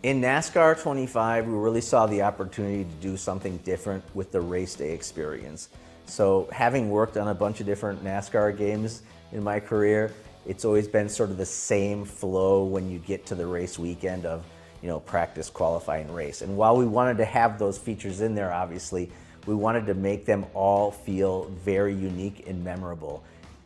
In NASCAR 25, we really saw the opportunity to do something different with the race day experience. So having worked on a bunch of different NASCAR games in my career, it's always been sort of the same flow when you get to the race weekend of, practice, qualify, and race. And while we wanted to have those features in there, obviously, we wanted to make them all feel very unique and memorable.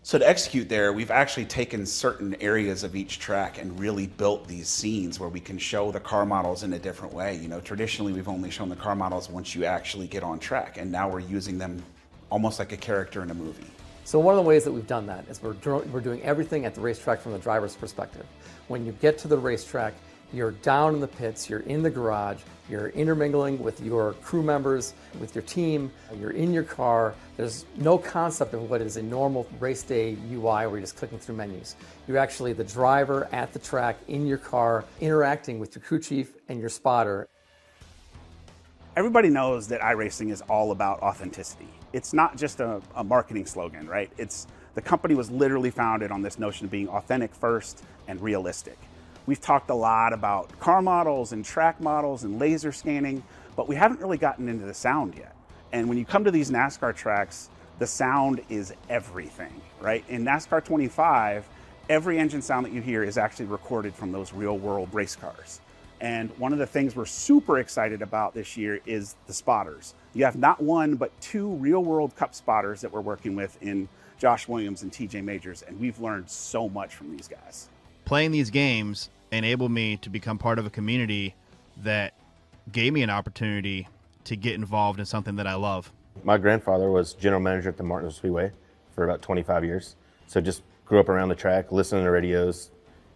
So to execute there, we've actually taken certain areas of each track and really built these scenes where we can show the car models in a different way. Traditionally we've only shown the car models once you actually get on track, and now we're using them almost like a character in a movie. So one of the ways that we've done that is we're doing everything at the racetrack from the driver's perspective. When you get to the racetrack, you're down in the pits, you're in the garage, you're intermingling with your crew members, with your team, you're in your car. There's no concept of what is a normal race day UI where you're just clicking through menus. You're actually the driver at the track in your car, interacting with your crew chief and your spotter. Everybody knows that iRacing is all about authenticity. It's not just a marketing slogan, right? The company was literally founded on this notion of being authentic first and realistic. We've talked a lot about car models and track models and laser scanning, but we haven't really gotten into the sound yet. And when you come to these NASCAR tracks, the sound is everything, right? In NASCAR 25, every engine sound that you hear is actually recorded from those real world race cars. And one of the things we're super excited about this year is the spotters. You have not one, but two real world Cup spotters that we're working with in Josh Williams and TJ Majors, and we've learned so much from these guys. Playing these games enabled me to become part of a community that gave me an opportunity to get involved in something that I love. My grandfather was general manager at the Martinsville Speedway for about 25 years. So just grew up around the track, listening to radios,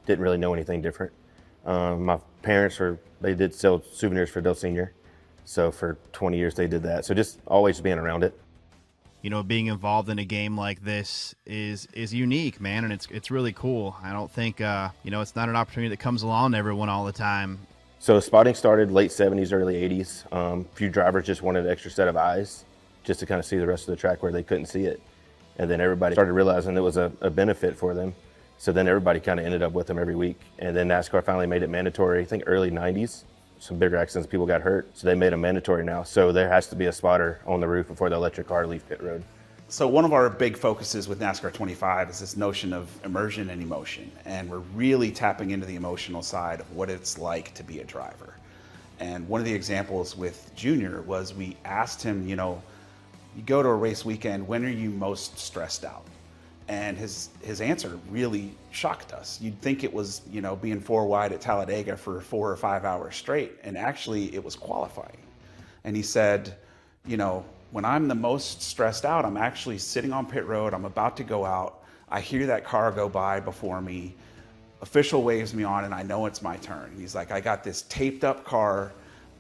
didn't really know anything different. My parents they did sell souvenirs for Del Senior. So for 20 years they did that. So just always being around it. Being involved in a game like this is unique, man, and it's really cool. I don't think, it's not an opportunity that comes along to everyone all the time. So spotting started late 70s, early 80s. A few drivers just wanted an extra set of eyes just to kind of see the rest of the track where they couldn't see it. And then everybody started realizing it was a benefit for them. So then everybody kind of ended up with them every week. And then NASCAR finally made it mandatory, I think early 90s. Some bigger accidents, people got hurt, so they made them mandatory now. So there has to be a spotter on the roof before they'll let your car leave pit road. So one of our big focuses with NASCAR 25 is this notion of immersion and emotion. And we're really tapping into the emotional side of what it's like to be a driver. And one of the examples with Junior was we asked him, you go to a race weekend, when are you most stressed out? And his answer really shocked us. You'd think it was, being four wide at Talladega for 4 or 5 hours straight. And actually it was qualifying. And he said, when I'm the most stressed out, I'm actually sitting on pit road. I'm about to go out. I hear that car go by before me. Official waves me on and I know it's my turn. He's like, I got this taped up car.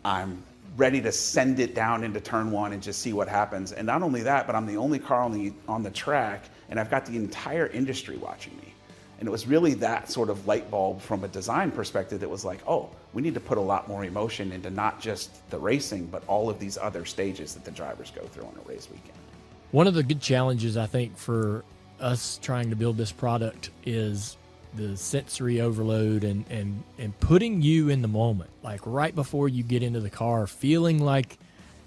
I'm ready to send it down into turn one and just see what happens. And not only that, but I'm the only car on the track, and I've got the entire industry watching me. And it was really that sort of light bulb from a design perspective that was like, oh, we need to put a lot more emotion into not just the racing, but all of these other stages that the drivers go through on a race weekend. One of the good challenges, I think, for us trying to build this product is the sensory overload and putting you in the moment, like right before you get into the car, feeling like,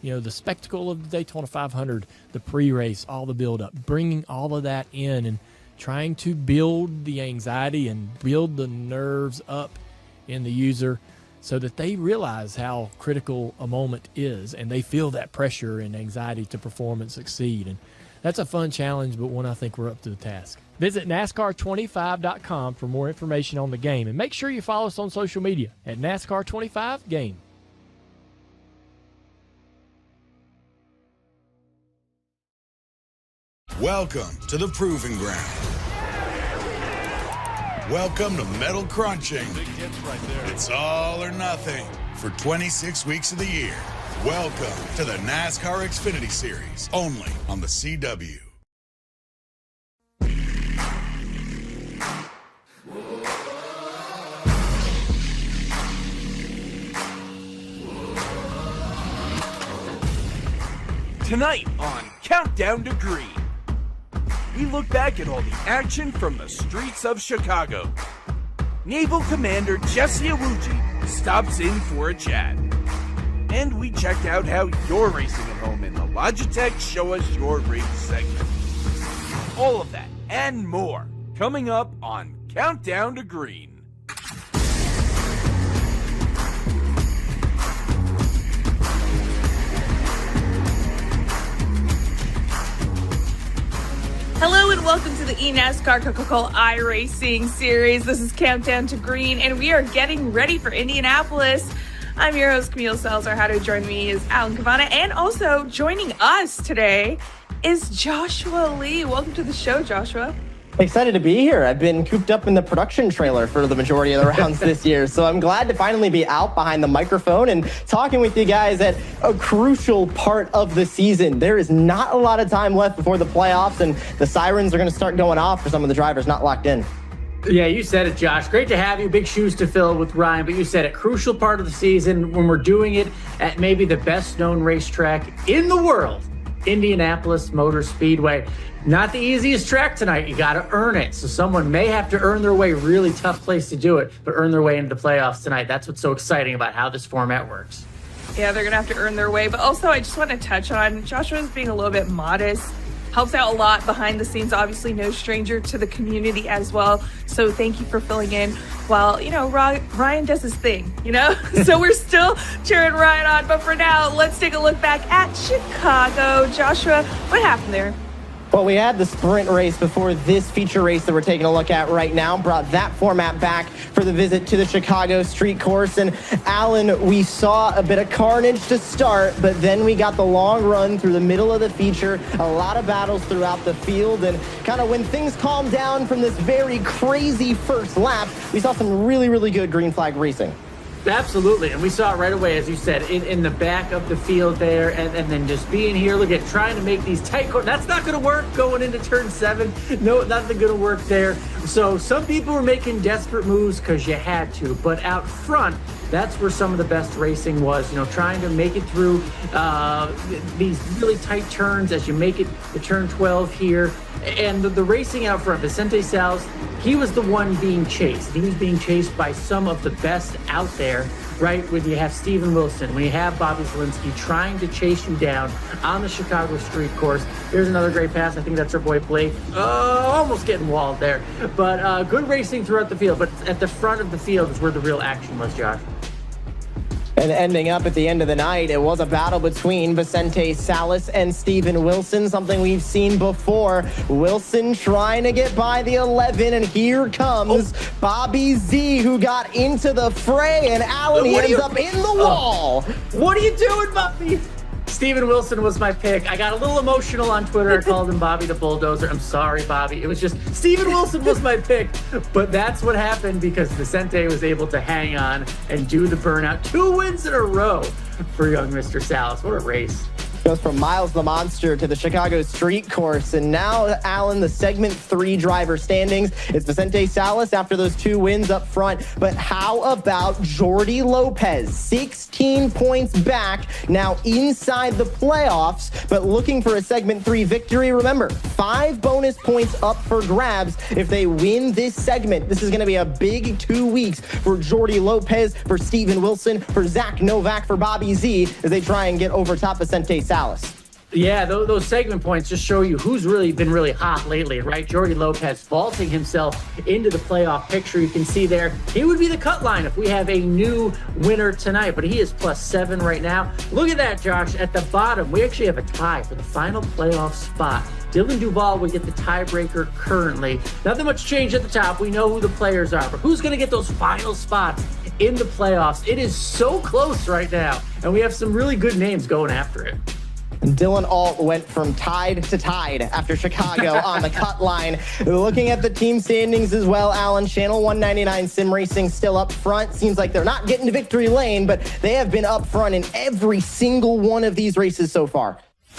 the spectacle of the Daytona 500, the pre-race, all the build-up, bringing all of that in and trying to build the anxiety and build the nerves up in the user so that they realize how critical a moment is and they feel that pressure and anxiety to perform and succeed. And that's a fun challenge, but one I think we're up to the task. Visit NASCAR25.com for more information on the game, and make sure you follow us on social media at NASCAR25Game. Welcome to the Proving Ground. Welcome to Metal Crunching. It's all or nothing for 26 weeks of the year. Welcome to the NASCAR Xfinity Series, only on the CW. Tonight on Countdown to Green, we look back at all the action from the streets of Chicago. Naval Commander Jesse Iwuji stops in for a chat. And we checked out how you're racing at home in the Logitech Show Us Your Rig segment. All of that and more coming up on Countdown to Green. Hello and welcome to the eNASCAR Coca-Cola iRacing series. This is Countdown to Green, and we are getting ready for Indianapolis. I'm your host, Camille Salzar. How to join me is Alan Cavana, and also joining us today is Joshua Lee. Welcome to the show, Joshua. Excited to be here. I've been cooped up in the production trailer for the majority of the rounds this year, so I'm glad to finally be out behind the microphone and talking with you guys at a crucial part of the season. There is not a lot of time left before the playoffs, and the sirens are going to start going off for some of the drivers not locked in. Yeah, you said it, Josh. Great to have you. Big shoes to fill with Ryan, but you said it. Crucial part of the season when we're doing it at maybe the best-known racetrack in the world, Indianapolis Motor Speedway. Not the easiest track tonight. You got to earn it. So someone may have to earn their way. Really tough place to do it, but earn their way into the playoffs tonight. That's what's so exciting about how this format works. Yeah, they're going to have to earn their way. But also, I just want to touch on Joshua's being a little bit modest. Helps out a lot behind the scenes. Obviously, no stranger to the community as well. So thank you for filling in while, Ryan does his thing, So we're still cheering Ryan on. But for now, let's take a look back at Chicago. Joshua, what happened there? Well, we had the sprint race before this feature race that we're taking a look at right now, brought that format back for the visit to the Chicago street course. And Alan, we saw a bit of carnage to start, but then we got the long run through the middle of the feature, a lot of battles throughout the field. And kind of when things calmed down from this very crazy first lap, we saw some really, really good green flag racing. Absolutely, and we saw it right away, as you said, in the back of the field there, and then just being here, look at trying to make these tight corners. That's not going to work going into turn 7. No, nothing going to work there. So some people were making desperate moves because you had to, but out front, that's where some of the best racing was, trying to make it through these really tight turns as you make it to turn 12 here. And the racing out front, Vicente Salas, he was the one being chased. He was being chased by some of the best out there, right? When you have Steven Wilson, when you have Bobby Zalinski trying to chase you down on the Chicago street course. There's another great pass. I think that's our boy Blake. Almost getting walled there. But good racing throughout the field. But at the front of the field is where the real action was, Josh. And ending up at the end of the night, it was a battle between Vicente Salas and Steven Wilson, something we've seen before. Wilson trying to get by the 11, and here comes Bobby Z, who got into the fray, and Alan, he ends up in the wall. What are you doing, Bobby? Steven Wilson was my pick. I got a little emotional on Twitter. I called him Bobby the Bulldozer. I'm sorry, Bobby. It was just Steven Wilson was my pick. But that's what happened because Vicente was able to hang on and do the burnout. 2 wins in a row for young Mr. Salas. What a race. Goes from Miles the Monster to the Chicago street course. And now, Alan, the segment 3 driver standings. It's Vicente Salas after those 2 wins up front. But how about Jordi Lopez? 16 points back, now inside the playoffs, but looking for a segment 3 victory. Remember, 5 bonus points up for grabs if they win this segment. This is going to be a big 2 weeks for Jordi Lopez, for Steven Wilson, for Zach Novak, for Bobby Z, as they try and get over top Vicente Salas. Yeah, those segment points just show you who's really been really hot lately, right? Jordi Lopez vaulting himself into the playoff picture. You can see there, he would be the cut line if we have a new winner tonight, but he is +7 right now. Look at that, Josh. At the bottom, we actually have a tie for the final playoff spot. Dylan Duval would get the tiebreaker currently. Nothing much change at the top. We know who the players are, but who's going to get those final spots in the playoffs? It is so close right now, and we have some really good names going after it. Dylan Alt went from tied to tied after Chicago on the cut line. Looking at the team standings as well, Alan, Channel 199 Sim Racing still up front. Seems like they're not getting to victory lane, but they have been up front in every single one of these races so far.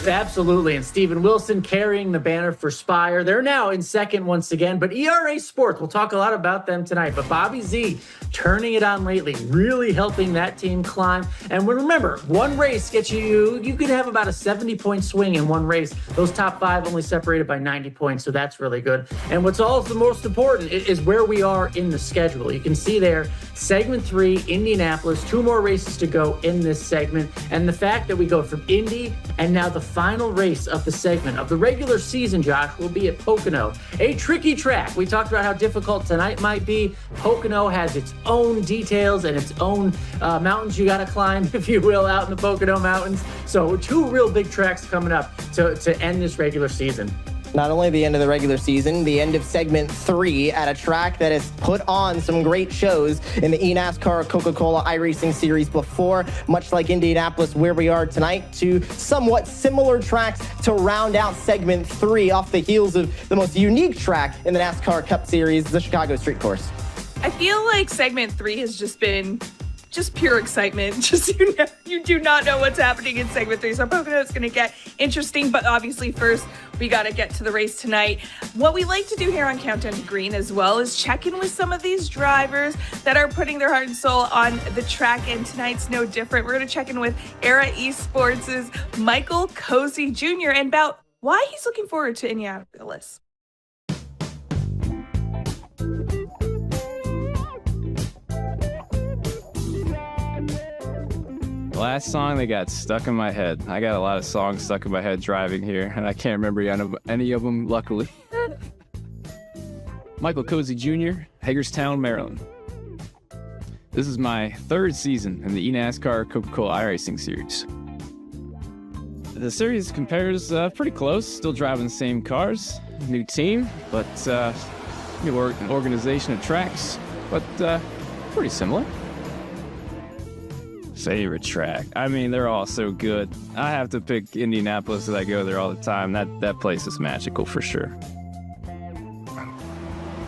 Absolutely. And Steven Wilson carrying the banner for Spire. They're now in second once again, but ERA Sports, we'll talk a lot about them tonight. But Bobby Z turning it on lately, really helping that team climb. And remember, one race gets you could have about a 70-point swing in one race. Those top 5 only separated by 90 points, so that's really good. And what's also most important is where we are in the schedule. You can see there, segment 3, Indianapolis, 2 more races to go in this segment. And the fact that we go from Indy and now the final race of the segment of the regular season, Josh, will be at Pocono, a tricky track. We talked about how difficult tonight might be. Pocono has its own details and its own mountains you got to climb, if you will, out in the Pocono Mountains. So 2 real big tracks coming up to end this regular season. Not only the end of the regular season, the end of segment 3 at a track that has put on some great shows in the eNASCAR Coca-Cola iRacing series before, much like Indianapolis, where we are tonight, to somewhat similar tracks to round out segment 3 off the heels of the most unique track in the NASCAR Cup Series, the Chicago Street Course. I feel like segment 3 has just been pure excitement. You do not know what's happening in segment 3. So Pocono is going to get interesting, but obviously first we got to get to the race tonight. What we like to do here on Countdown to Green as well is check in with some of these drivers that are putting their heart and soul on the track, and tonight's no different. We're going to check in with Era Esports' Michael Cozy Jr. and about why he's looking forward to Indianapolis. Last song that got stuck in my head. I got a lot of songs stuck in my head driving here, and I can't remember any of them, luckily. Michael Cozy Jr., Hagerstown, Maryland. This is my 3rd season in the eNASCAR Coca-Cola iRacing series. The series compares pretty close, still driving the same cars, new team, but new organization of tracks, but pretty similar. Favorite track. I mean, they're all so good. I have to pick Indianapolis as I go there all the time. That place is magical for sure.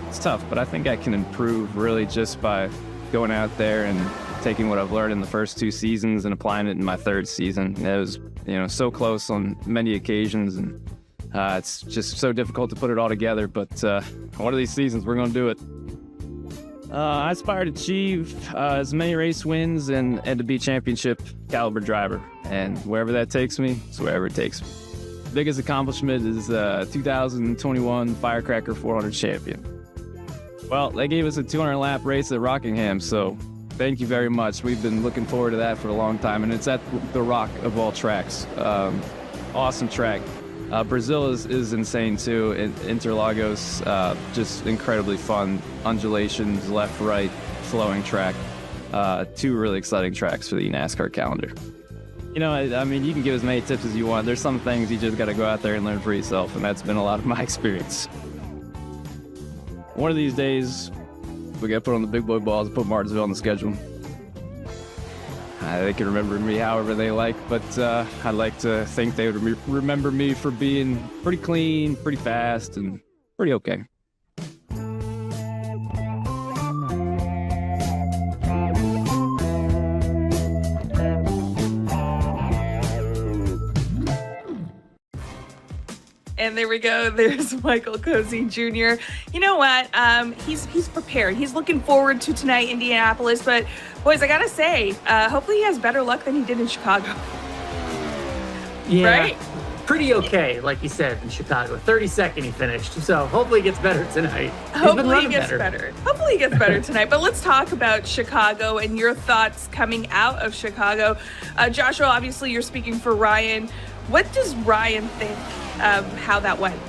It's tough, but I think I can improve really just by going out there and taking what I've learned in the first 2 seasons and applying it in my 3rd season. It was, so close on many occasions, and it's just so difficult to put it all together, but one of these seasons we're going to do it. I aspire to achieve as many race wins and to be championship caliber driver. And wherever that takes me, it's wherever it takes me. Biggest accomplishment is 2021 Firecracker 400 champion. Well, they gave us a 200-lap race at Rockingham, so thank you very much. We've been looking forward to that for a long time, and it's at the Rock of all tracks. Awesome track. Brazil is insane too. Interlagos, just incredibly fun. Undulations, left, right, flowing track. 2 really exciting tracks for the NASCAR calendar. I mean, you can give as many tips as you want. There's some things you just got to go out there and learn for yourself, and that's been a lot of my experience. One of these days, we got to put on the big boy balls and put Martinsville on the schedule. They can remember me however they like, but I'd like to think they would remember me for being pretty clean, pretty fast, and pretty okay. And there we go. There's Michael Cozy Jr. You know what? He's prepared. He's looking forward to tonight, Indianapolis. But boys, I gotta say, hopefully he has better luck than he did in Chicago. Yeah, right? Pretty okay, like you said, in Chicago. 32nd he finished. So hopefully he gets better tonight. Hopefully he gets better. Hopefully he gets better tonight. But let's talk about Chicago and your thoughts coming out of Chicago. Joshua, obviously you're speaking for Ryan. What does Ryan think how that went?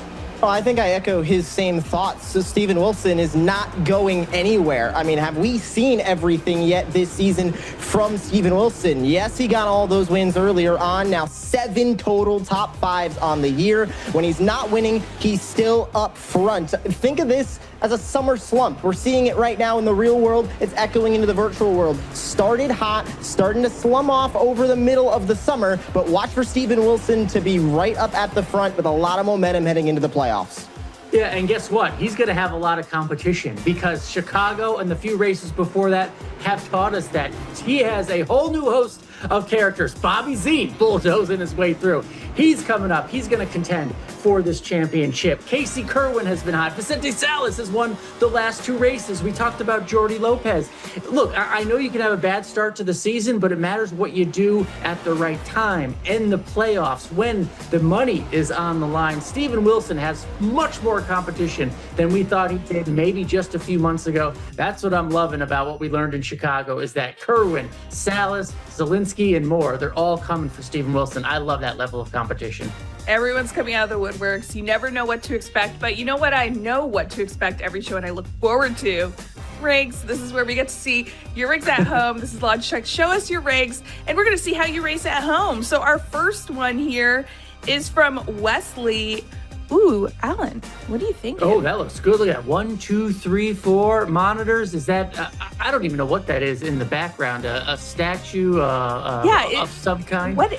Well, I think I echo his same thoughts. So Steven Wilson is not going anywhere. I mean, have we seen everything yet this season from Steven Wilson? Yes, he got all those wins earlier on. Now 7 total top 5s on the year. When he's not winning, he's still up front. Think of this as a summer slump. We're seeing it right now in the real world. It's echoing into the virtual world. Started hot, starting to slum off over the middle of the summer, but watch for Steven Wilson to be right up at the front with a lot of momentum heading into the playoffs. Yeah, and guess what? He's going to have a lot of competition because Chicago and the few races before that have taught us that he has a whole new host of characters. Bobby Z bulldozing his way through. He's coming up. He's going to contend for this championship. Casey Kerwin has been hot. Vicente Salas has won the last 2 races. We talked about Jordi Lopez. Look, I know you can have a bad start to the season, but it matters what you do at the right time in the playoffs when the money is on the line. Steven Wilson has much more competition than we thought he did maybe just a few months ago. That's what I'm loving about what we learned in Chicago is that Kerwin, Salas, Zalinski, and more, they're all coming for Steven Wilson. I love that level of competition. Everyone's coming out of the woodworks. You never know what to expect, but you know what? I know what to expect every show, and I look forward to rigs. This is where we get to see your rigs at home. This is Logitech. Show us your rigs, and we're going to see how you race at home. So our first one here is from Wesley. Ooh, Alan, what do you think? Oh, that looks good. Look at that. 1, 2, 3, 4 monitors. Is that, I don't even know what that is in the background. A statue of some kind? What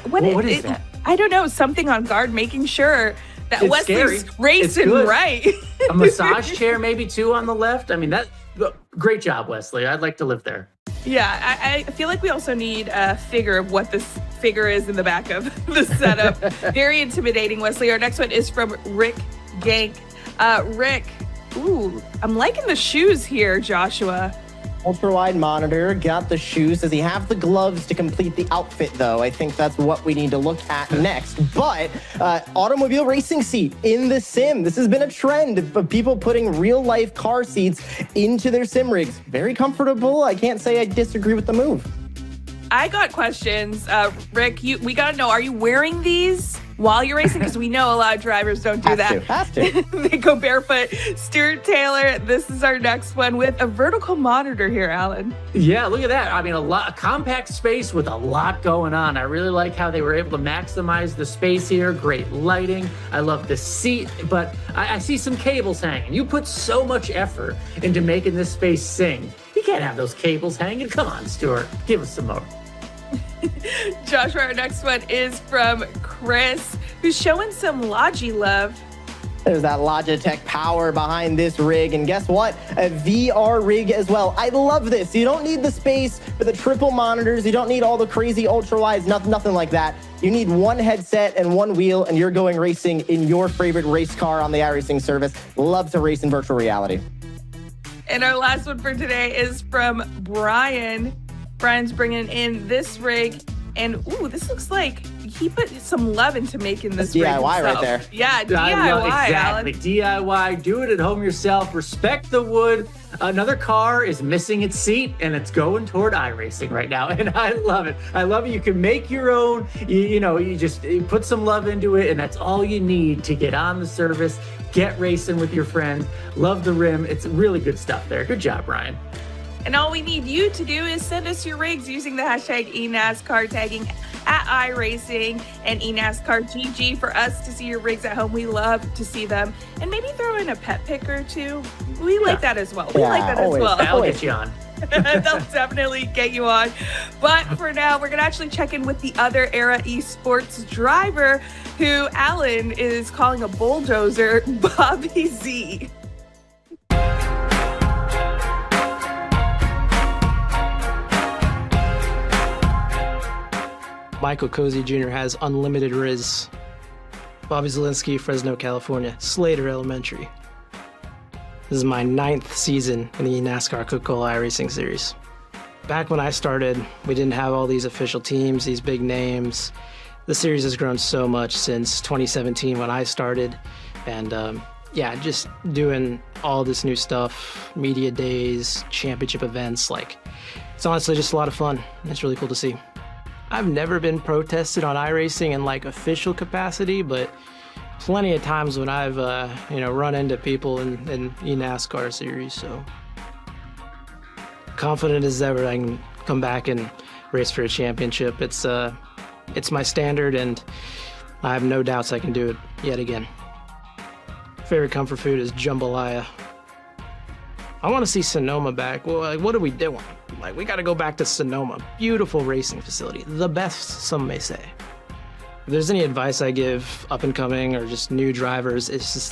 is that? I don't know. Something on guard, making sure that It's Wesley's scary. racing right. A massage chair maybe too on the left. I mean, great job, Wesley. I'd like to live there. Yeah, I feel like we also need a figure of what this figure is in the back of the setup. Very intimidating, Wesley. Our next one is from Rick Gank. Rick, ooh, I'm liking the shoes here, Joshua. Ultra wide monitor, got the shoes. Does he have the gloves to complete the outfit, though? I think that's what we need to look at next. But automobile racing seat in the sim. This has been a trend of people putting real life car seats into their sim rigs. Very comfortable. I can't say I disagree with the move. I got questions. Rick, we got to know, are you wearing these while you're racing? Because we know a lot of drivers don't do that. Have to. They go barefoot. Stuart Taylor, this is our next one with a vertical monitor here, Alan. Yeah, look at that. I mean, a compact space with a lot going on. I really like how they were able to maximize the space here. Great lighting. I love the seat, but I see some cables hanging. You put so much effort into making this space sing. You can't have those cables hanging. Come on, Stuart. Give us some more. Joshua, our next one is from Chris, who's showing some Logi love. There's that Logitech power behind this rig. And guess what? A VR rig as well. I love this. You don't need the space for the triple monitors. You don't need all the crazy ultra wides, nothing like that. You need one headset and one wheel, and you're going racing in your favorite race car on the iRacing service. Love to race in virtual reality. And our last one for today is from Brian. Brian's bringing in this rig, and ooh, this looks like he put some love into making this rig DIY himself. right there. Yeah, DIY, exactly. Alan. DIY, do it at home yourself. Respect the wood. Another car is missing its seat, and it's going toward iRacing right now, and I love it. I love it. You can make your own. You put some love into it, and that's all you need to get on the service, get racing with your friends. Love the rim. It's really good stuff there. Good job, Brian. And all we need you to do is send us your rigs using the hashtag eNASCAR, tagging at iRacing and eNASCARGG for us to see your rigs at home. We love to see them. And maybe throw in a pet pic or two. We like that as well. We like that always. as well. That'll get you on. They'll definitely get you on. But for now, we're going to actually check in with the other Era Esports driver who Alan is calling a bulldozer, Bobby Z. Michael Cozy Jr. has unlimited Riz. Bobby Zalinski, Fresno, California. Slater Elementary. This is my 9th season in the NASCAR Coca-Cola iRacing series. Back when I started, we didn't have all these official teams, these big names. The series has grown so much since 2017 when I started. And just doing all this new stuff, media days, championship events, it's honestly just a lot of fun. It's really cool to see. I've never been protested on iRacing in official capacity, but plenty of times when I've run into people in eNASCAR series. So confident as ever I can come back and race for a championship. It's my standard, and I have no doubts I can do it yet again. Favorite comfort food is jambalaya. I want to see Sonoma back. Well, what are we doing? We got to go back to Sonoma. Beautiful racing facility. The best, some may say. If there's any advice I give up and coming or just new drivers, it's just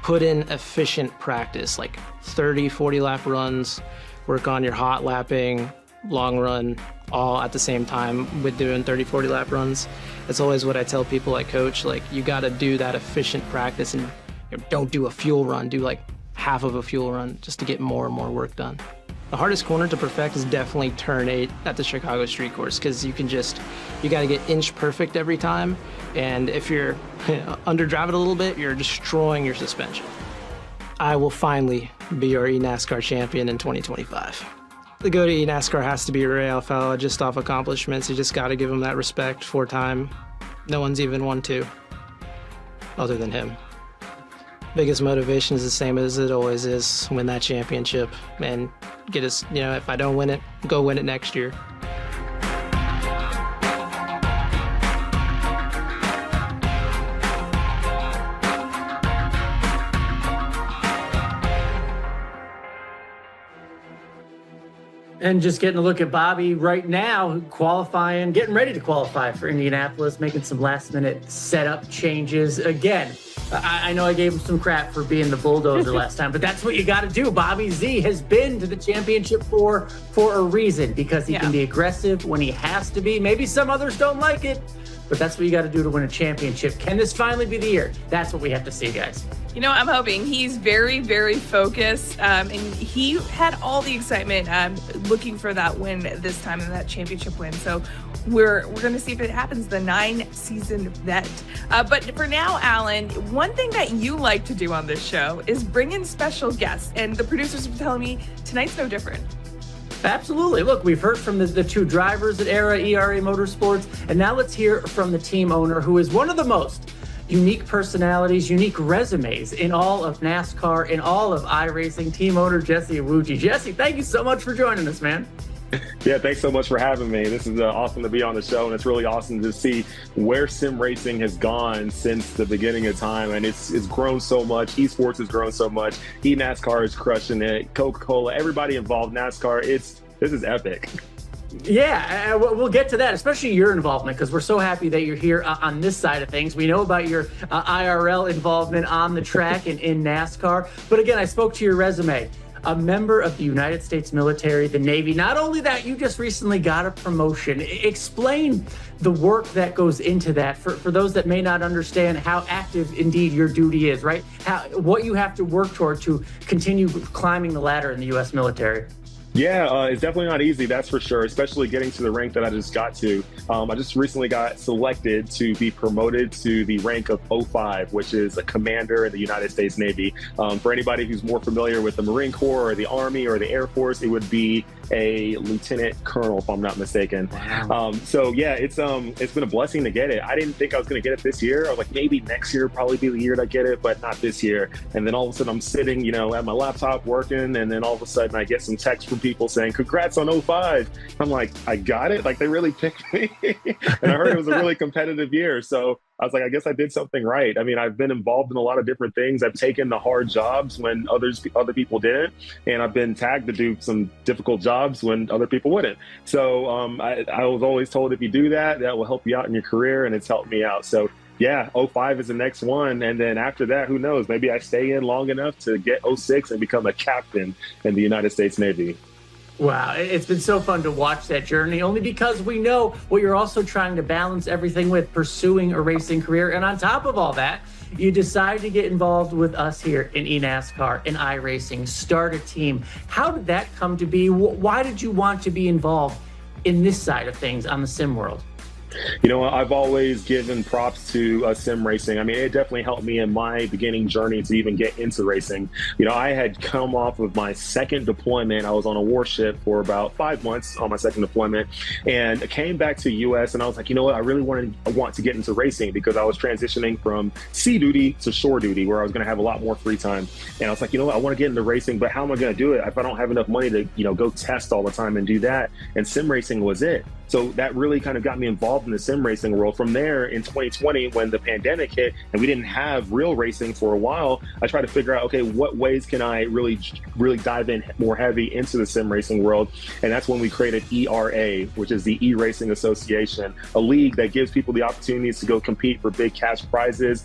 put in efficient practice, 30, 40 lap runs, work on your hot lapping, long run, all at the same time with doing 30, 40 lap runs. It's always what I tell people I coach, like you got to do that efficient practice and don't do a fuel run, do like half of a fuel run just to get more and more work done. The hardest corner to perfect is definitely turn 8 at the Chicago street course, because you got to get inch perfect every time. And if you're underdrive it a little bit, you're destroying your suspension. I will finally be your eNASCAR champion in 2025. The go to eNASCAR has to be Ray Alfalla, just off accomplishments. You just got to give him that respect, 4-time. No one's even won 2, other than him. Biggest motivation is the same as it always is, win that championship and get us, if I don't win it, go win it next year. And just getting a look at Bobby right now, getting ready to qualify for Indianapolis, making some last-minute setup changes. Again, I know I gave him some crap for being the bulldozer last time, but that's what you got to do. Bobby Z has been to the championship for a reason, because he can be aggressive when he has to be. Maybe some others don't like it, but that's what you got to do to win a championship. Can this finally be the year? That's what we have to see, guys. I'm hoping. He's very, very focused, and he had all the excitement looking for that win this time and that championship win. So we're going to see if it happens, the 9-season vet. But for now, Alan, one thing that you like to do on this show is bring in special guests, and the producers are telling me tonight's no different. Absolutely. Look, we've heard from the 2 drivers at ERA Motorsports, and now let's hear from the team owner, who is one of the most unique personalities, unique resumes in all of NASCAR, in all of iRacing, team owner Jesse Iwuji. Jesse, thank you so much for joining us, man. Yeah, thanks so much for having me. This is awesome to be on the show, and it's really awesome to see where sim racing has gone since the beginning of time, and it's grown so much. Esports has grown so much. eNASCAR is crushing it. Coca-Cola, everybody involved. NASCAR, this is epic. Yeah, we'll get to that, especially your involvement, because we're so happy that you're here on this side of things. We know about your IRL involvement on the track and in NASCAR. But again, I spoke to your resume. A member of the United States military, the Navy. Not only that, you just recently got a promotion. Explain the work that goes into that for those that may not understand how active indeed your duty is, right? What you have to work toward to continue climbing the ladder in the U.S. military. Yeah, it's definitely not easy, that's for sure, especially getting to the rank that I just got to. I just recently got selected to be promoted to the rank of 05, which is a commander in the United States Navy. For anybody who's more familiar with the Marine Corps or the Army or the Air Force, it would be a lieutenant colonel, if I'm not mistaken. Wow. So yeah, it's been a blessing to get it. I didn't think I was going to get it this year. I was like, maybe next year probably be the year that I get it, but not this year. And then all of a sudden I'm sitting, at my laptop working, and then all of a sudden I get some text from people saying, congrats on 05. I'm like, I got it? Like, they really picked me? And I heard it was a really competitive year. So I was like, I guess I did something right. I mean, I've been involved in a lot of different things. I've taken the hard jobs when other people didn't. And I've been tagged to do some difficult jobs when other people wouldn't. So I was always told, if you do that, that will help you out in your career. And it's helped me out. So yeah, 05 is the next one. And then after that, who knows? Maybe I stay in long enough to get 06 and become a captain in the United States Navy. Wow, it's been so fun to watch that journey, only because we know what you're also trying to balance everything with, pursuing a racing career. And on top of all that, you decide to get involved with us here in eNASCAR, in iRacing, start a team. How did that come to be? Why did you want to be involved in this side of things on the sim world? I've always given props to sim racing. I mean, it definitely helped me in my beginning journey to even get into racing. I had come off of my second deployment. I was on a warship for about 5 months on my second deployment, and I came back to U.S. and I was like, I really want to get into racing, because I was transitioning from sea duty to shore duty, where I was going to have a lot more free time. And I was like, I want to get into racing, but how am I going to do it if I don't have enough money to, go test all the time and do that? And sim racing was it. So that really kind of got me involved in the sim racing world. From there, in 2020, when the pandemic hit and we didn't have real racing for a while, I tried to figure out, okay, what ways can I really dive in more heavy into the sim racing world? And that's when we created ERA, which is the E-Racing Association, a league that gives people the opportunities to go compete for big cash prizes.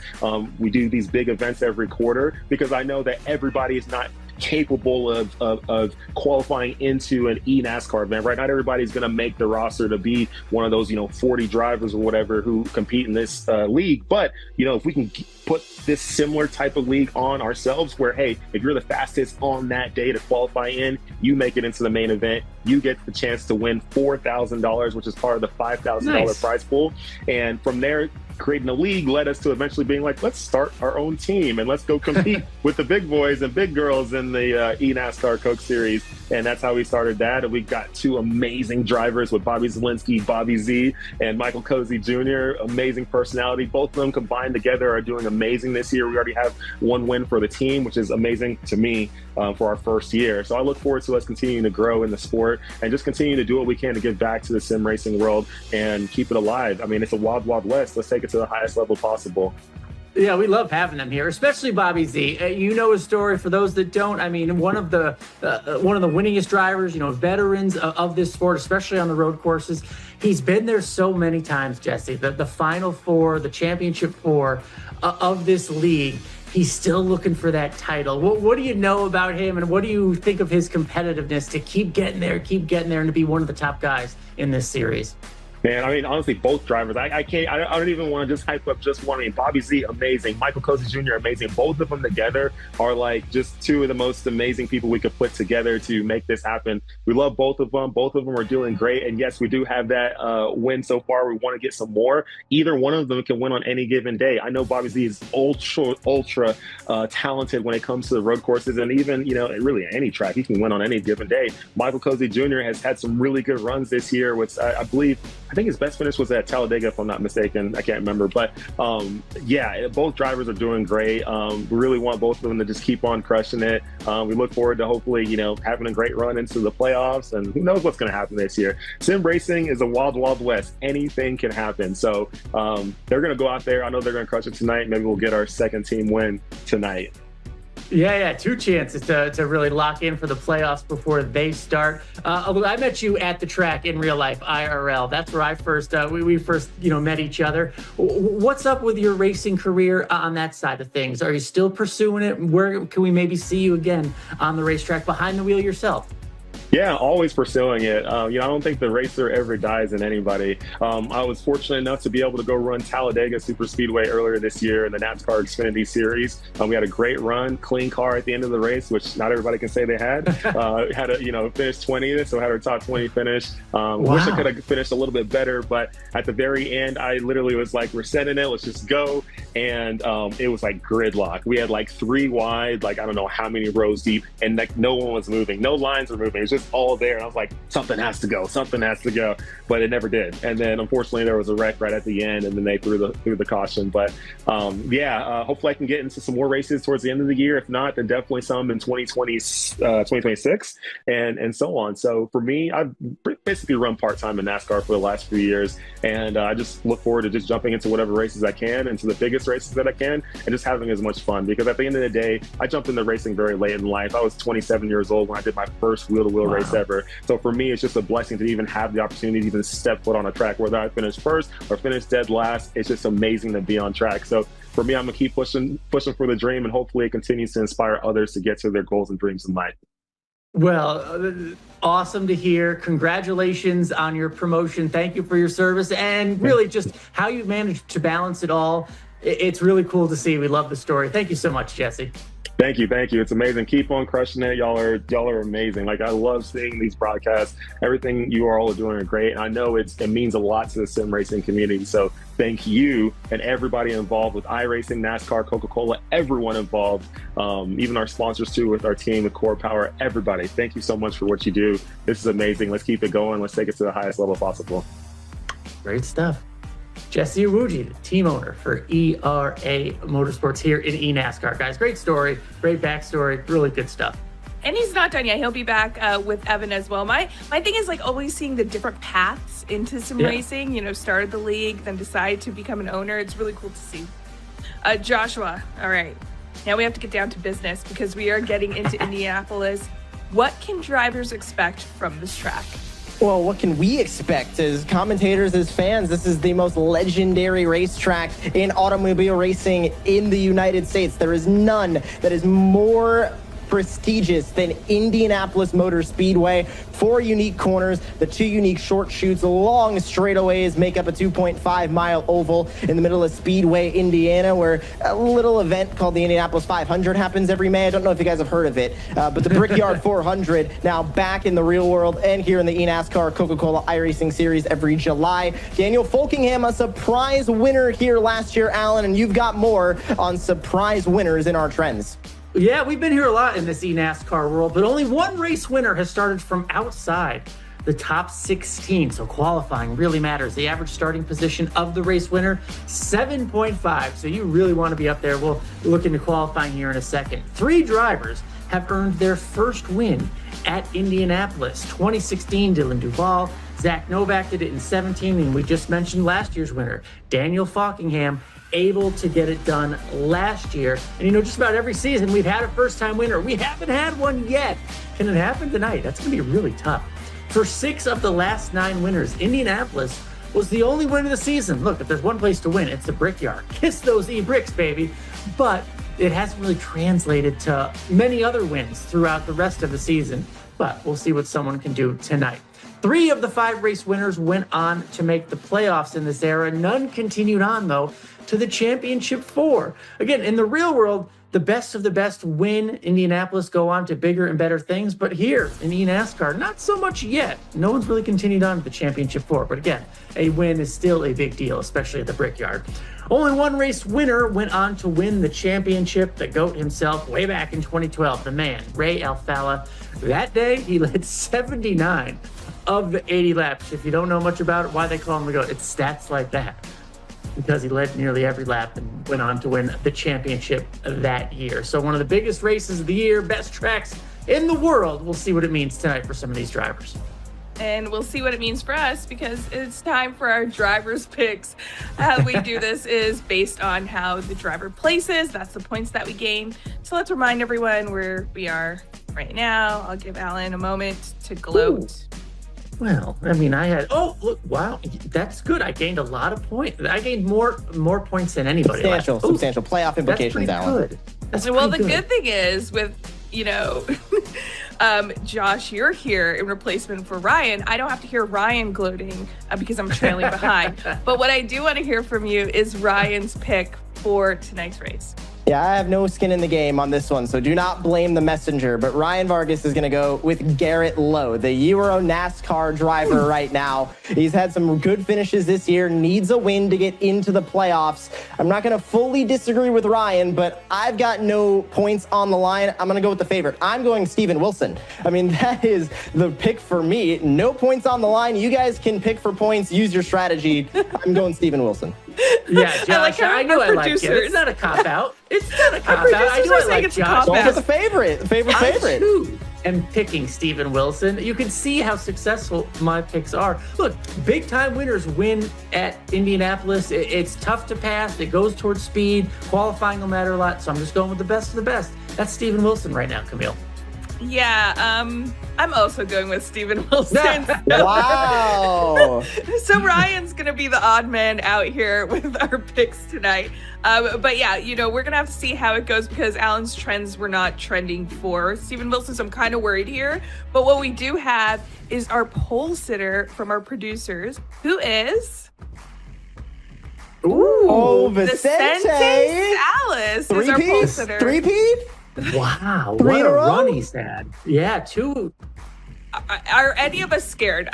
We do these big events every quarter, because I know that everybody is not capable of qualifying into an eNASCAR event, right? Not everybody's going to make the roster to be one of those, 40 drivers or whatever who compete in this league. But, if we can put this similar type of league on ourselves where, hey, if you're the fastest on that day to qualify in, you make it into the main event, you get the chance to win $4,000, which is part of the $5,000 prize pool. And from there, creating a league led us to eventually being like, let's start our own team and let's go compete with the big boys and big girls in the eNASCAR Coke Series. And that's how we started that. And we got two amazing drivers with Bobby Zalinski, Bobby Z, and Michael Cozy Jr. Amazing personality. Both of them combined together are doing amazing this year. We already have one win for the team, which is amazing to me for our first year. So I look forward to us continuing to grow in the sport and just continue to do what we can to give back to the sim racing world and keep it alive. I mean, it's a wild, wild west. Let's take it to the highest level possible. Yeah, we love having him here, especially Bobby Z. You know his story. For those that don't, I mean, one of the winningest drivers, veterans of this sport, especially on the road courses. He's been there so many times, Jesse. The Final Four, the Championship Four of this league. He's still looking for that title. What do you know about him, and what do you think of his competitiveness to keep getting there, and to be one of the top guys in this series? Man, I mean, honestly, both drivers. I don't even want to just hype up just one. I mean, Bobby Z, amazing. Michael Cozy Jr., amazing. Both of them together are like just two of the most amazing people we could put together to make this happen. We love both of them. Both of them are doing great. And yes, we do have that win so far. We want to get some more. Either one of them can win on any given day. I know Bobby Z is ultra talented when it comes to the road courses, and even, really any track. He can win on any given day. Michael Cozy Jr. has had some really good runs this year, which I think his best finish was at Talladega, if I'm not mistaken. I can't remember. But yeah, both drivers are doing great. We really want both of them to just keep on crushing it. We look forward to hopefully, having a great run into the playoffs, and who knows what's going to happen this year. Sim racing is a wild, wild west. Anything can happen. So they're going to go out there. I know they're going to crush it tonight. Maybe we'll get our second team win tonight. Yeah, two chances to really lock in for the playoffs before they start. I met you at the track in real life, IRL. That's where I first we first met each other. What's up with your racing career on that side of things? Are you still pursuing it? Where can we maybe see you again on the racetrack behind the wheel yourself? Yeah, always pursuing it. I don't think the racer ever dies in anybody. I was fortunate enough to be able to go run Talladega Super Speedway earlier this year in the NASCAR Xfinity Series. We had a great run, clean car at the end of the race, which not everybody can say they had. Had a finished 20th, so had our top 20 finish. Wow. Wish I could have finished a little bit better, but at the very end, I literally was like, we're setting it, let's just go. And it was like gridlock. We had like 3 wide, like I don't know how many rows deep, and like no one was moving. No lines were moving. It was just all there. And I was like, something has to go, but it never did. And then unfortunately there was a wreck right at the end, and then they threw the caution. But hopefully I can get into some more races towards the end of the year. If not, then definitely some in 2026 and so on. So for me, I've basically run part-time in NASCAR for the last few years, and I just look forward to just jumping into whatever races I can, into the biggest races that I can, and just having as much fun. Because at the end of the day, I jumped into racing very late in life. I was 27 years old when I did my first wheel-to-wheel race ever. So for me, it's just a blessing to even have the opportunity to even step foot on a track, whether I finish first or finish dead last. It's just amazing to be on track. So for me, I'm gonna keep pushing for the dream, and hopefully it continues to inspire others to get to their goals and dreams in life. Well, awesome to hear. Congratulations on your promotion. Thank you for your service, and really just how you managed to balance it all. It's really cool to see. We love the story. Thank you so much, Jesse. Thank you. It's amazing. Keep on crushing it. Y'all are amazing. Like, I love seeing these broadcasts. Everything you all are doing are great. And I know it means a lot to the sim racing community. So thank you and everybody involved with iRacing, NASCAR, Coca-Cola, everyone involved, even our sponsors too, with our team, with Core Power, everybody. Thank you so much for what you do. This is amazing. Let's keep it going. Let's take it to the highest level possible. Great stuff. Jesse Iwuji, the team owner for ERA Motorsports here in eNASCAR. Guys, great story, great backstory, really good stuff. And he's not done yet. He'll be back with Evan as well. My thing is like always seeing the different paths into sim racing. Started the league, then decided to become an owner. It's really cool to see. Joshua, all right. Now we have to get down to business because we are getting into Indianapolis. What can drivers expect from this track? Well, what can we expect as commentators, as fans? This is the most legendary racetrack in automobile racing in the United States. There is none that is more prestigious than Indianapolis Motor Speedway. 4 unique corners, the 2 unique short chutes, long straightaways make up a 2.5-mile oval in the middle of Speedway, Indiana, where a little event called the Indianapolis 500 happens every May. I don't know if you guys have heard of it, but the Brickyard 400 now back in the real world and here in the eNASCAR Coca-Cola iRacing Series every July. Daniel Folkingham, a surprise winner here last year, Alan, and you've got more on surprise winners in our trends. Yeah, we've been here a lot in this eNASCAR world, but only one race winner has started from outside the top 16. So qualifying really matters. The average starting position of the race winner, 7.5. So you really want to be up there. We'll look into qualifying here in a second. 3 drivers have earned their first win at Indianapolis. 2016, Dylan Duval. Zach Novak did it in 17, and we just mentioned last year's winner, Daniel Folkingham, able to get it done last year. And just about every season we've had a first-time winner. We haven't had one yet. Can it happen tonight? That's going to be really tough. For 6 of the last 9 winners, Indianapolis was the only win of the season. Look, if there's one place to win, it's the Brickyard. Kiss those e-bricks, baby. But it hasn't really translated to many other wins throughout the rest of the season. But we'll see what someone can do tonight. 3 of the 5 race winners went on to make the playoffs in this era. None continued on, though, to the championship 4. Again, in the real world, the best of the best win. Indianapolis go on to bigger and better things. But here in eNASCAR, not so much yet. No one's really continued on to the championship 4. But again, a win is still a big deal, especially at the Brickyard. Only one race winner went on to win the championship, the GOAT himself, way back in 2012, the man, Ray Alfalla. That day, he led 79 of the 80 laps. If you don't know much about it, why they call him the GOAT, it's stats like that. Because he led nearly every lap and went on to win the championship that year. So one of the biggest races of the year, best tracks in the world. We'll see what it means tonight for some of these drivers. And we'll see what it means for us because it's time for our driver's picks. How we do this is based on how the driver places. That's the points that we gain. So let's remind everyone where we are right now. I'll give Alan a moment to gloat. Ooh. Well, I mean, look, wow, that's good. I gained a lot of points. I gained more points than anybody. Substantial playoff implications, Alan. That's well, the good thing is with, Josh, you're here in replacement for Ryan. I don't have to hear Ryan gloating because I'm trailing behind. But what I do want to hear from you is Ryan's pick for tonight's race. Yeah, I have no skin in the game on this one, so do not blame the messenger. But Ryan Vargas is going to go with Garrett Lowe, the Euro NASCAR driver right now. He's had some good finishes this year, needs a win to get into the playoffs. I'm not going to fully disagree with Ryan, but I've got no points on the line. I'm going to go with the favorite. I'm going Steven Wilson. I mean, that is the pick for me. No points on the line. You guys can pick for points, use your strategy. I'm going Steven Wilson. Yeah, Josh, I knew I liked it. It's not a cop-out. It's not a cop-out. I do like Josh. Go for the favorite. I, too, am picking Steven Wilson. You can see how successful my picks are. Look, big-time winners win at Indianapolis. It's tough to pass. It goes towards speed. Qualifying will matter a lot, so I'm just going with the best of the best. That's Steven Wilson right now, Camille. Yeah, I'm also going with Steven Wilson. Wow. So Ryan's going to be the odd man out here with our picks tonight. But yeah, we're going to have to see how it goes because Alan's trends were not trending for Steven Wilson, so I'm kind of worried here. But what we do have is our pole sitter from our producers, who is... Ooh, Vicente Salas is our pole sitter. Three-peat? Wow, what a run he's had. Yeah, 2. Are any of us scared?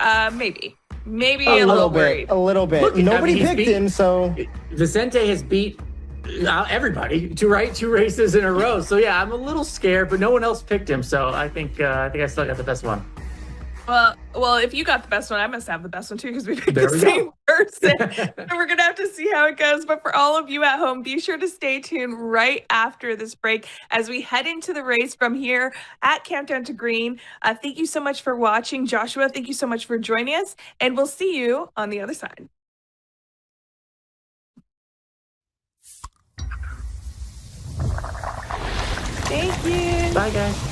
Maybe a little worried. A little bit. Look, Nobody picked him, so... Vicente has beat everybody to two races in a row. So yeah, I'm a little scared, but no one else picked him. So I think I still got the best one. Well, if you got the best one, I must have the best one too because we picked the same person. And we're going to have to see how it goes. But for all of you at home, be sure to stay tuned right after this break as we head into the race from here at Countdown to Green. Thank you so much for watching. Joshua, thank you so much for joining us. And we'll see you on the other side. Thank you. Bye, guys.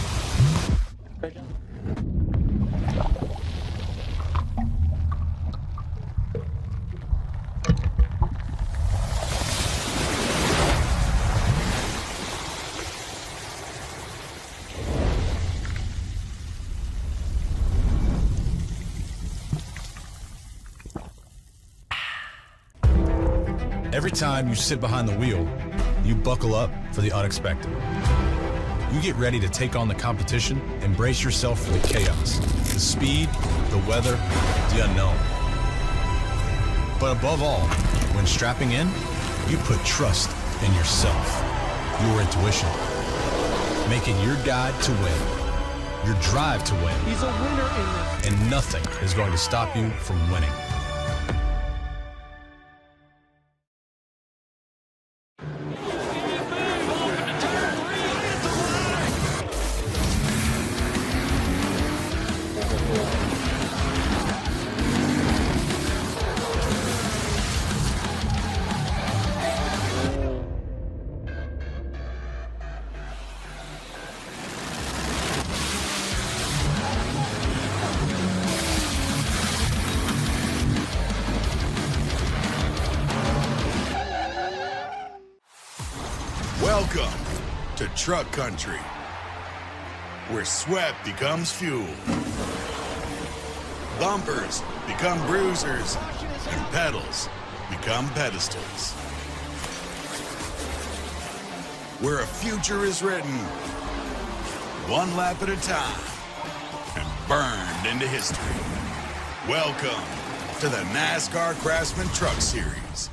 Every time you sit behind the wheel, you buckle up for the unexpected. You get ready to take on the competition and brace yourself for the chaos, the speed, the weather, the unknown. But above all, when strapping in, you put trust in yourself, your intuition. Make it your guide to win, your drive to win. He's a winner in this. And nothing is going to stop you from winning. Welcome to Truck Country, where sweat becomes fuel, bumpers become bruisers, and pedals become pedestals. Where a future is written, one lap at a time, and burned into history. Welcome to the NASCAR Craftsman Truck Series.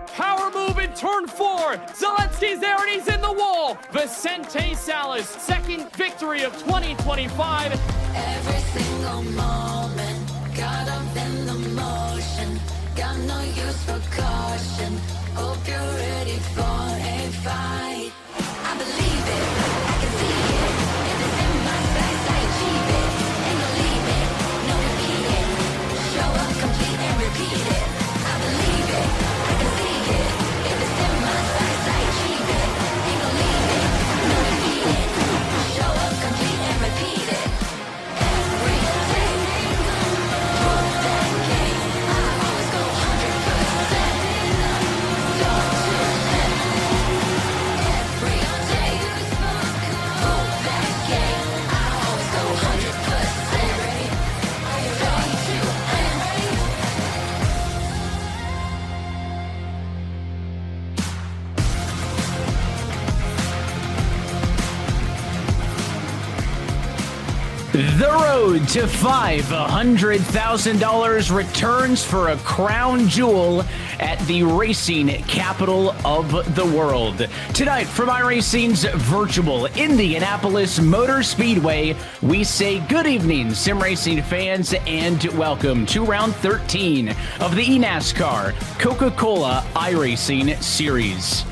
Power move in turn 4. Zalinski's there and he's in the wall. Vicente Salas, second victory of 2025. Every single moment, caught up in the motion. Got no use for caution. Hope you're ready for a fight. I believe it, I can see it. If it's in my sights, I achieve it. Ain't no leaving, no repeating. Show up, complete and repeat it. I believe it, I can see it. If it's in my sights, I achieve it. Ain't no leaving, no repeating. Show up, complete and repeat it. Every day, prove that game. I always go 100%. Don't you let every day, prove that game. I always go 100%. Don't you The road to $500,000 returns for a crown jewel at the racing capital of the world. Tonight, from iRacing's virtual Indianapolis Motor Speedway, we say good evening, sim racing fans, and welcome to round 13 of the eNASCAR Coca-Cola iRacing Series.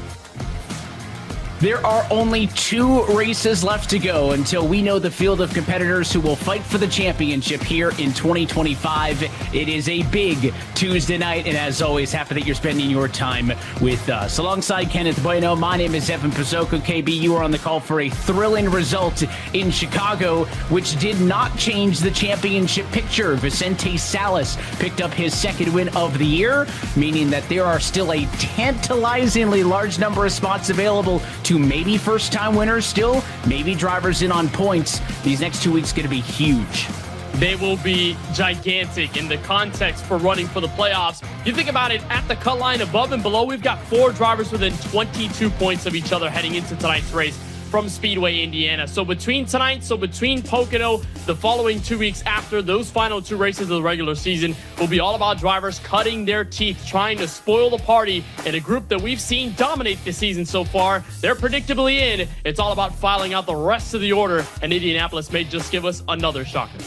There are only 2 races left to go until we know the field of competitors who will fight for the championship here in 2025. It is a big Tuesday night, and as always, happy that you're spending your time with us. Alongside Kenneth Bueno, my name is Evan Pizzoco. KB, you are on the call for a thrilling result in Chicago, which did not change the championship picture. Vicente Salas picked up his second win of the year, meaning that there are still a tantalizingly large number of spots available to maybe first-time winners still, maybe drivers in on points. These next 2 weeks going to be huge. They will be gigantic in the context for running for the playoffs. You think about it, at the cut line above and below, we've got 4 drivers within 22 points of each other heading into tonight's race from Speedway, Indiana. So between Pocono, the following 2 weeks after those final 2 races of the regular season will be all about drivers cutting their teeth, trying to spoil the party in a group that we've seen dominate this season so far. They're predictably in. It's all about filing out the rest of the order, and Indianapolis may just give us another shocker.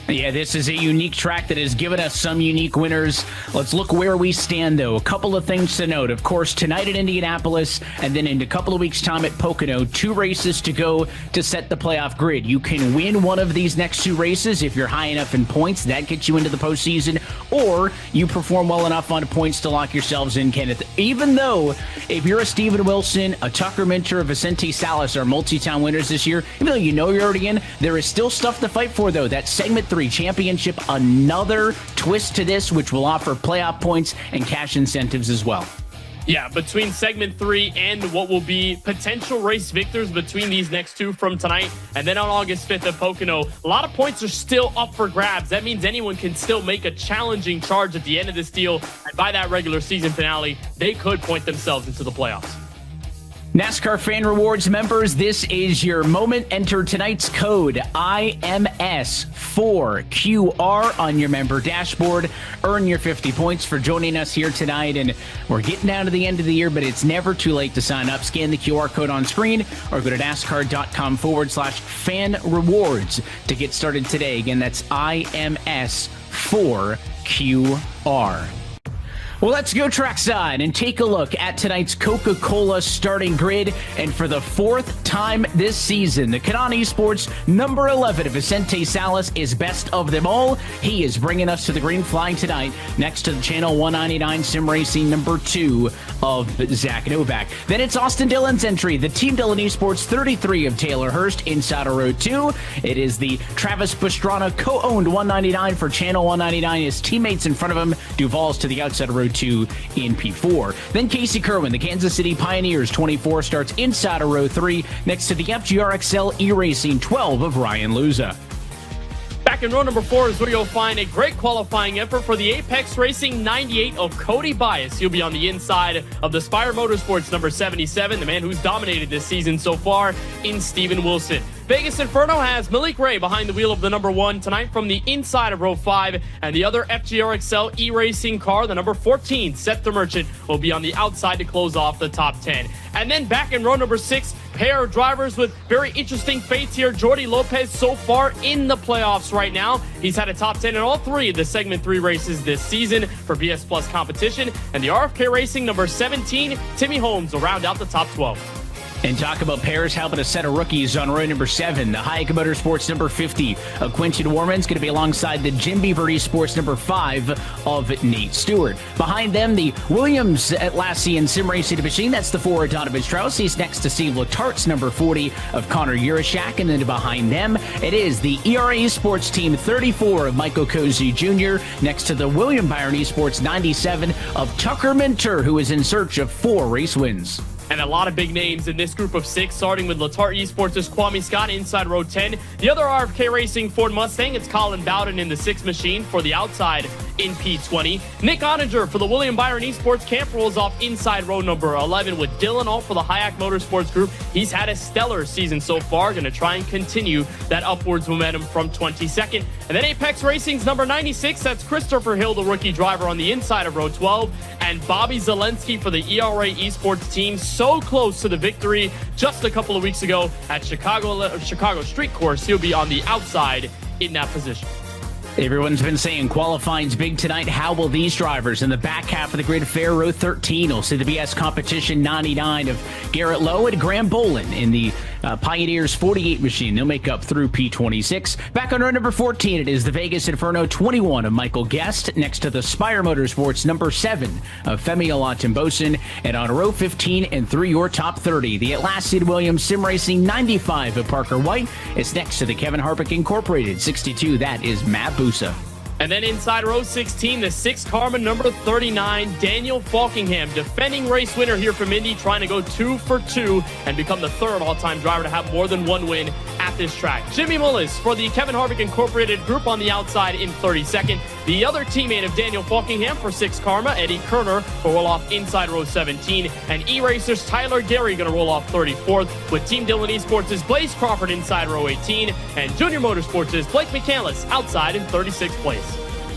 Yeah, this is a unique track that has given us some unique winners. Let's look where we stand, though. A couple of things to note. Of course, tonight at Indianapolis, and then in a couple of weeks' time at Pocono, 2 races to go to set the playoff grid. You can win one of these next 2 races if you're high enough in points. That gets you into the postseason. Or you perform well enough on points to lock yourselves in, Kenneth. Even though, if you're a Steven Wilson, a Tucker Minter, a Vicente Salas are multi-time winners this year, even though you know you're already in, there is still stuff to fight for, though. That segment 3 championship, another twist to this, which will offer playoff points and cash incentives as well. Yeah, between segment 3 and what will be potential race victors between these next two from tonight, and then on August 5th at Pocono, a lot of points are still up for grabs. That means anyone can still make a challenging charge at the end of this deal, and by that regular season finale, they could point themselves into the playoffs. NASCAR Fan Rewards members, this is your moment. Enter tonight's code IMS4QR on your member dashboard. Earn your 50 points for joining us here tonight. And we're getting down to the end of the year, but it's never too late to sign up. Scan the QR code on screen or go to NASCAR.com/fan rewards to get started today. Again, that's IMS4QR. Well, let's go trackside and take a look at tonight's Coca-Cola starting grid. And for the 4th time this season, the Canon Esports number 11, Vicente Salas, is best of them all. He is bringing us to the green flag tonight next to the Channel 199 Sim Racing number 2 of Zach Novak. Then it's Austin Dillon's entry, the Team Dillon Esports 33 of Taylor Hurst inside of row 2. It is the Travis Pastrana co-owned 199 for Channel 199. His teammates in front of him, Duval's to the outside of row 2 in P4. Then Casey Kerwin, the Kansas City Pioneers 24, starts inside of row 3 next to the FGRXL eRacing 12 of Ryan Luza. Back in row number 4 is where you'll find a great qualifying effort for the Apex Racing 98 of Cody Bias. He'll be on the inside of the Spire Motorsports number 77, the man who's dominated this season so far in Steven Wilson. Vegas Inferno has Malik Ray behind the wheel of the number 1 tonight from the inside of row 5, and the other FGRXL e-racing car, the number 14, Seth the Merchant, will be on the outside to close off the top 10. And then back in row number 6, pair of drivers with very interesting fates here. Jordi Lopez so far in the playoffs right now. He's had a top 10 in all 3 of the segment 3 races this season for BS Plus competition. And the RFK Racing number 17, Timmy Holmes, will round out the top 12. And talk about pairs, how about a set of rookies on row number 7. The Hayek Motorsports number 50 of Quinton Warman's going to be alongside the Jim Beaver Esports number 5 of Nate Stewart. Behind them, the Williams Atlassian Sim Racing machine. That's the 4 of Donovan Strauss. He's next to Steve Latart's number 40 of Connor Urashak. And then behind them, it is the ERA Esports team 34 of Michael Cozy Jr. next to the William Byron Esports 97 of Tucker Minter, who is in search of 4 race wins. And a lot of big names in this group of 6, starting with Latart Esports' Kwame Scott inside row 10. The other RFK Racing Ford Mustang, it's Colin Bowden in the 6 machine for the outside in P20. Nick Oninger for the William Byron Esports camp rolls off inside row number 11 with Dylan all for the Hayek Motorsports group. He's had a stellar season so far, going to try and continue that upwards momentum from 22nd. And then Apex Racing's number 96, that's Christopher Hill, the rookie driver on the inside of row 12. And Bobby Zalinski for the ERA Esports team, so close to the victory just a couple of weeks ago at Chicago Street Course. He'll be on the outside in that position. Everyone's been saying qualifying's big tonight. How will these drivers in the back half of the grid fare? Row 13 will see the BS Competition 99 of Garrett Lowe and Graham Bolin in the Pioneers 48 machine. They'll make up through P26. Back on row number 14, it is the Vegas Inferno 21 of Michael Guest next to the Spire Motorsports number 7 of Femi Olatunbosin. And on row 15 and through your top 30, the Atlassian Williams Sim Racing 95 of Parker White is next to the Kevin Harvick Incorporated 62. That is Matt Busa. And then inside row 16, the 6 Karma number 39, Daniel Falkingham, defending race winner here from Indy, trying to go 2 for 2 and become the 3rd all-time driver to have more than 1 win at this track. Jimmy Mullis for the Kevin Harvick Incorporated group on the outside in 32nd. The other teammate of Daniel Falkingham for 6 Karma, Eddie Kerner, will roll off inside row 17. And E-Racers Tyler Gary going to roll off 34th, with Team Dillon Esports' Blaze Crawford inside row 18, and Junior Motorsports' Blake McCandless outside in 36th place.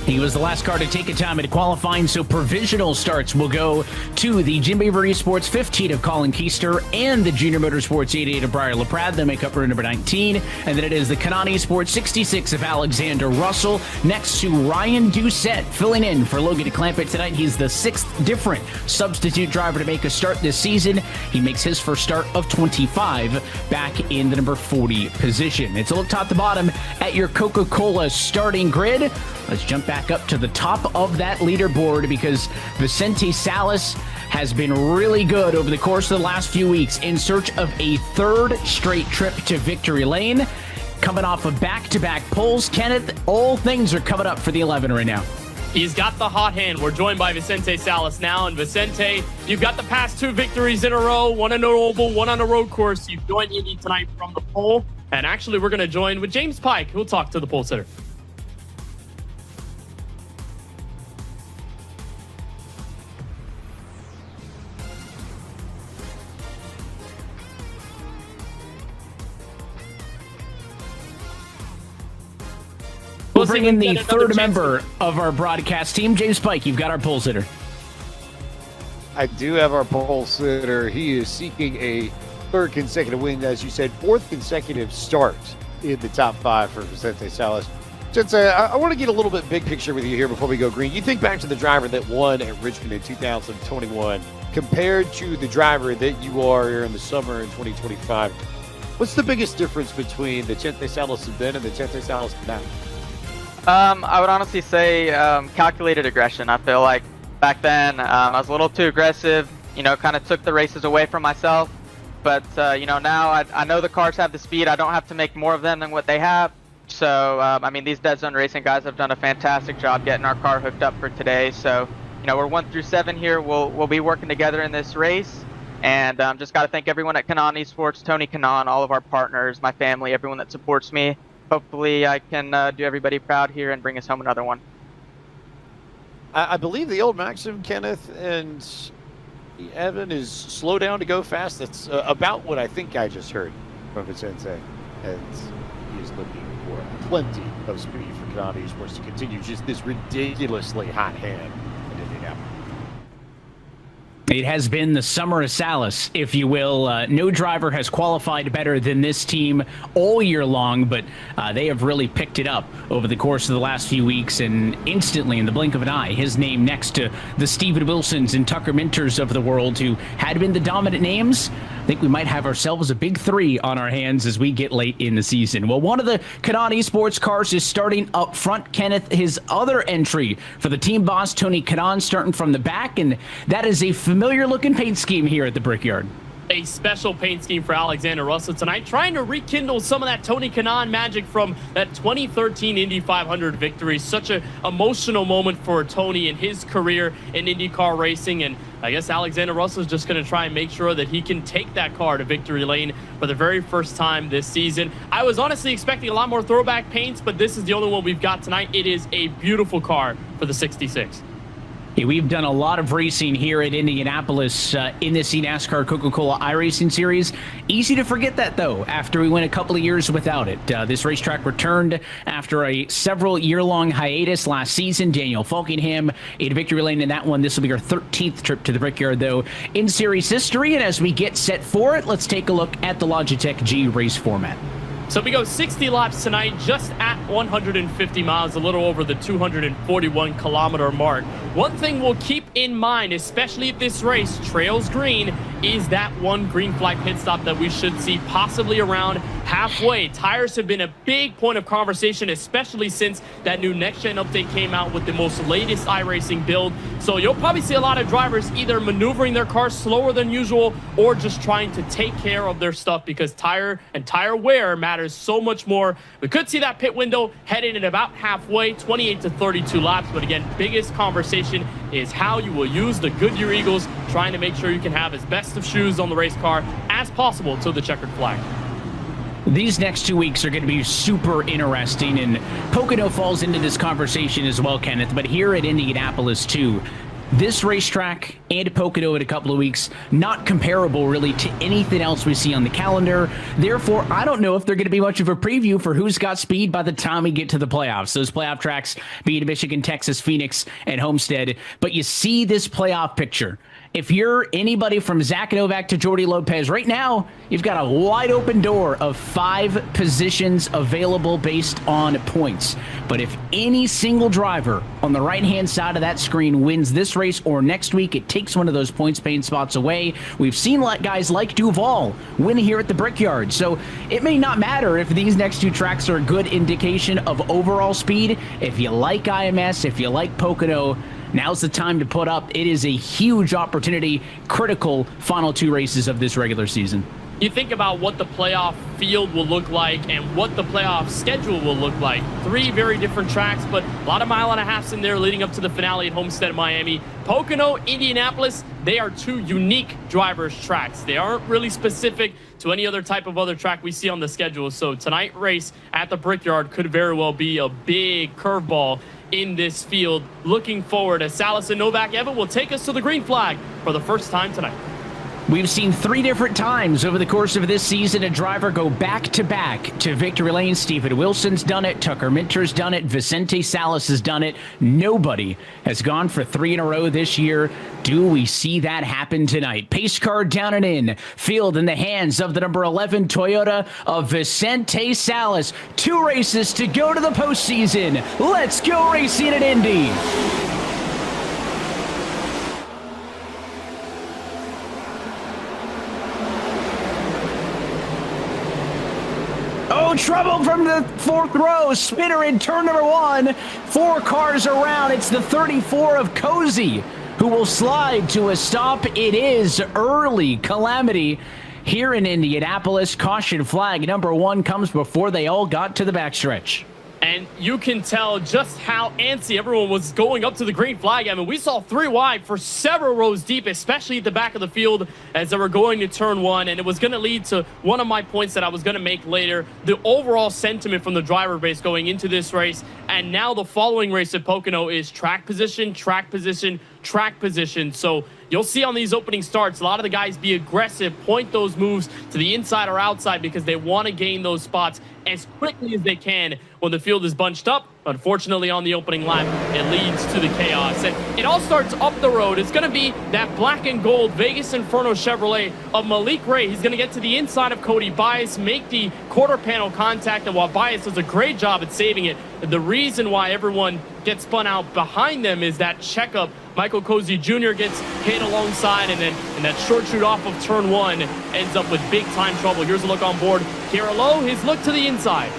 He was the last car to take a time at qualifying, so provisional starts will go to the Jim Beaver Esports 15 of Colin Keister and the Junior Motorsports 88 of Briar LaPrade. They make up row number 19. And then it is the Canon Esports 66 of Alexander Russell next to Ryan Doucette, filling in for Logan Clampett tonight. He's the 6th different substitute driver to make a start this season. He makes his first start of 25 back in the number 40 position. It's a look top to bottom at your Coca-Cola starting grid. Let's jump back up to the top of that leaderboard because Vicente Salas has been really good over the course of the last few weeks in search of a 3rd straight trip to victory lane. Coming off of back-to-back poles, Kenneth, all things are coming up for the 11 right now. He's got the hot hand. We're joined by Vicente Salas now. And Vicente, you've got the past 2 victories in a row, one on an oval, one on a road course. You've joined Indy tonight from the pole. And actually, we're going to join with James Pike, who'll talk to the pole sitter. We'll bring in the third member of our broadcast team, James Pike. You've got our pole sitter. I do have our pole sitter. He is seeking a 3rd consecutive win, as you said, 4th consecutive start in the top 5 for Vicente Salas. Vicente, I want to get a little bit big picture with you here before we go green. You think back to the driver that won at Richmond in 2021 compared to the driver that you are here in the summer in 2025. What's the biggest difference between the Vicente Salas of then and the Vicente Salas of now? I would honestly say calculated aggression. I feel like back then I was a little too aggressive, kind of took the races away from myself. But, now I know the cars have the speed. I don't have to make more of them than what they have. So, these Dead Zone Racing guys have done a fantastic job getting our car hooked up for today. So, we're 1 through 7 here. We'll be working together in this race. And just got to thank everyone at Kanan Esports, Tony Kanan, all of our partners, my family, everyone that supports me. Hopefully I can do everybody proud here and bring us home another one. I believe the old maxim, Kenneth, and Evan, is slow down to go fast. That's about what I think I just heard from Vicente. And he is looking for plenty of speed for Kanan Esports to continue just this ridiculously hot hand in Indianapolis. It has been the summer of Salas, if you will. No driver has qualified better than this team all year long, but they have really picked it up over the course of the last few weeks, and instantly, in the blink of an eye, his name next to the Steven Wilsons and Tucker Minters of the world, who had been the dominant names. I think we might have ourselves a big 3 on our hands as we get late in the season. Well, one of the Kanan Esports cars is starting up front. Kenneth, his other entry for the team boss, Tony Kanan, starting from the back, and that is a familiar-looking paint scheme here at the Brickyard. A special paint scheme for Alexander Russell tonight, trying to rekindle some of that Tony Kanan magic from that 2013 Indy 500 victory. Such an emotional moment for Tony in his career in IndyCar racing, and I guess Alexander Russell is just going to try and make sure that he can take that car to victory lane for the very first time this season. I was honestly expecting a lot more throwback paints, but this is the only one we've got tonight. It is a beautiful car for the 66. Hey, we've done a lot of racing here at Indianapolis in this eNASCAR Coca-Cola iRacing series. Easy to forget that, though, after we went a couple of years without it. This racetrack returned after a several-year-long hiatus last season. Daniel Falkingham in victory lane in that one. This will be our 13th trip to the Brickyard, though, in series history. And as we get set for it, let's take a look at the Logitech G race format. So we go 60 laps tonight, just at 150 miles, a little over the 241-kilometer mark. One thing we'll keep in mind, especially if this race trails green, is that one green flag pit stop that we should see possibly around halfway. Tires have been a big point of conversation, especially since that new next-gen update came out with the most latest iRacing build. So you'll probably see a lot of drivers either maneuvering their cars slower than usual or just trying to take care of their stuff, because tire and tire wear matters so much more. We could see that pit window heading at about halfway, 28 to 32 laps. But again, biggest conversation is how you will use the Goodyear Eagles, trying to make sure you can have as best of shoes on the race car as possible to the checkered flag. These next 2 weeks are going to be super interesting, and Pocono falls into this conversation as well, Kenneth, but here at Indianapolis too. This racetrack and Pocono in a couple of weeks, not comparable really to anything else we see on the calendar. Therefore, I don't know if they're going to be much of a preview for who's got speed by the time we get to the playoffs. Those playoff tracks being Michigan, Texas, Phoenix, and Homestead. But you see this playoff picture. If you're anybody from Zach Novak to Jordi Lopez, right now, you've got a wide open door of 5 positions available based on points. But if any single driver on the right-hand side of that screen wins this race or next week, it takes one of those points-paying spots away. We've seen guys like Duval win here at the Brickyard. So it may not matter if these next 2 tracks are a good indication of overall speed. If you like IMS, if you like Pocono, now's the time to put up. It is a huge opportunity, critical final 2 races of this regular season. you think about what the playoff field will look like and what the playoff schedule will look like. 3 very different tracks, but a lot of mile-and-a-halfs in there leading up to the finale at Homestead, Miami. Pocono, Indianapolis, they are 2 unique drivers' tracks. They aren't really specific to any other type of other track we see on the schedule. So tonight's race at the Brickyard could very well be a big curveball in this field. Looking forward as Salas and Novak Evan will take us to the green flag for the first time tonight. We've seen 3 different times over the course of this season a driver go back-to-back to victory lane. Stephen Wilson's done it. Tucker Minter's done it. Vicente Salas has done it. Nobody has gone for 3 in a row this year. Do we see that happen tonight? Pace car down and in. Field in the hands of the number 11 Toyota of Vicente Salas. 2 races to go to the postseason. Let's go racing at Indy. Oh, trouble from the 4th row. Spinner in turn number 1. 4 cars around. It's the 34 of Cozy who will slide to a stop. It is early calamity here in Indianapolis. Caution flag number 1 comes before they all got to the backstretch. And you can tell just how antsy everyone was going up to the green flag. I mean, we saw 3 wide for several rows deep, especially at the back of the field as they were going to turn 1. And it was going to lead to one of my points that I was going to make later. The overall sentiment from the driver base going into this race. And now the following race at Pocono is track position, track position, track position. So you'll see on these opening starts, a lot of the guys be aggressive, point those moves to the inside or outside because they want to gain those spots as quickly as they can when the field is bunched up. Unfortunately, on the opening lap, it leads to the chaos. And it all starts up the road. It's going to be that black and gold Vegas Inferno Chevrolet of Malik Ray. He's going to get to the inside of Cody Bias, make the quarter panel contact, and while Bias does a great job at saving it, the reason why everyone gets spun out behind them is that checkup. Michael Cozy Jr. gets hit alongside, and then in that short shoot off of turn 1 ends up with big time trouble. Here's a look on board. Carolo, his look to the inside.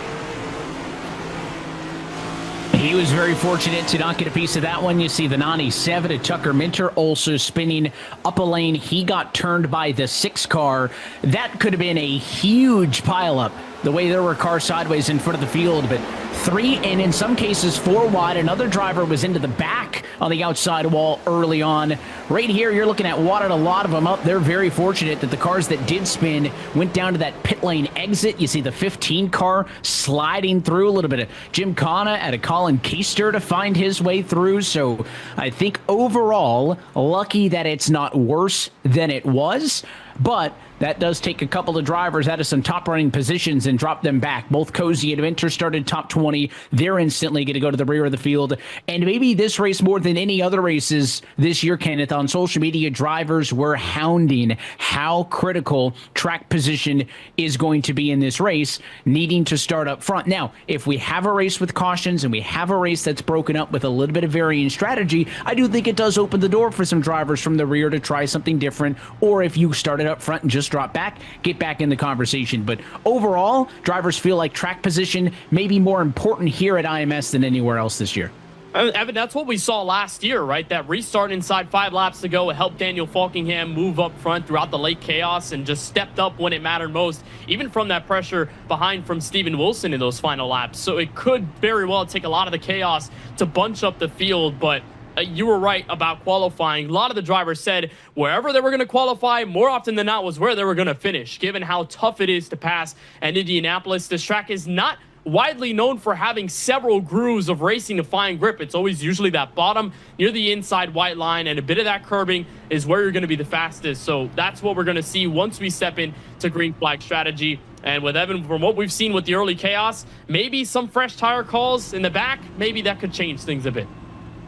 He was very fortunate to not get a piece of that one. You see the 97 of Tucker Minter also spinning up a lane. He got turned by the 6 car. That could have been a huge pileup, the way there were cars sideways in front of the field, but 3 and in some cases 4 wide. Another driver was into the back on the outside wall early on. Right here, you're looking at wadded a lot of them up. They're very fortunate that the cars that did spin went down to that pit lane exit. You see the 15 car sliding through. A little bit of Jim Connor at a Colin Keister to find his way through. So I think overall, lucky that it's not worse than it was. But that does take a couple of drivers out of some top running positions and drop them back. Both Cozy and Minter started top 20. They're instantly going to go to the rear of the field. And maybe this race more than any other races this year, Kenneth, on social media, drivers were hounding how critical track position is going to be in this race, needing to start up front. Now, if we have a race with cautions and we have a race that's broken up with a little bit of varying strategy, I do think it does open the door for some drivers from the rear to try something different. Or if you started up front and just drop back, get back in the conversation. But overall, drivers feel like track position may be more important here at IMS than anywhere else this year. Evan, that's what we saw last year, right? That restart inside 5 laps to go helped Daniel Falkingham move up front throughout the late chaos and just stepped up when it mattered most, even from that pressure behind from Steven Wilson in those final laps. So it could very well take a lot of the chaos to bunch up the field, but you were right about qualifying. A lot of the drivers said wherever they were going to qualify, more often than not, was where they were going to finish. Given how tough it is to pass at Indianapolis, this track is not widely known for having several grooves of racing to fine grip. It's always usually that bottom near the inside white line, and a bit of that curbing is where you're going to be the fastest. So that's what we're going to see once we step into green flag strategy. And with Evan, from what we've seen with the early chaos, maybe some fresh tire calls in the back, maybe that could change things a bit.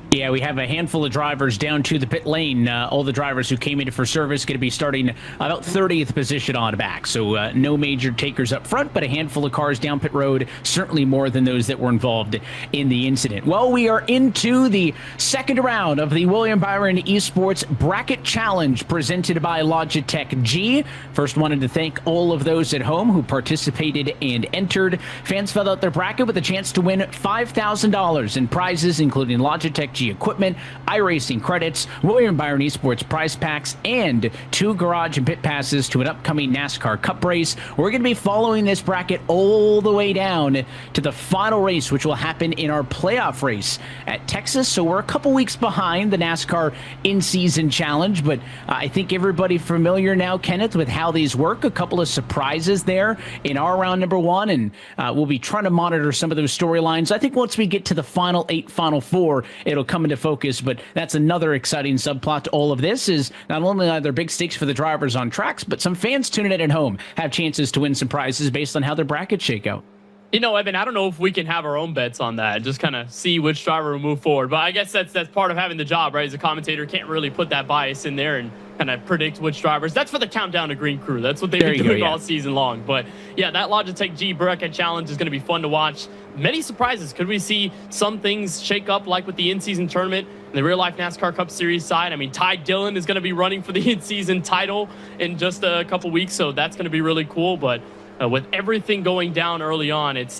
Yeah, we have a handful of drivers down to the pit lane. All the drivers who came in for service going to be starting about 30th position on back. So no major takers up front, but a handful of cars down pit road, certainly more than those that were involved in the incident. Well, we are into the second round of the William Byron Esports Bracket Challenge presented by Logitech G. First, wanted to thank all of those at home who participated and entered. Fans filled out their bracket with a chance to win $5,000 in prizes, including Logitech G Iwuji equipment, iRacing credits, William Byron Esports prize packs, and 2 garage and pit passes to an upcoming NASCAR Cup race. We're going to be following this bracket all the way down to the final race, which will happen in our playoff race at Texas. So we're a couple weeks behind the NASCAR in-season challenge, but I think everybody familiar now, Kenneth, with how these work. A couple of surprises there in our round number 1, and we'll be trying to monitor some of those storylines. I think once we get to the final 8, final 4, it'll come into focus, but that's another exciting subplot to all of this, is not only are there big stakes for the drivers on tracks, but some fans tuning in at home have chances to win some prizes based on how their brackets shake out. You know, Evan, I don't know if we can have our own bets on that, just kind of see which driver will move forward. But I guess that's part of having the job, right? As a commentator, can't really put that bias in there and kind of predict which drivers. That's for the Countdown to Green crew. That's what they've been doing all season long. But yeah, that Logitech G bracket challenge is going to be fun to watch. Many surprises. Could we see some things shake up like with the in-season tournament and the real-life NASCAR Cup Series side? I mean, Ty Dillon is going to be running for the in-season title in just a couple weeks, so that's going to be really cool. But with everything going down early on, it's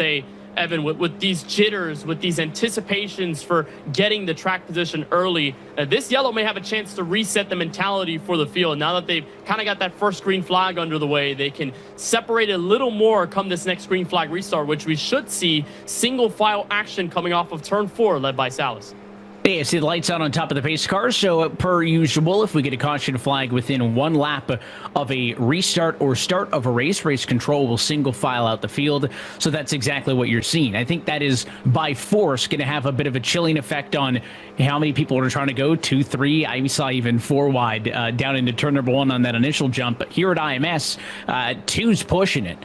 Evan, with these jitters, with these anticipations for getting the track position early, this yellow may have a chance to reset the mentality for the field. Now that they've kind of got that first green flag under the way, they can separate a little more come this next green flag restart, which we should see single file action coming off of turn 4 led by Salas. Yeah, see the lights out on top of the pace cars. So per usual, if we get a caution flag within 1 lap of a restart or start of a race control will single file out the field. So that's exactly what you're seeing. I think that is by force going to have a bit of a chilling effect on how many people are trying to go 2, 3. I saw even 4 wide down into turn number 1 on that initial jump. But here at IMS, 2's pushing it.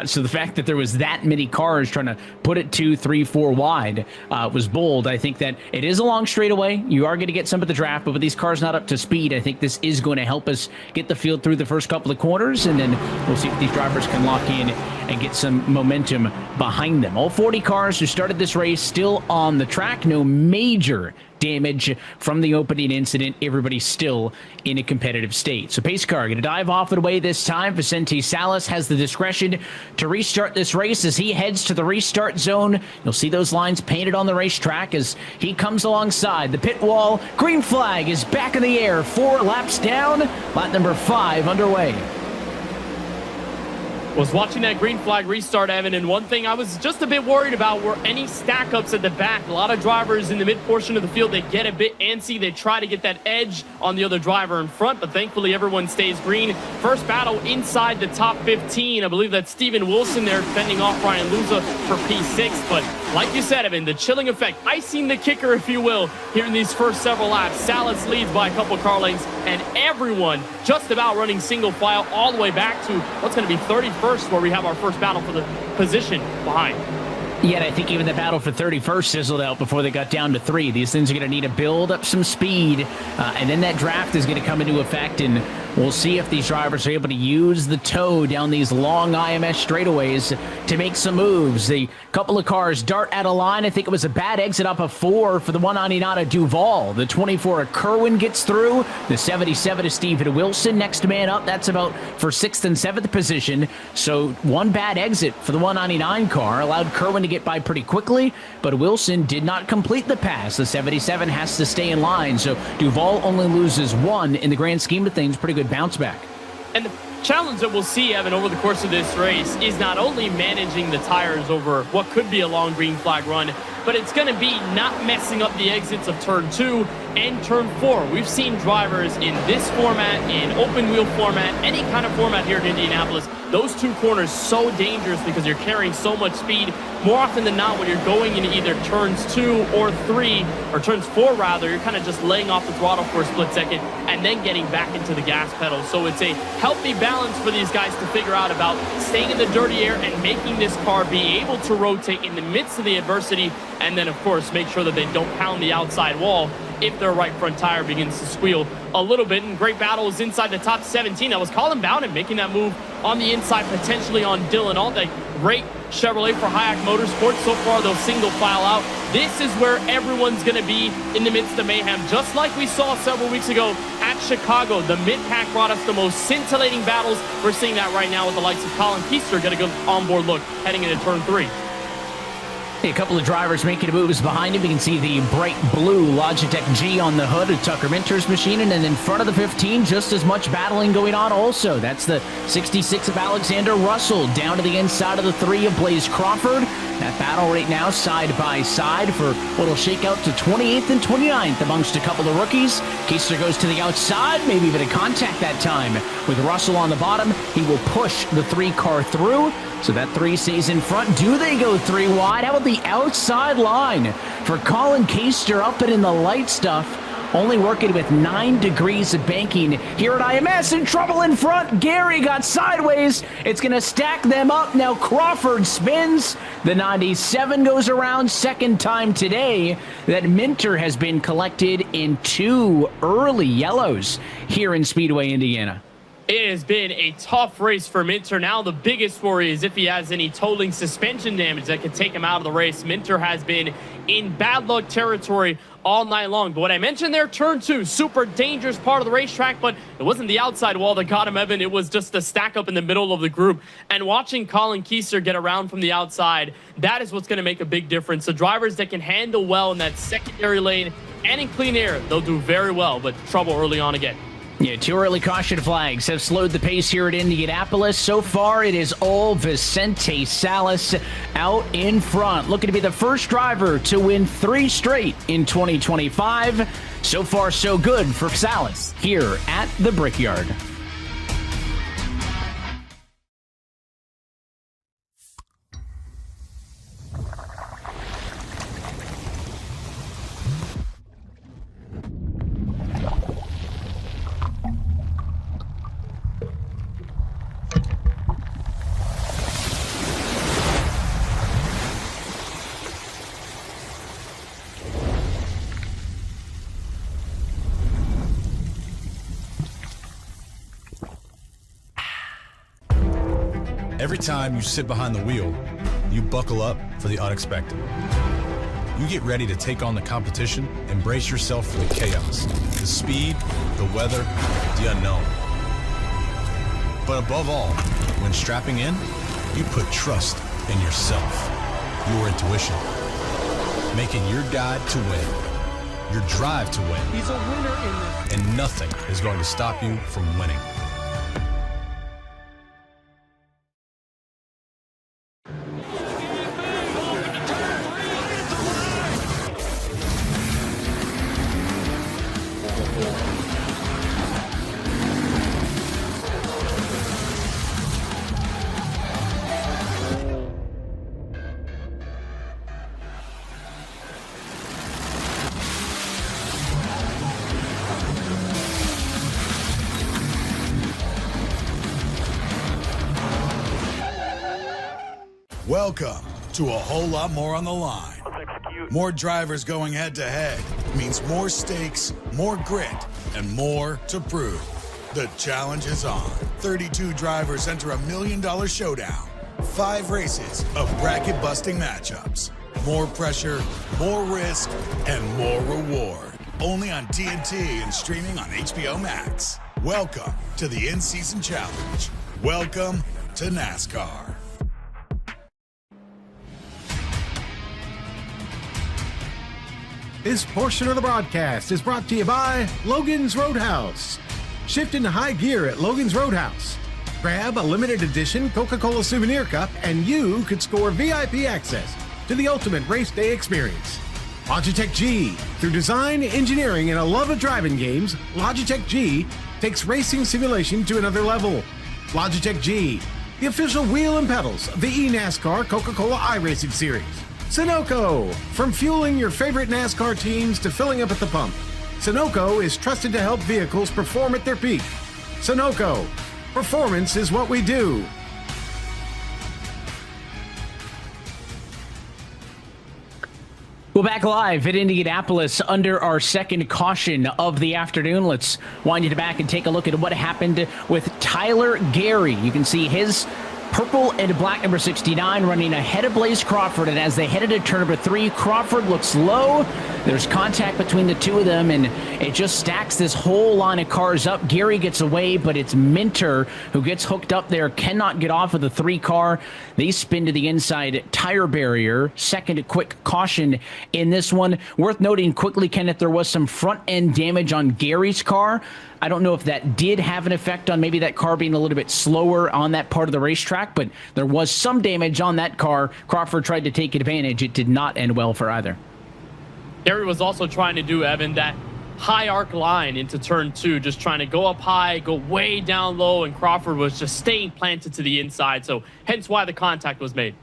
So the fact that there was that many cars trying to put it 2, 3, 4 wide was bold. I think that it is a long straightaway. You are going to get some of the draft, but with these cars not up to speed, I think this is going to help us get the field through the first couple of corners, and then we'll see if these drivers can lock in and get some momentum behind them. All 40 cars who started this race still on the track. No major damage from the opening incident. Everybody's still in a competitive state. So pace car going to dive off and away this time. Vicente Salas has the discretion to restart this race as he heads to the restart zone. You'll see those lines painted on the racetrack as he comes alongside the pit wall. Green flag is back in the air. 4 laps down. Lap number 5 underway. Was watching that green flag restart, Evan, and one thing I was just a bit worried about were any stack ups at the back. A lot of drivers in the mid portion of the field, they get a bit antsy. They try to get that edge on the other driver in front, but thankfully everyone stays green. First battle inside the top 15. I believe that's Steven Wilson there fending off Ryan Luza for P6, but like you said, Evan, the chilling effect, icing the kicker, if you will, here in these first several laps. Salas leads by a couple car lengths, and everyone just about running single file all the way back to what's going to be 31st, where we have our first battle for the position behind. Yet I think even the battle for 31st sizzled out before they got down to 3. These things are going to need to build up some speed, and then that draft is going to come into effect, and we'll see if these drivers are able to use the toe down these long IMS straightaways to make some moves. A couple of cars dart out of line. I think it was a bad exit up of 4 for the 199 of Duval. The 24 of Kerwin gets through. The 77 of Steven Wilson, next man up. That's about for 6th and 7th position. So one bad exit for the 199 car allowed Kerwin to get by pretty quickly, but Wilson did not complete the pass. The 77 has to stay in line, so Duval only loses 1 in the grand scheme of things. Pretty good bounce back. And the challenge that we'll see, Evan, over the course of this race is not only managing the tires over what could be a long green flag run, but it's going to be not messing up the exits of turn 2 and turn 4. We've seen drivers in this format, in open wheel format, any kind of format here in Indianapolis, those 2 corners so dangerous because you're carrying so much speed. More often than not, when you're going into either turns 2 or 3, or turns 4 rather, you're kind of just laying off the throttle for a split second and then getting back into the gas pedal. So it's a healthy balance for these guys to figure out about staying in the dirty air and making this car be able to rotate in the midst of the adversity, and then of course make sure that they don't pound the outside wall if their right front tire begins to squeal a little bit. And great battles inside the top 17. That was Colin Bowden making that move on the inside, potentially on Dylan Alday. Great Chevrolet for Hayek Motorsports. So far, they'll single file out. This is where everyone's going to be in the midst of mayhem, just like we saw several weeks ago at Chicago. The mid-pack brought us the most scintillating battles. We're seeing that right now with the likes of Colin Keister. Get a good onboard look heading into turn 3. A couple of drivers making moves behind him. You can see the bright blue Logitech G on the hood of Tucker Minter's machine. And then in front of the 15, just as much battling going on also. That's the 66 of Alexander Russell down to the inside of the 3 of Blaze Crawford. That battle right now side by side for what'll shake out to 28th and 29th amongst a couple of rookies. Keister goes to the outside, maybe a bit of contact that time. With Russell on the bottom, he will push the 3 car through. So that 3 stays in front. Do they go 3 wide? How about the outside line for Colin Keister up and in the light stuff? Only working with 9 degrees of banking here at IMS. In trouble in front. Gary got sideways. It's going to stack them up. Now Crawford spins. The 97 goes around. Second time today that Minter has been collected in 2 early yellows here in Speedway, Indiana. It has been a tough race for Minter. Now the biggest worry is if he has any tolling suspension damage that could take him out of the race. Minter has been in bad luck territory all night long. But what I mentioned there, turn 2, super dangerous part of the racetrack, but it wasn't the outside wall that got him, Evan. It was just the stack up in the middle of the group. And watching Colin Keister get around from the outside, that is what's going to make a big difference. The drivers that can handle well in that secondary lane and in clean air, they'll do very well, but trouble early on again. Yeah, 2 early caution flags have slowed the pace here at Indianapolis. So far, it is all Vicente Salas out in front, looking to be the first driver to win 3 straight in 2025. So far, so good for Salas here at the Brickyard. Every time you sit behind the wheel, you buckle up for the unexpected. You get ready to take on the competition and brace yourself for the chaos, the speed, the weather, the unknown. But above all, when strapping in, you put trust in yourself, your intuition, making your guide to win, your drive to win. He's a winner in this. And nothing is going to stop you from winning. Welcome to a whole lot more on the line. More drivers going head to head means more stakes, more grit, and more to prove. The challenge is on. 32 drivers enter $1 million showdown. 5 races of bracket-busting matchups. More pressure, more risk, and more reward. Only on TNT and streaming on HBO Max. Welcome to the in-season challenge. Welcome to NASCAR. This portion of the broadcast is brought to you by Logan's Roadhouse. Shift into high gear at Logan's Roadhouse. Grab a limited edition Coca-Cola souvenir cup and you could score VIP access to the ultimate race day experience. Logitech G. Through design, engineering, and a love of driving games, Logitech G takes racing simulation to another level. Logitech G, the official wheel and pedals of the eNASCAR Coca-Cola iRacing series. Sunoco, from fueling your favorite NASCAR teams to filling up at the pump, Sunoco is trusted to help vehicles perform at their peak. Sunoco, performance is what we do. We're back live at Indianapolis under our second caution of the afternoon. Let's wind it back and take a look at what happened with Tyler Gary. You can see his Purple and black number 69 running ahead of Blaze Crawford, and as they headed to turn number 3, Crawford looks low. There's contact between the two of them, and it just stacks this whole line of cars up. Gary gets away, but it's Minter who gets hooked up there, cannot get off of the 3 car. They spin to the inside tire barrier. Second quick caution in this one. Worth noting quickly, Kenneth, there was some front end damage on Gary's car. I don't know if that did have an effect on maybe that car being a little bit slower on that part of the racetrack, but there was some damage on that car. Crawford tried to take advantage. It did not end well for either. Gary was also trying to do, Evan, that high arc line into turn 2, just trying to go up high, go way down low, and Crawford was just staying planted to the inside, so hence why the contact was made.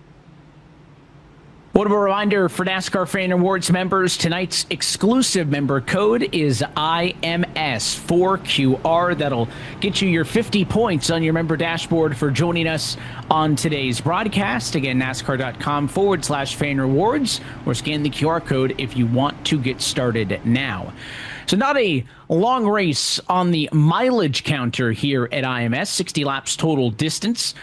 What a reminder for NASCAR Fan Rewards members, tonight's exclusive member code is IMS4QR. That'll get you your 50 points on your member dashboard for joining us on today's broadcast. Again, NASCAR.com/fan rewards, or scan the QR code if you want to get started now. So not a long race on the mileage counter here at IMS, 60 laps total distance.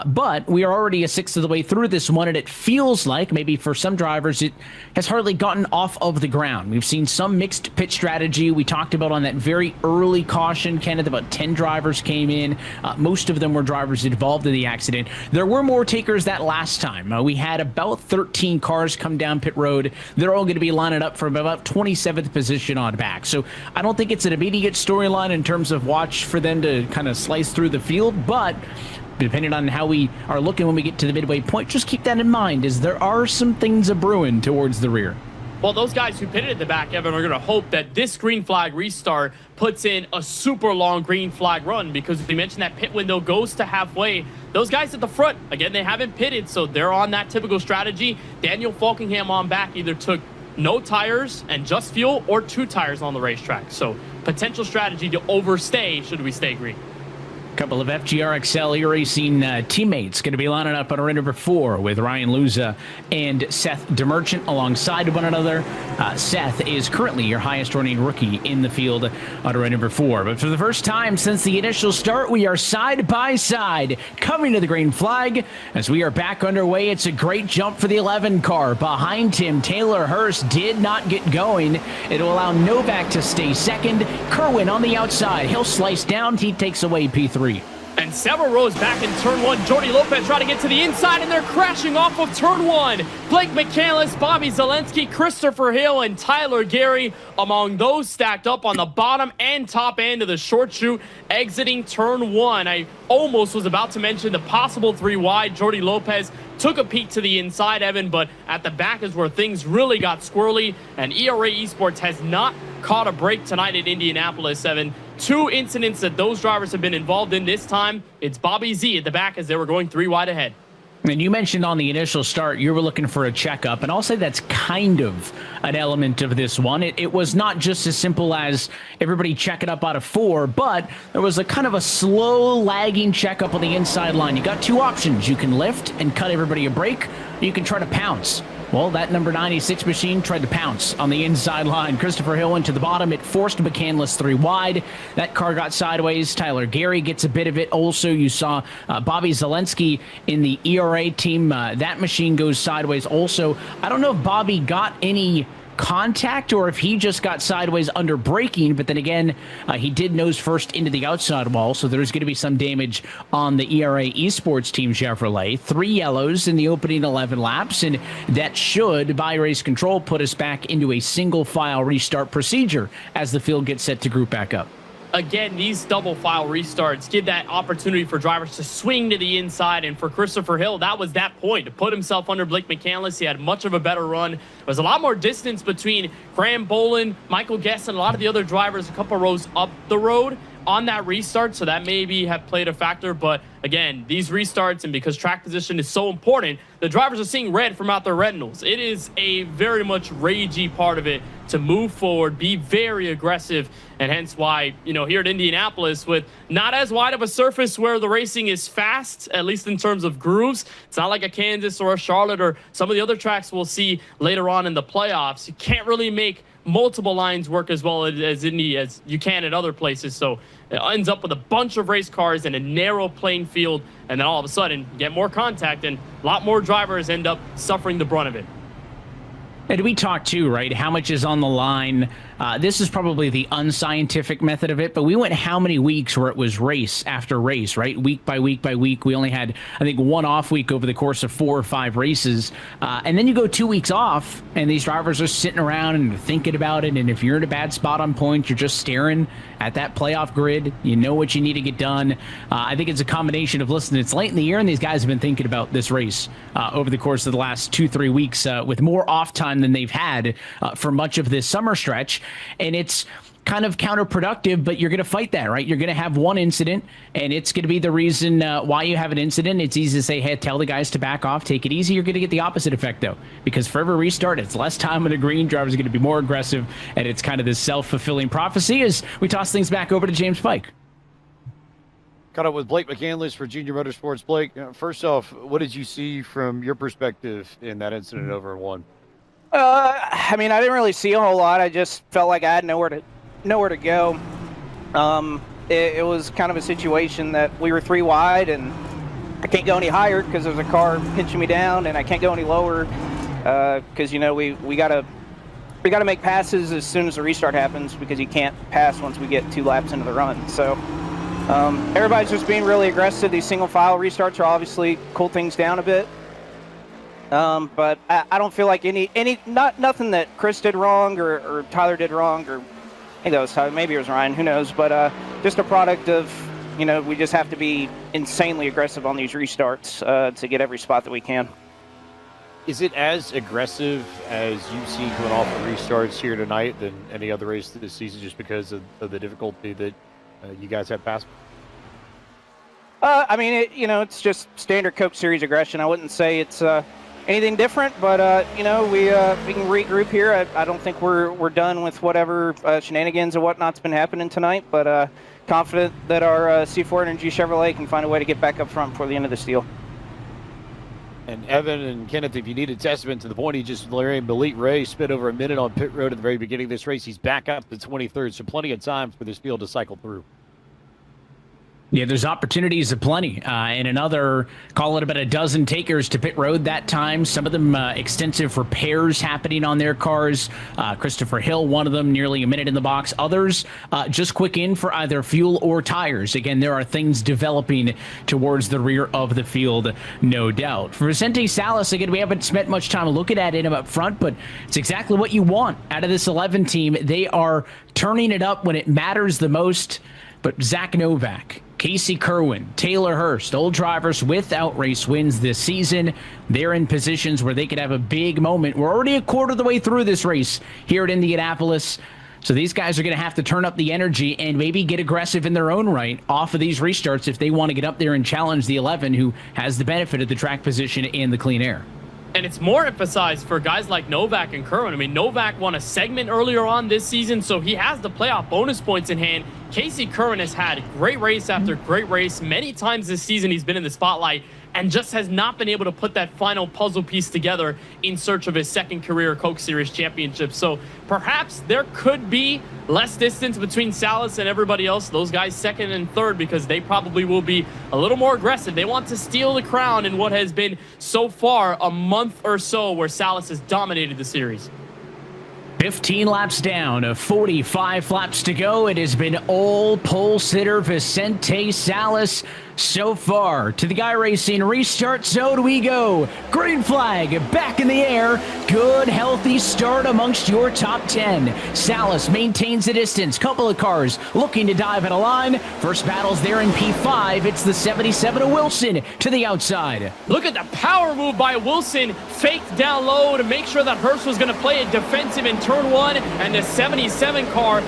But we are already a sixth of the way through this one, and it feels like maybe for some drivers it has hardly gotten off of the ground. We've seen some mixed pit strategy. We talked about on that very early caution, Kenneth, about 10 drivers came in. Most of them were drivers involved in the accident. There were more takers that last time. We had about 13 cars come down pit road. They're all going to be lining up from about 27th position on back. So I don't think it's an immediate storyline in terms of watch for them to kind of slice through the field, but depending on how we are looking when we get to the midway point, just keep that in mind, as there are some things a-brewing towards the rear. Well, those guys who pitted at the back, Evan, are going to hope that this green flag restart puts in a super long green flag run, because we mentioned that pit window goes to halfway. Those guys at the front, again, they haven't pitted, so they're on that typical strategy. Daniel Falkingham on back either took no tires and just fuel, or 2 tires on the racetrack. So potential strategy to overstay should we stay green. Couple of FGRXL iRacing teammates going to be lining up on row number 4 with Ryan Luza and Seth DeMerchant alongside one another. Seth is currently your highest running rookie in the field on row number 4. But for the first time since the initial start, we are side by side coming to the green flag as we are back underway. It's a great jump for the 11 car. Behind him, Taylor Hurst did not get going. It'll allow Novak to stay second. Kerwin on the outside. He'll slice down. He takes away P3. And several rows back in turn 1, Jordy Lopez trying to get to the inside, and they're crashing off of turn 1. Blake McCandless, Bobby Zalinski, Christopher Hill, and Tyler Gary among those stacked up on the bottom and top end of the short chute exiting turn 1. I almost was about to mention the possible 3 wide. Jordy Lopez took a peek to the inside, Evan, but at the back is where things really got squirrely, and ERA Esports has not caught a break tonight at Indianapolis, Evan. 2 incidents that those drivers have been involved in this time. It's Bobby Z at the back as they were going 3 wide ahead. And you mentioned on the initial start you were looking for a checkup, and I'll say that's kind of an element of this one. It was not just as simple as everybody checking up out of 4, but there was a kind of a slow lagging checkup on the inside line. You got 2 options. You can lift and cut everybody a break, or you can try to pounce. Well, that number 96 machine tried to pounce on the inside line. Christopher Hill went to the bottom. It forced McCandless 3 wide. That car got sideways. Tyler Gary gets a bit of it. Also, you saw Bobby Zalinski in the ERA team. That machine goes sideways also. I don't know if Bobby got any contact or if he just got sideways under braking, but then again, he did nose first into the outside wall, so there's going to be some damage on the ERA Esports team Chevrolet. 3 yellows in the opening 11 laps, and that should, by race control, put us back into a single file restart procedure as the field gets set to group back up. Again, these double file restarts give that opportunity for drivers to swing to the inside, and for Christopher Hill, that was that point, to put himself under Blake McCandless. He had much of a better run. There was a lot more distance between Graham Boland, Michael Guest, and a lot of the other drivers a couple rows up the road on that restart, so that maybe have played a factor. But again, these restarts, and because track position is so important, the drivers are seeing red from out their retinals. It is a very much ragey part of it to move forward, be very aggressive, and hence why, you know, here at Indianapolis, with not as wide of a surface where the racing is fast, at least in terms of grooves, it's not like a Kansas or a Charlotte or some of the other tracks we'll see later on in the playoffs. You can't really make multiple lines work as well as Indy as you can at other places. So It ends up with a bunch of race cars in a narrow playing field, and then all of a sudden, get more contact, and a lot more drivers end up suffering the brunt of it. And we talked too, right? How much is on the line? This is probably the unscientific method of it, but we went how many weeks where it was race after race, right? Week by week by week. We only had, I think, one off week over the course of 4 or 5 races. And then you go 2 weeks off, and these drivers are sitting around and thinking about it. And if you're in a bad spot on points, you're just staring at that playoff grid. You know what you need to get done. I think it's a combination of, listen, it's late in the year, and these guys have been thinking about this race over the course of the last 2-3 weeks with more off time than they've had for much of this summer stretch. And it's kind of counterproductive, but you're going to fight that, right? You're going to have one incident, and it's going to be the reason why you have an incident. It's easy to say, hey, tell the guys to back off, take it easy. You're going to get the opposite effect, though, because for every restart, it's less time on the green. Drivers are going to be more aggressive, and it's kind of this self-fulfilling prophecy as we toss things back over to James Pike. Caught up with Blake McCandless for Junior Motorsports. Blake, first off, what did you see from your perspective in that incident over in 1? I mean, I didn't really see a whole lot. I just felt like I had nowhere to go. It was kind of a situation that we were 3 wide, and I can't go any higher because there's a car pinching me down, and I can't go any lower because we gotta make passes as soon as the restart happens because you can't pass once we get 2 laps into the run. So everybody's just being really aggressive. These single file restarts are obviously cool things down a bit. But I don't feel like nothing that Chris did wrong or Tyler did wrong, or I think that was Tyler, maybe it was Ryan, who knows, but just a product of, we just have to be insanely aggressive on these restarts to get every spot that we can. Is it as aggressive as you've seen coming off the restarts here tonight than any other race this season, just because of the difficulty that you guys have passed? I mean, it's just standard Coke Series aggression. I wouldn't say it's anything different, but we can regroup here. I don't think we're done with whatever shenanigans and whatnot's been happening tonight, but confident that our C4 Energy Chevrolet can find a way to get back up front before the end of this deal. And Evan and Kenneth, if you need a testament to the point he just Larry Malik Ray spent over a minute on pit road at the very beginning of this race. He's back up to 23rd, so plenty of time for this field to cycle through. Yeah, there's opportunities aplenty. And another, call it about a dozen takers to pit road that time. Some of them extensive repairs happening on their cars. Christopher Hill, one of them, nearly a minute in the box. Others just quick in for either fuel or tires. Again, there are things developing towards the rear of the field, no doubt. For Vicente Salas, again, we haven't spent much time looking at him up front, but it's exactly what you want out of this 11 team. They are turning it up when it matters the most. But Zach Novak, Casey Kerwin, Taylor Hurst, old drivers without race wins this season. They're in positions where they could have a big moment. We're already a quarter of the way through this race here at Indianapolis. So these guys are going to have to turn up the energy and maybe get aggressive in their own right off of these restarts if they want to get up there and challenge the 11 who has the benefit of the track position and the clean air. And it's more emphasized for guys like Novak and Kerwin. I mean, Novak won a segment earlier on this season, so he has the playoff bonus points in hand. Casey Kerwin has had great race after great race. Many times this season he's been in the spotlight and just has not been able to put that final puzzle piece together in search of his second career Coke Series championship. So perhaps there could be less distance between Salas and everybody else, those guys second and third, because they probably will be a little more aggressive. They want to steal the crown in what has been so far a month or so where Salas has dominated the series. 15 laps down, 45 laps to go. It has been all pole sitter Vicente Salas so far. To the iRacing restart zone we go. Green flag back in the air. Good, healthy start amongst your top 10. Salas maintains the distance. Couple of cars looking to dive at a line. First battle's there in P5. It's the 77 of Wilson to the outside. Look at the power move by Wilson. Faked down low to make sure that Hurst was going to play it defensive in turn 1. And the 77 car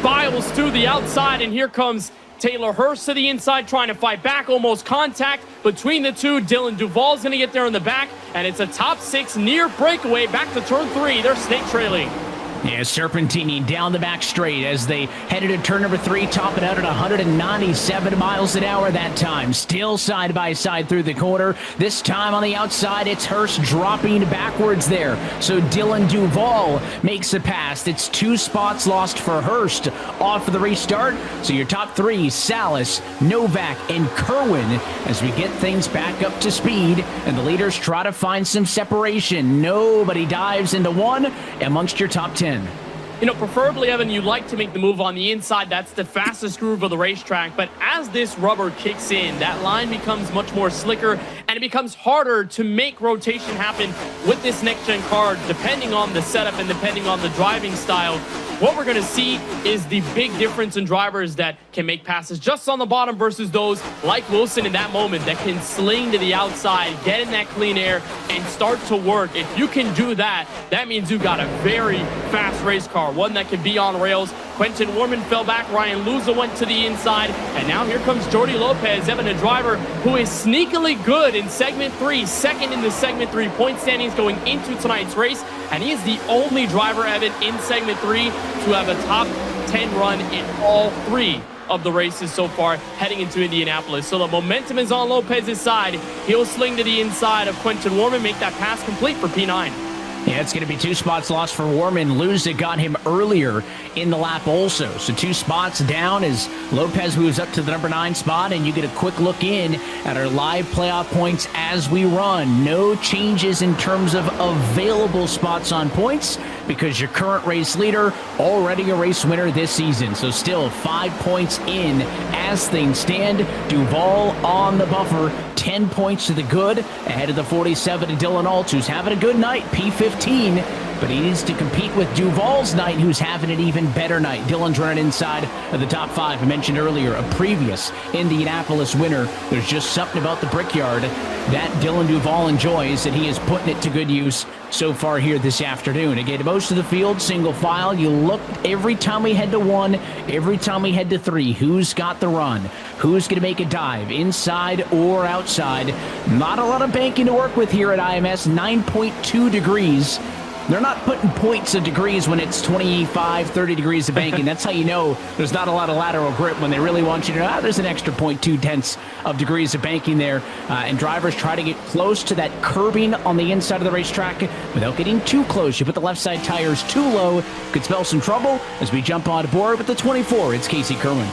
biles through the outside. And here comes Taylor Hurst to the inside, trying to fight back. Almost contact between the two. Dylan Duvall's going to get there in the back. And it's a top 6 near breakaway back to turn 3. They're snake trailing. Yeah, serpentining down the back straight as they headed to turn number 3, topping out at 197 miles an hour that time. Still side by side through the corner. This time on the outside, it's Hurst dropping backwards there. So Dylan Duval makes the pass. It's 2 spots lost for Hurst off of the restart. So your top 3, Salas, Novak, and Kerwin, as we get things back up to speed. And the leaders try to find some separation. Nobody dives into one amongst your top 10. You know, preferably, Evan, you like to make the move on the inside. That's the fastest groove of the racetrack. But as this rubber kicks in, that line becomes much more slicker, and it becomes harder to make rotation happen with this next-gen car, depending on the setup and depending on the driving style. What we're going to see is the big difference in drivers that can make passes just on the bottom versus those like Wilson in that moment that can sling to the outside, get in that clean air, and start to work. If you can do that, that means you've got a very fast race car, one that can be on rails. Quentin Warman fell back, Ryan Luza went to the inside, and now here comes Jordi Lopez, Evan, a driver who is sneakily good in segment 3, second in the segment 3 point standings going into tonight's race, and he is the only driver, Evan, in segment 3 to have a top 10 run in all 3 of the races so far heading into Indianapolis. So the momentum is on Lopez's side. He'll sling to the inside of Quentin Warman, make that pass complete for P9. Yeah, it's going to be 2 spots lost for Warman. Luza got him earlier in the lap also. So 2 spots down as Lopez moves up to the number 9 spot, and you get a quick look in at our live playoff points as we run. No changes in terms of available spots on points because your current race leader already a race winner this season. So still 5 points in as things stand. Duval on the buffer, 10 points to the good, ahead of the 47 to Dylan Alt, who's having a good night, P15, but he needs to compete with Duval's night, who's having an even better night. Dylan's running inside of the top 5. I mentioned earlier, a previous Indianapolis winner. There's just something about the Brickyard that Dylan Duval enjoys, and he is putting it to good use so far here this afternoon. Again, most of the field, single file. You look every time we head to 1, every time we head to 3, who's got the run? Who's going to make a dive, inside or outside? Not a lot of banking to work with here at IMS, 9.2 degrees. They're not putting points of degrees when it's 25, 30 degrees of banking. That's how you know there's not a lot of lateral grip when they really want you to know, there's an extra 0.2 tenths of degrees of banking there. And drivers try to get close to that curbing on the inside of the racetrack without getting too close. You put the left side tires too low, could spell some trouble as we jump on board with the 24. It's Casey Kerwin.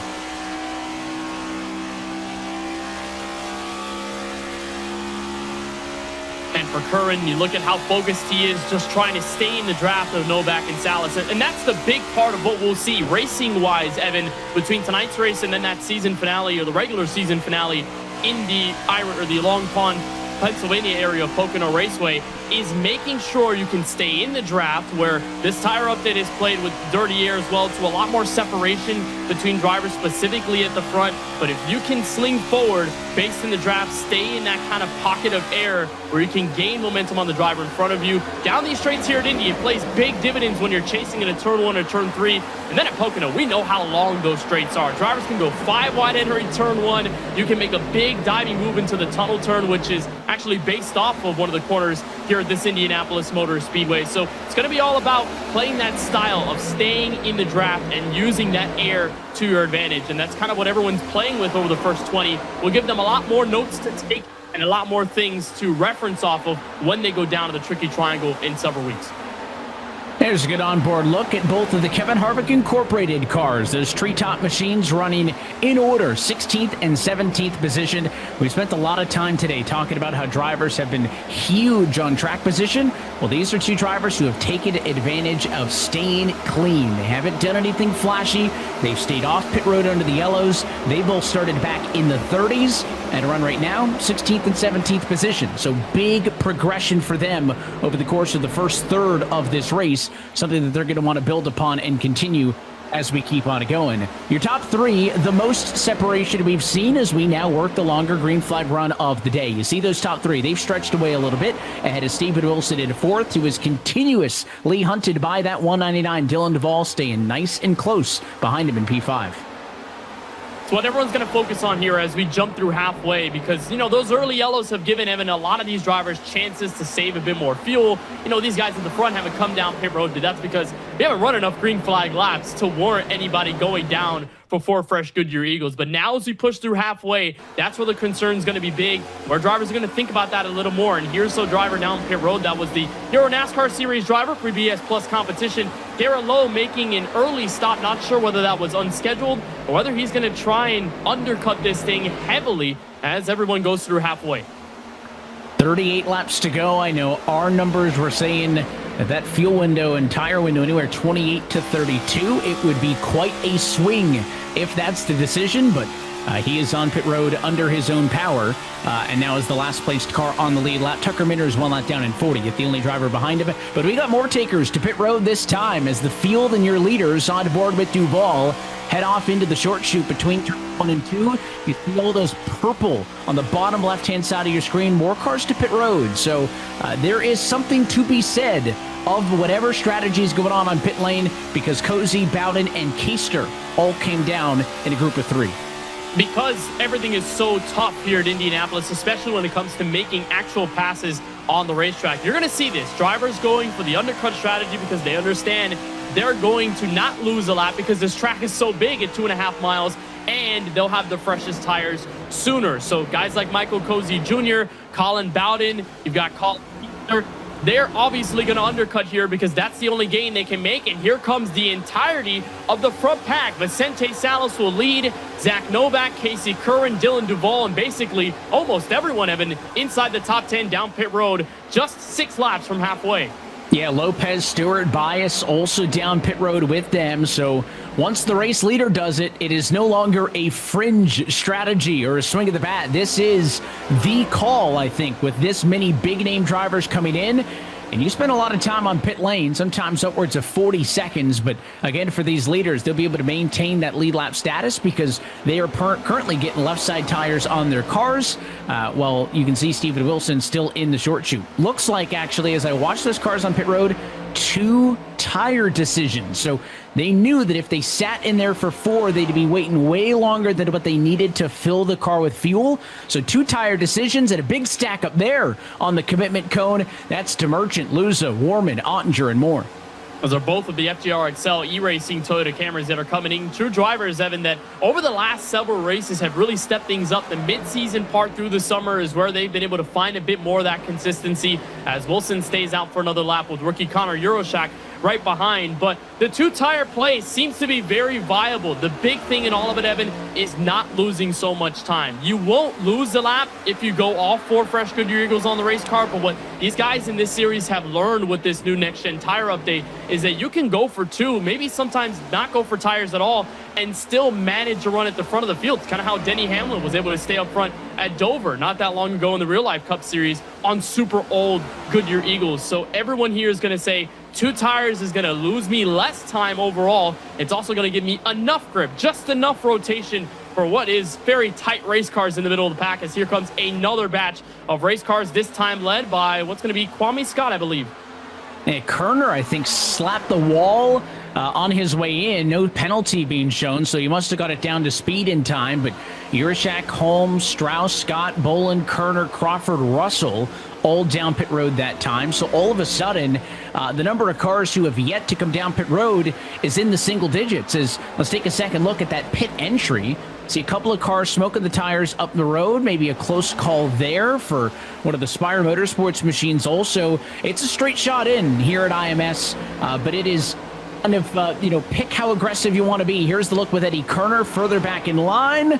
For Curran, you look at how focused he is, just trying to stay in the draft of Novak and Salas. And that's the big part of what we'll see racing-wise, Evan, between tonight's race and then that season finale or the regular season finale in the Long Pond, Pennsylvania area of Pocono Raceway, is making sure you can stay in the draft, where this tire update is played with dirty air as well, to a lot more separation between drivers specifically at the front. But if you can sling forward based in the draft, stay in that kind of pocket of air where you can gain momentum on the driver in front of you. Down these straights here at Indy, it plays big dividends when you're chasing in a turn 1 or turn 3. And then at Pocono, we know how long those straights are. Drivers can go 5 wide entering turn 1. You can make a big diving move into the tunnel turn, which is actually based off of one of the corners here at this Indianapolis Motor Speedway. So it's going to be all about playing that style of staying in the draft and using that air to your advantage. And that's kind of what everyone's playing with over the first 20. We'll give them a lot more notes to take and a lot more things to reference off of when they go down to the tricky triangle in several weeks. There's a good onboard look at both of the Kevin Harvick Incorporated cars. Those treetop machines running in order, 16th and 17th position. We spent a lot of time today talking about how drivers have been huge on track position. Well, these are 2 drivers who have taken advantage of staying clean. They haven't done anything flashy. They've stayed off pit road under the yellows. They both started back in the 30s and run right now 16th and 17th position. So big progression for them over the course of the first third of this race. Something that they're going to want to build upon and continue as we keep on going. Your top 3, the most separation we've seen as we now work the longer green flag run of the day. You see those top 3, they've stretched away a little bit ahead of Stephen Wilson in 4th, who is continuously hunted by that 199. Dylan Duval staying nice and close behind him in P5. It's what everyone's going to focus on here as we jump through halfway, because, you know, those early yellows have given a lot of these drivers chances to save a bit more fuel. You know, these guys at the front haven't come down pit road, but that's because they haven't run enough green flag laps to warrant anybody going down for 4 fresh Goodyear Eagles. But now as we push through halfway, that's where the concern is going to be big, where drivers are going to think about that a little more. And here's a driver down pit road that was the Euro NASCAR Series driver for BS Plus competition, Garrett Lowe, making an early stop. Not sure whether that was unscheduled or whether he's going to try and undercut this thing heavily as everyone goes through halfway. 38 laps to go. I know our numbers were saying that fuel window and tire window anywhere 28 to 32. It would be quite a swing if that's the decision, but he is on pit road under his own power, and now is the last placed car on the lead lap. Tucker Minter is 1 lap down in 40th, the only driver behind him. But we got more takers to pit road this time as the field and your leaders on board with Duval head off into the short chute between turn 1 and 2. You see all those purple on the bottom left-hand side of your screen. More cars to pit road. So there is something to be said of whatever strategy is going on pit lane, because Cozy, Bowden, and Keister all came down in a group of 3. Because everything is so tough here at Indianapolis, especially when it comes to making actual passes on the racetrack, you're going to see this. Drivers going for the undercut strategy because they understand they're going to not lose a lap because this track is so big at 2.5 miles, and they'll have the freshest tires sooner. So guys like Michael Cozy Jr., Colin Bowden, you've got Colin Keister, they're obviously going to undercut here because that's the only gain they can make. And here comes the entirety of the front pack. Vicente Salas will lead. Zach Novak, Casey Curran, Dylan Duvall, and basically almost everyone, Evan, inside the top 10 down pit road, just 6 laps from halfway. Yeah, Lopez, Stewart, Bias also down pit road with them. So once the race leader does it, it is no longer a fringe strategy or a swing of the bat. This is the call, I think, with this many big-name drivers coming in. And you spend a lot of time on pit lane, sometimes upwards of 40 seconds. But again, for these leaders, they'll be able to maintain that lead lap status because they are currently getting left side tires on their cars. Well, you can see Steven Wilson still in the short chute. Looks like, actually, as I watch those cars on pit road, 2 tire decisions. So they knew that if they sat in there for 4, they'd be waiting way longer than what they needed to fill the car with fuel. So 2 tire decisions and a big stack up there on the commitment cone. That's to Merchant, Luza, Warman, Ottinger, and more. Those are both of the FGR XL eRacing Toyota Camrys that are coming in. 2 drivers, Evan, that over the last several races have really stepped things up. The mid-season part through the summer is where they've been able to find a bit more of that consistency as Wilson stays out for another lap with rookie Connor Euroshak right behind. But the 2-tire play seems to be very viable. The big thing in all of it, Evan, is not losing so much time. You won't lose the lap if you go all 4 fresh Goodyear Eagles on the race car, but what these guys in this series have learned with this new next-gen tire update is that you can go for 2, maybe sometimes not go for tires at all, and still manage to run at the front of the field. It's kind of how Denny Hamlin was able to stay up front at Dover not that long ago in the Real Life Cup Series on super old Goodyear Eagles. So everyone here is going to say 2 tires is going to lose me less time overall. It's also going to give me enough grip, just enough rotation for what is very tight race cars in the middle of the pack, as here comes another batch of race cars, this time led by what's going to be Kwame Scott, I believe. And Kerner, I think, slapped the wall on his way in. No penalty being shown, so you must have got it down to speed in time. But Urashak, Holmes, Strauss, Scott, Bolin, Kerner, Crawford, Russell, all down pit road that time. So all of a sudden, the number of cars who have yet to come down pit road is in the single digits. Let's take a second look at that pit entry. See a couple of cars smoking the tires up the road. Maybe a close call there for one of the Spire Motorsports machines also. It's a straight shot in here at IMS, but it is kind of, pick how aggressive you want to be. Here's the look with Eddie Kerner further back in line.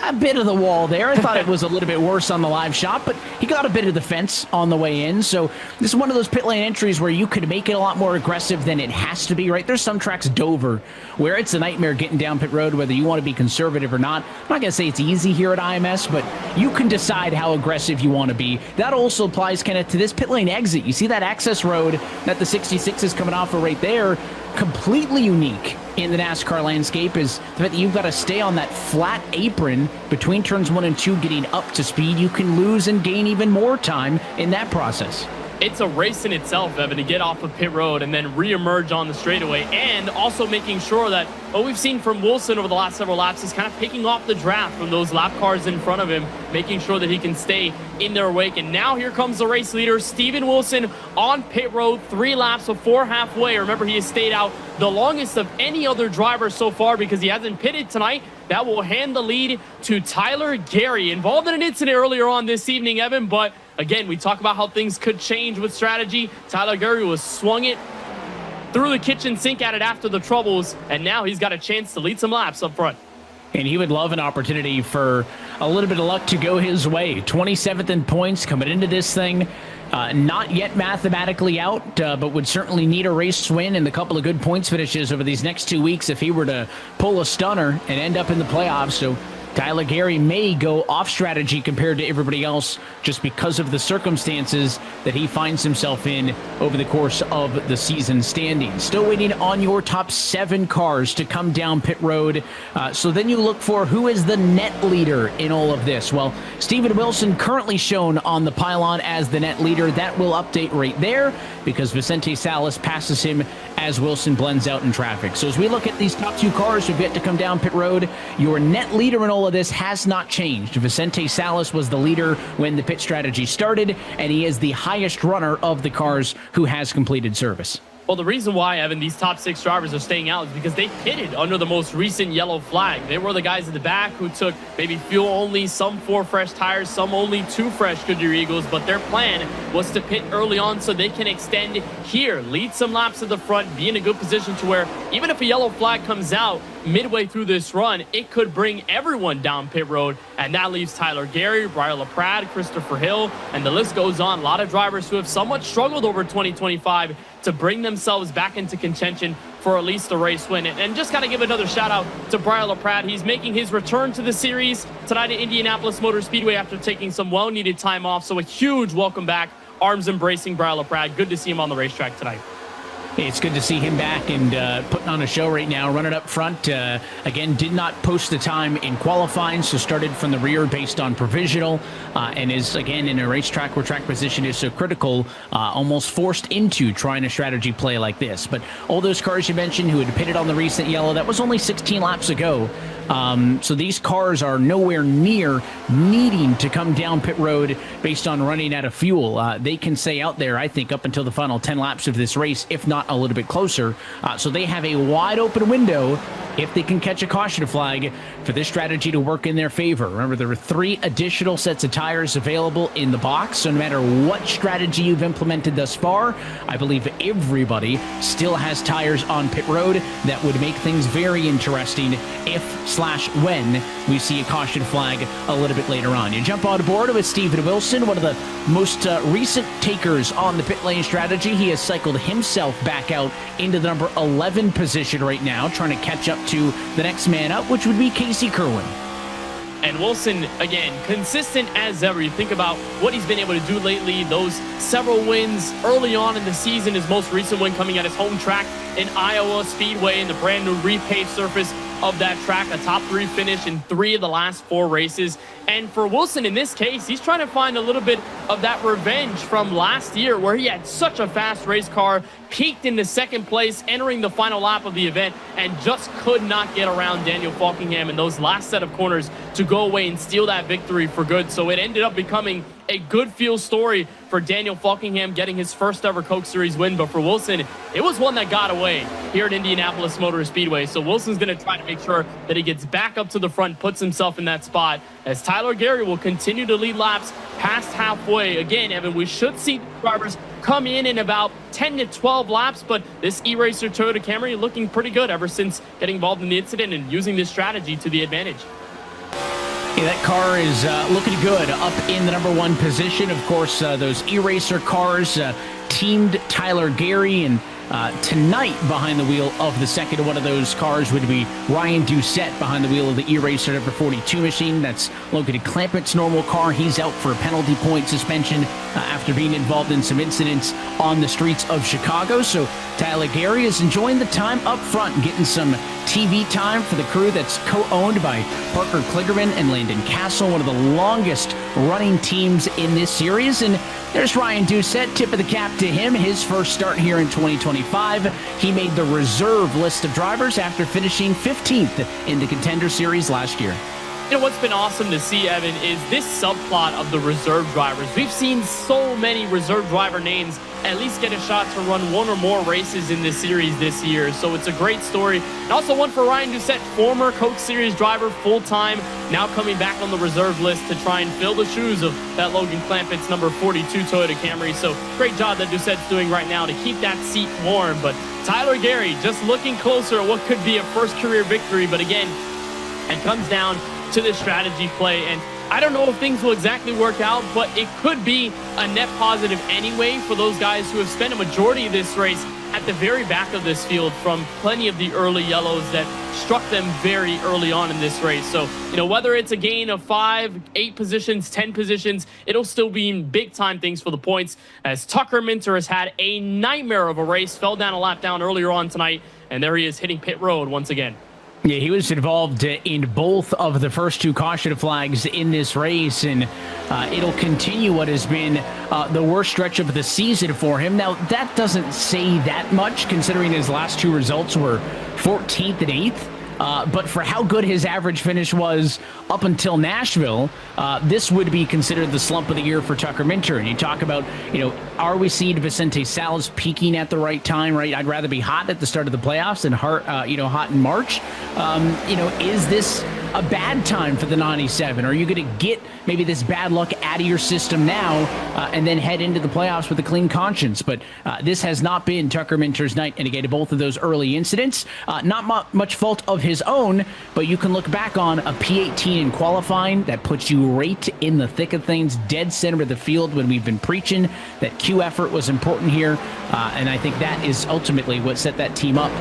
A bit of the wall there. I thought it was a little bit worse on the live shot, but he got a bit of the fence on the way in. So this is one of those pit lane entries where you could make it a lot more aggressive than it has to be, right? There's some tracks, Dover, where it's a nightmare getting down pit road, whether you want to be conservative or not. I'm not going to say it's easy here at IMS, but you can decide how aggressive you want to be. That also applies, Kenneth, to this pit lane exit. You see that access road that the 66 is coming off of right there? Completely unique in the NASCAR landscape is the fact that you've got to stay on that flat apron between turns 1 and 2 getting up to speed. You can lose and gain even more time in that process. It's a race in itself, Evan, to get off of pit road and then reemerge on the straightaway, and also making sure that what we've seen from Wilson over the last several laps is kind of picking off the draft from those lap cars in front of him, making sure that he can stay in their wake. And now here comes the race leader, Steven Wilson, on pit road, 3 laps before halfway. Remember, he has stayed out the longest of any other driver so far because he hasn't pitted tonight. That will hand the lead to Tyler Gary, involved in an incident earlier on this evening, Evan, but again, we talk about how things could change with strategy. Tyler Gary was swung it through the kitchen sink at it after the troubles, and now he's got a chance to lead some laps up front. And he would love an opportunity for a little bit of luck to go his way. 27th in points coming into this thing. Not yet mathematically out, but would certainly need a race win and a couple of good points finishes over these next 2 weeks if he were to pull a stunner and end up in the playoffs. So Tyler Gary may go off strategy compared to everybody else just because of the circumstances that he finds himself in over the course of the season standings. Still waiting on your top 7 cars to come down pit road. So then you look for who is the net leader in all of this. Well, Steven Wilson currently shown on the pylon as the net leader. That will update right there because Vicente Salas passes him as Wilson blends out in traffic. So as we look at these top 2 cars who've yet to come down pit road, your net leader in all of this has not changed. Vicente Salas was the leader when the pit strategy started, and he is the highest runner of the cars who has completed service. Well, the reason why, Evan, these top 6 drivers are staying out is because they pitted under the most recent yellow flag. They were the guys in the back who took maybe fuel only, some 4 fresh tires, some only 2 fresh Goodyear Eagles, but their plan was to pit early on so they can extend here, lead some laps at the front, be in a good position to where even if a yellow flag comes out midway through this run, it could bring everyone down pit road, and that leaves Tyler Gary, Brian LaPrade, Christopher Hill, and the list goes on. A lot of drivers who have somewhat struggled over 2025 to bring themselves back into contention for at least a race win. And just got to give another shout out to Brian LaPrade. He's making his return to the series tonight at Indianapolis Motor Speedway after taking some well-needed time off. So a huge welcome back, arms embracing Brian LaPrade. Good to see him on the racetrack tonight. It's good to see him back and putting on a show right now, running up front. Again, did not post the time in qualifying, so started from the rear based on provisional, and is, again, in a racetrack where track position is so critical, almost forced into trying a strategy play like this. But all those cars you mentioned who had pitted on the recent yellow, that was only 16 laps ago. So these cars are nowhere near needing to come down pit road based on running out of fuel. They can stay out there, I think, up until the final 10 laps of this race, if not a little bit closer. So they have a wide open window if they can catch a caution flag for this strategy to work in their favor. Remember, there are 3 additional sets of tires available in the box. So no matter what strategy you've implemented thus far, I believe everybody still has tires on pit road that would make things very interesting if/when we see a caution flag a little bit later on. You jump on board with Steven Wilson, one of the most recent takers on the pit lane strategy. He has cycled himself back out into the number 11 position right now, trying to catch up to the next man up, which would be Casey Kerwin. And Wilson, again, consistent as ever. You think about what he's been able to do lately, those several wins early on in the season, his most recent win coming at his home track in Iowa Speedway in the brand new repaved surface of that track, a top 3 finish in 3 of the last 4 races. And for Wilson, in this case, he's trying to find a little bit of that revenge from last year where he had such a fast race car, peaked into 2nd place, entering the final lap of the event, and just could not get around Daniel Falkingham in those last set of corners to go away and steal that victory for good. So it ended up becoming a good feel story for Daniel Falkingham getting his first ever Coke Series win. But for Wilson, it was one that got away here at Indianapolis Motor Speedway. So Wilson's going to try to make sure that he gets back up to the front, puts himself in that spot, as Tyler Gary will continue to lead laps past halfway. Again, Evan, we should see drivers come in about 10 to 12 laps, but this E-Racer Toyota Camry looking pretty good ever since getting involved in the incident and using this strategy to the advantage. Yeah, that car is looking good up in the number 1 position. Of course, those E-Racer cars teamed Tyler Gary, and tonight behind the wheel of the second one of those cars would be Ryan Doucette behind the wheel of the E-Racer number 42 machine. That's located Clampett's normal car. He's out for a penalty point suspension after being involved in some incidents on the streets of Chicago. So Tyler Gary is enjoying the time up front, getting some TV time for the crew that's co-owned by Parker Kligerman and Landon Castle, one of the longest running teams in this series. And there's Ryan Doucette, tip of the cap to him, his first start here in 2025. He made the reserve list of drivers after finishing 15th in the Contender Series last year. You know, what's been awesome to see, Evan, is this subplot of the reserve drivers. We've seen so many reserve driver names at least get a shot to run one or more races in this series this year. So it's a great story. And also one for Ryan Doucette, former Coke Series driver, full-time, now coming back on the reserve list to try and fill the shoes of that Logan Clampett's number 42 Toyota Camry. So great job that Doucette's doing right now to keep that seat warm. But Tyler Gary just looking closer at what could be a first career victory. But again, it comes down to this strategy play, and I don't know if things will exactly work out, but it could be a net positive anyway for those guys who have spent a majority of this race at the very back of this field from plenty of the early yellows that struck them very early on in this race. So, you know, whether it's a gain of 5, 8 positions, 10 positions, it'll still be big time things for the points, as Tucker Minter has had a nightmare of a race, fell down a lap down earlier on tonight, and there he is hitting pit road once again. Yeah, he was involved in both of the first 2 caution flags in this race, and it'll continue what has been the worst stretch of the season for him. Now, that doesn't say that much, considering his last 2 results were 14th and 8th. But for how good his average finish was up until Nashville, this would be considered the slump of the year for Tucker Minter. And you talk about, you know, are we seeing Vicente Salas peaking at the right time, right? I'd rather be hot at the start of the playoffs than hot in March. You know, is this a bad time for the 97? Are you going to get maybe this bad luck out of your system now and then head into the playoffs with a clean conscience? But this has not been Tucker Minter's night, and again, both of those early incidents, not much fault of his own, but you can look back on a P18 in qualifying that puts you right in the thick of things, dead center of the field when we've been preaching that Q effort was important here, and I think that is ultimately what set that team up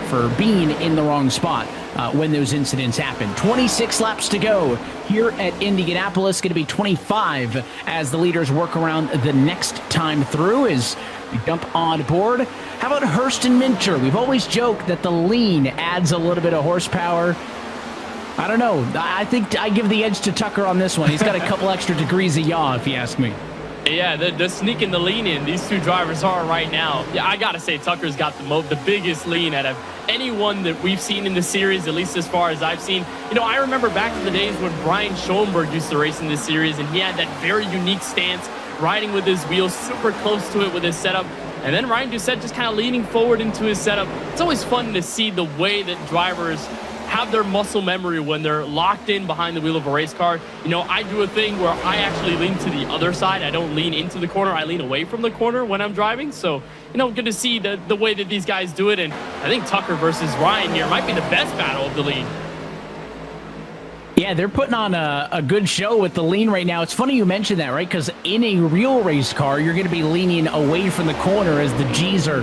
for being in the wrong spot when those incidents happen. 26 laps to go here at Indianapolis, going to be 25 as the leaders work around the next time through as we jump on board. How about Hurst and Minter? We've always joked that the lean adds a little bit of horsepower. I don't know. I think I give the edge to Tucker on this one. He's got a couple extra degrees of yaw, if you ask me. Yeah, they're sneaking the lean in. These 2 drivers are right now. Yeah, I got to say, Tucker's got the biggest lean out of anyone that we've seen in the series, at least as far as I've seen. You know, I remember back in the days when Brian Schoenberg used to race in this series, and he had that very unique stance, riding with his wheels super close to it with his setup. And then Ryan Doucette just kind of leaning forward into his setup. It's always fun to see the way that drivers have their muscle memory when they're locked in behind the wheel of a race car. You know, I do a thing where I actually lean to the other side. I don't lean into the corner. I lean away from the corner when I'm driving. So, you know, good to see the way that these guys do it. And I think Tucker versus Ryan here might be the best battle of the lean. Yeah, they're putting on a good show with the lean right now. It's funny you mentioned that, right? Because in a real race car, you're going to be leaning away from the corner as the G's are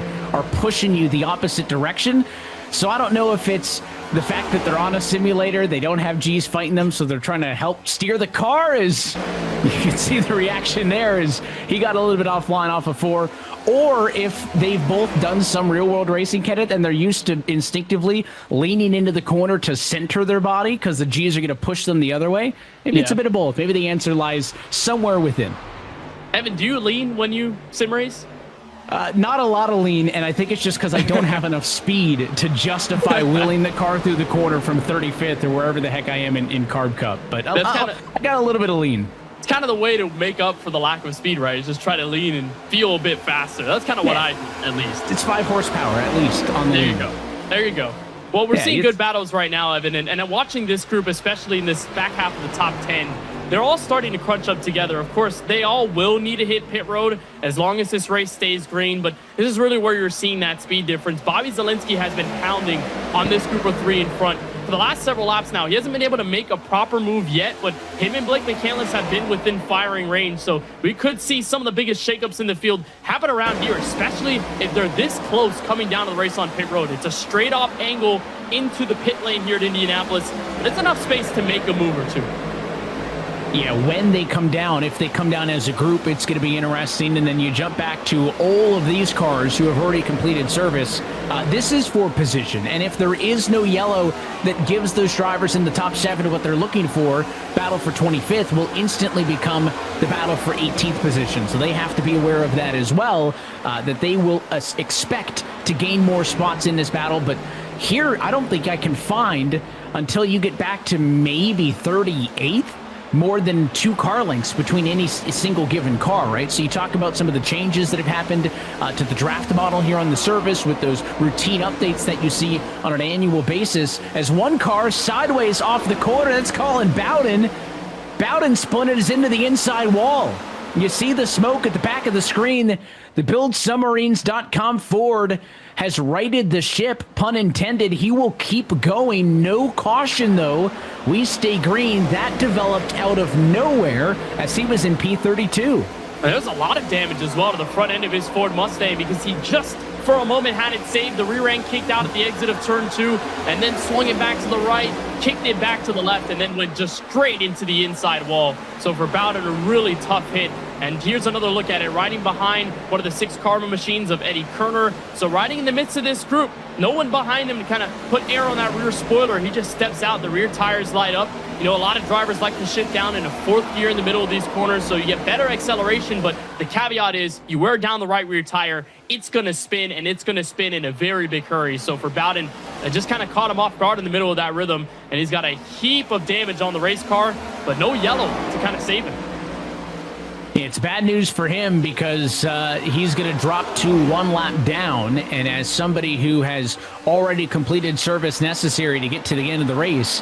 pushing you the opposite direction. So I don't know if it's the fact that they're on a simulator, they don't have G's fighting them, so they're trying to help steer the car. As you can see the reaction there is he got a little bit offline off of 4. Or if they've both done some real-world racing, Kenneth, and they're used to instinctively leaning into the corner to center their body because the G's are going to push them the other way. Maybe it's a bit of both. Maybe the answer lies somewhere within. Evan, do you lean when you sim race? Not a lot of lean, and I think it's just because I don't have enough speed to justify wheeling the car through the corner from 35th or wherever the heck I am in Carb Cup. But I got a little bit of lean. It's kind of the way to make up for the lack of speed, right? Is just try to lean and feel a bit faster. That's kind of what I do, at least. It's 5 horsepower, at least, on the lean. There you go. Well, we're seeing good battles right now, Evan, and watching this group, especially in this back half of the top 10, they're all starting to crunch up together. Of course, they all will need to hit pit road as long as this race stays green, but this is really where you're seeing that speed difference. Bobby Zalinski has been pounding on this group of 3 in front for the last several laps now. He hasn't been able to make a proper move yet, but him and Blake McCandless have been within firing range, so we could see some of the biggest shakeups in the field happen around here, especially if they're this close coming down to the race on pit road. It's a straight off angle into the pit lane here at Indianapolis, but it's enough space to make a move or two. Yeah, when they come down, if they come down as a group, it's going to be interesting. And then you jump back to all of these cars who have already completed service. This is for position. And if there is no yellow that gives those drivers in the top 7 what they're looking for, battle for 25th will instantly become the battle for 18th position. So they have to be aware of that as well, that they will expect to gain more spots in this battle. But here, I don't think I can find, until you get back to maybe 38th, more than 2 car lengths between any single given car, right? So you talk about some of the changes that have happened to the draft model here on the service with those routine updates that you see on an annual basis. As one car sideways off the corner, that's Colin Bowden. Bowden splinted is into the inside wall. You see the smoke at the back of the screen. The BuildSubmarines.com Ford has righted the ship, pun intended. He will keep going. No caution, though. We stay green. That developed out of nowhere as he was in P32. There's a lot of damage as well to the front end of his Ford Mustang because he just, for a moment, had it saved. The rear end kicked out at the exit of turn 2 and then swung it back to the right, kicked it back to the left, and then went just straight into the inside wall. So for Bowden, a really tough hit. And here's another look at it, riding behind one of the 6 carbon machines of Eddie Kerner. So riding in the midst of this group, no one behind him to kind of put air on that rear spoiler. He just steps out, the rear tires light up. You know, a lot of drivers like to shift down in a 4th gear in the middle of these corners, so you get better acceleration, but the caveat is you wear down the right rear tire, it's going to spin, and it's going to spin in a very big hurry. So for Bowden, it just kind of caught him off guard in the middle of that rhythm, and he's got a heap of damage on the race car, but no yellow to kind of save him. It's bad news for him because he's going to drop to 1 lap down, and as somebody who has already completed service necessary to get to the end of the race,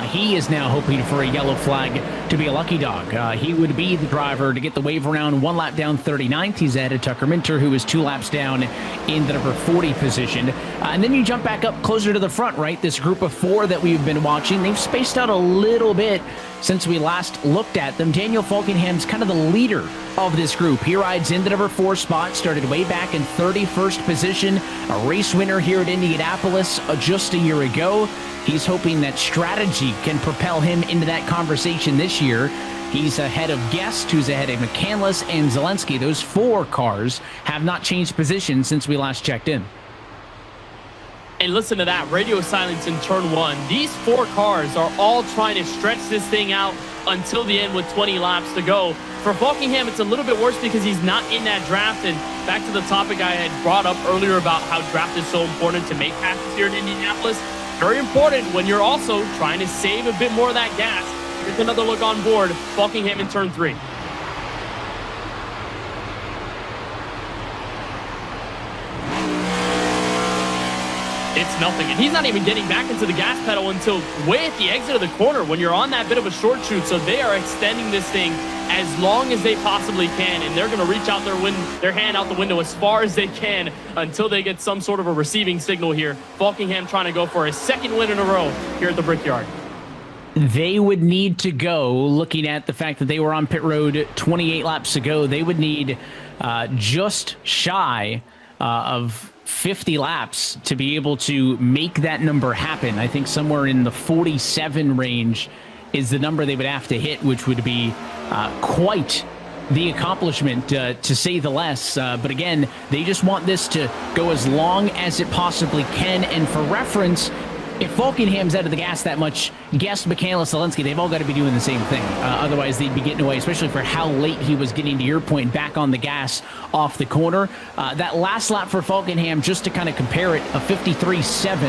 he is now hoping for a yellow flag to be a lucky dog. He would be the driver to get the wave around 1 lap down 39th. He's ahead of Tucker Minter, who is 2 laps down in the number 40 position. And then you jump back up closer to the front, right? This group of 4 that we've been watching, they've spaced out a little bit since we last looked at them. Daniel Falkenham's kind of the leader of this group. He rides in the number 4 spot, started way back in 31st position, a race winner here at Indianapolis just a year ago. He's hoping that strategy can propel him into that conversation this year. He's ahead of Guest, who's ahead of McCandless and Zalinski. Those 4 cars have not changed position since we last checked in. And listen to that, radio silence in turn 1. These 4 cars are all trying to stretch this thing out until the end with 20 laps to go. For Falkenham, it's a little bit worse because he's not in that draft. And back to the topic I had brought up earlier about how draft is so important to make passes here in Indianapolis. Very important when you're also trying to save a bit more of that gas. Here's another look on board, Falkenham in turn 3. It's nothing, and he's not even getting back into the gas pedal until way at the exit of the corner when you're on that bit of a short shoot. So they are extending this thing as long as they possibly can, and they're going to reach out their hand out the window as far as they can until they get some sort of a receiving signal here. Falkenham trying to go for a 2nd win in a row here at the Brickyard. They would need to go, looking at the fact that they were on pit road 28 laps ago, they would need just shy of 50 laps to be able to make that number happen. I think somewhere in the 47 range is the number they would have to hit, which would be quite the accomplishment, to say the less. But again, they just want this to go as long as it possibly can. And for reference, if Falkenham's out of the gas that much, Guest, McCandless, Zalinski, they've all got to be doing the same thing. Otherwise, they'd be getting away, especially for how late he was getting, to your point, back on the gas off the corner. That last lap for Falkenham, just to kind of compare it, a 53.7.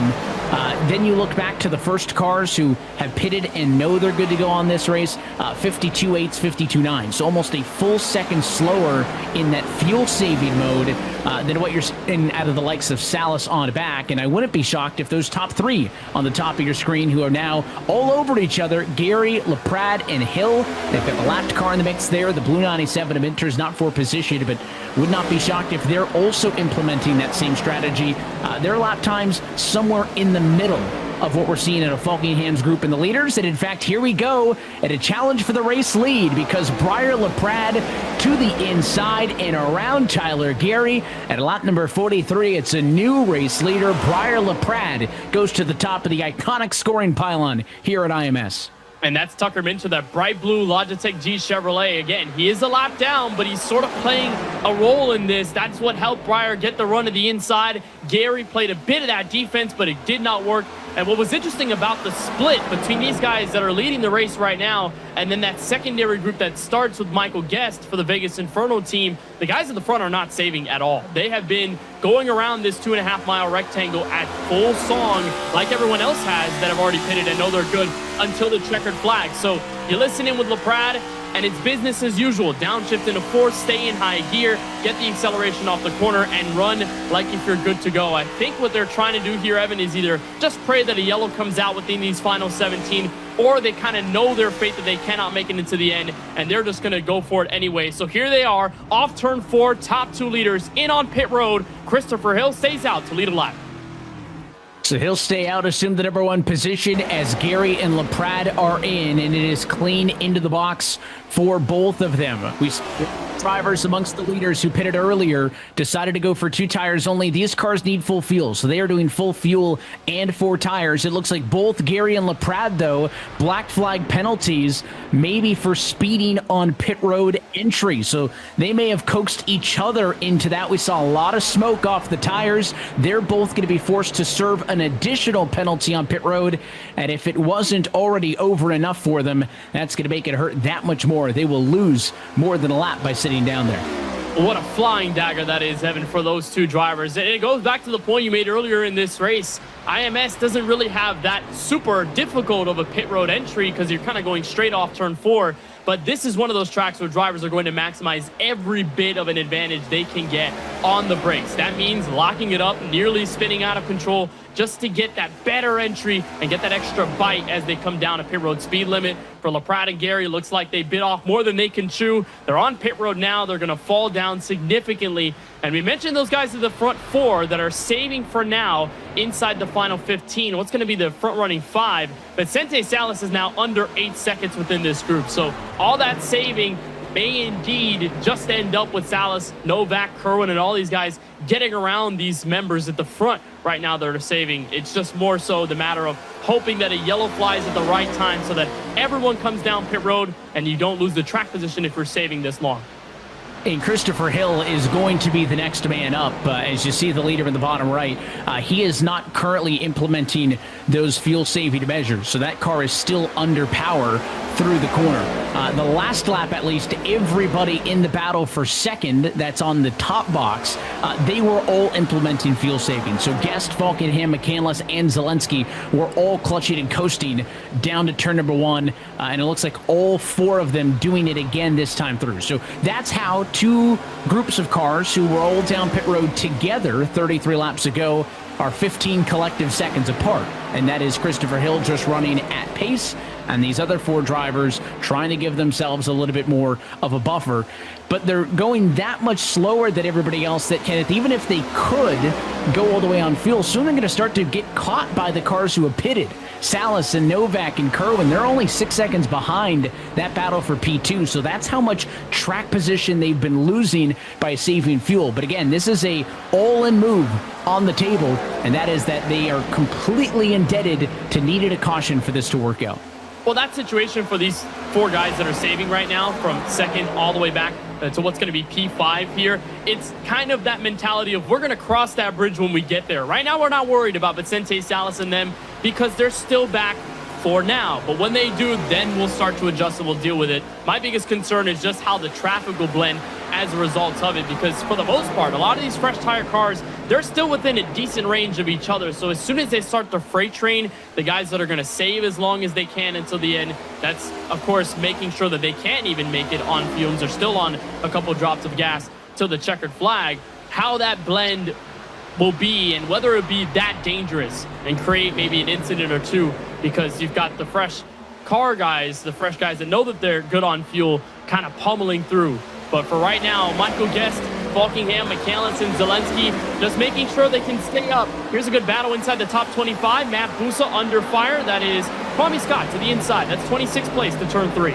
Then you look back to the first cars who have pitted and know they're good to go on this race, 52.8s, 52.9. So almost a full second slower in that fuel-saving mode than what you're seeing out of the likes of Salas on back. And I wouldn't be shocked if those top 3 on the top of your screen, who are now all over each other, Gary, LaPrade, and Hill. They've got the lapped car in the mix there. The Blue 97 of Minter's not for position, but would not be shocked if they're also implementing that same strategy. Their lap times somewhere in the middle of what we're seeing in a Falkenham's group in the leaders. And in fact, here we go at a challenge for the race lead, because Briar LaPrade to the inside and around Tyler Gary at lap number 43. It's a new race leader. Briar LaPrade goes to the top of the iconic scoring pylon here at IMS. And that's Tucker Minter, that bright blue Logitech G Chevrolet. Again, he is a lap down, but he's sort of playing a role in this. That's what helped Breyer get the run to the inside. Gary played a bit of that defense, but it did not work. And what was interesting about the split between these guys that are leading the race right now and then that secondary group that starts with Michael Guest for the Vegas Inferno team, the guys in the front are not saving at all. They have been going around this 2.5-mile rectangle at full song like everyone else has that have already pitted and know they're good until the checkered flag. So you listen in with LaPrade, and it's business as usual. Downshift into fourth, stay in high gear, get the acceleration off the corner, and run like if you're good to go. I think what they're trying to do here, Evan, is either just pray that a yellow comes out within these final 17, or they kind of know their fate that they cannot make it into the end, and they're just going to go for it anyway. So here they are, off turn 4, top 2 leaders, in on pit road. Christopher Hill stays out to lead a lap. So he'll stay out, assume the number 1 position as Gary and LaPrade are in, and it is clean into the box for both of them. We drivers amongst the leaders who pitted earlier decided to go for 2 tires only. These cars need full fuel, so they are doing full fuel and 4 tires. It looks like both Gary and LaPrade, though, black flag penalties, maybe for speeding on pit road entry. So they may have coaxed each other into that. We saw a lot of smoke off the tires. They're both going to be forced to serve an additional penalty on pit road, and if it wasn't already over enough for them, that's going to make it hurt that much more. They will lose more than a lap by sitting down there. What a flying dagger that is, Evan, for those 2 drivers. And it goes back to the point you made earlier in this race. IMS doesn't really have that super difficult of a pit road entry because you're kind of going straight off turn 4. But this is one of those tracks where drivers are going to maximize every bit of an advantage they can get on the brakes. That means locking it up, nearly spinning out of control, just to get that better entry and get that extra bite as they come down a pit road speed limit. For LaPrade and Gary, looks like they bit off more than they can chew. They're on pit road now. They're going to fall down significantly. And we mentioned those guys in the front 4 that are saving for now inside the final 15. What's going to be the front running 5? But Vicente Salas is now under 8 seconds within this group. So all that saving may indeed just end up with Salas, Novak, Kerwin, and all these guys getting around these members at the front right now that are saving. It's just more so the matter of hoping that a yellow flies at the right time so that everyone comes down pit road and you don't lose the track position if you're saving this long. And Christopher Hill is going to be the next man up. As you see the leader in the bottom right, he is not currently implementing those fuel saving measures. So that car is still under power through the corner. The last lap, at least, everybody in the battle for second, that's on the top box, they were all implementing fuel saving. So Guest, Falkenham, McCandless, and Zalinski were all clutching and coasting down to turn number 1. And it looks like all 4 of them doing it again this time through. So that's how 2 groups of cars who were all down pit road together 33 laps ago are 15 collective seconds apart. And that is Christopher Hill just running at pace, and these other 4 drivers trying to give themselves a little bit more of a buffer. But they're going that much slower than everybody else that can, even if they could go all the way on fuel, soon they're going to start to get caught by the cars who have pitted. Salas and Novak and Kerwin, they're only 6 seconds behind that battle for P2. So that's how much track position they've been losing by saving fuel. But again, this is a all-in move on the table, and that is that they are completely indebted to needed a caution for this to work out. Well, that situation for these 4 guys that are saving right now from second all the way back to what's going to be P5 here, it's kind of that mentality of we're going to cross that bridge when we get there. Right now, we're not worried about Vicente Salas and them because they're still back for now. But when they do, then we'll start to adjust and we'll deal with it. My biggest concern is just how the traffic will blend as a result of it, because for the most part, a lot of these fresh tire cars, they're still within a decent range of each other. So as soon as they start the freight train, the guys that are going to save as long as they can until the end, that's of course making sure that they can't even make it on fumes. They're still on a couple drops of gas till the checkered flag. How that blend will be and whether it be that dangerous and create maybe an incident or 2, because you've got the fresh car guys, the fresh guys that know that they're good on fuel, kind of pummeling through. But for right now, Michael Guest, Falkingham, McCandless, and Zalinski just making sure they can stay up. Here's a good battle inside the top 25. Matt Busa under fire. That is Kwame Scott to the inside. That's 26th place to turn 3.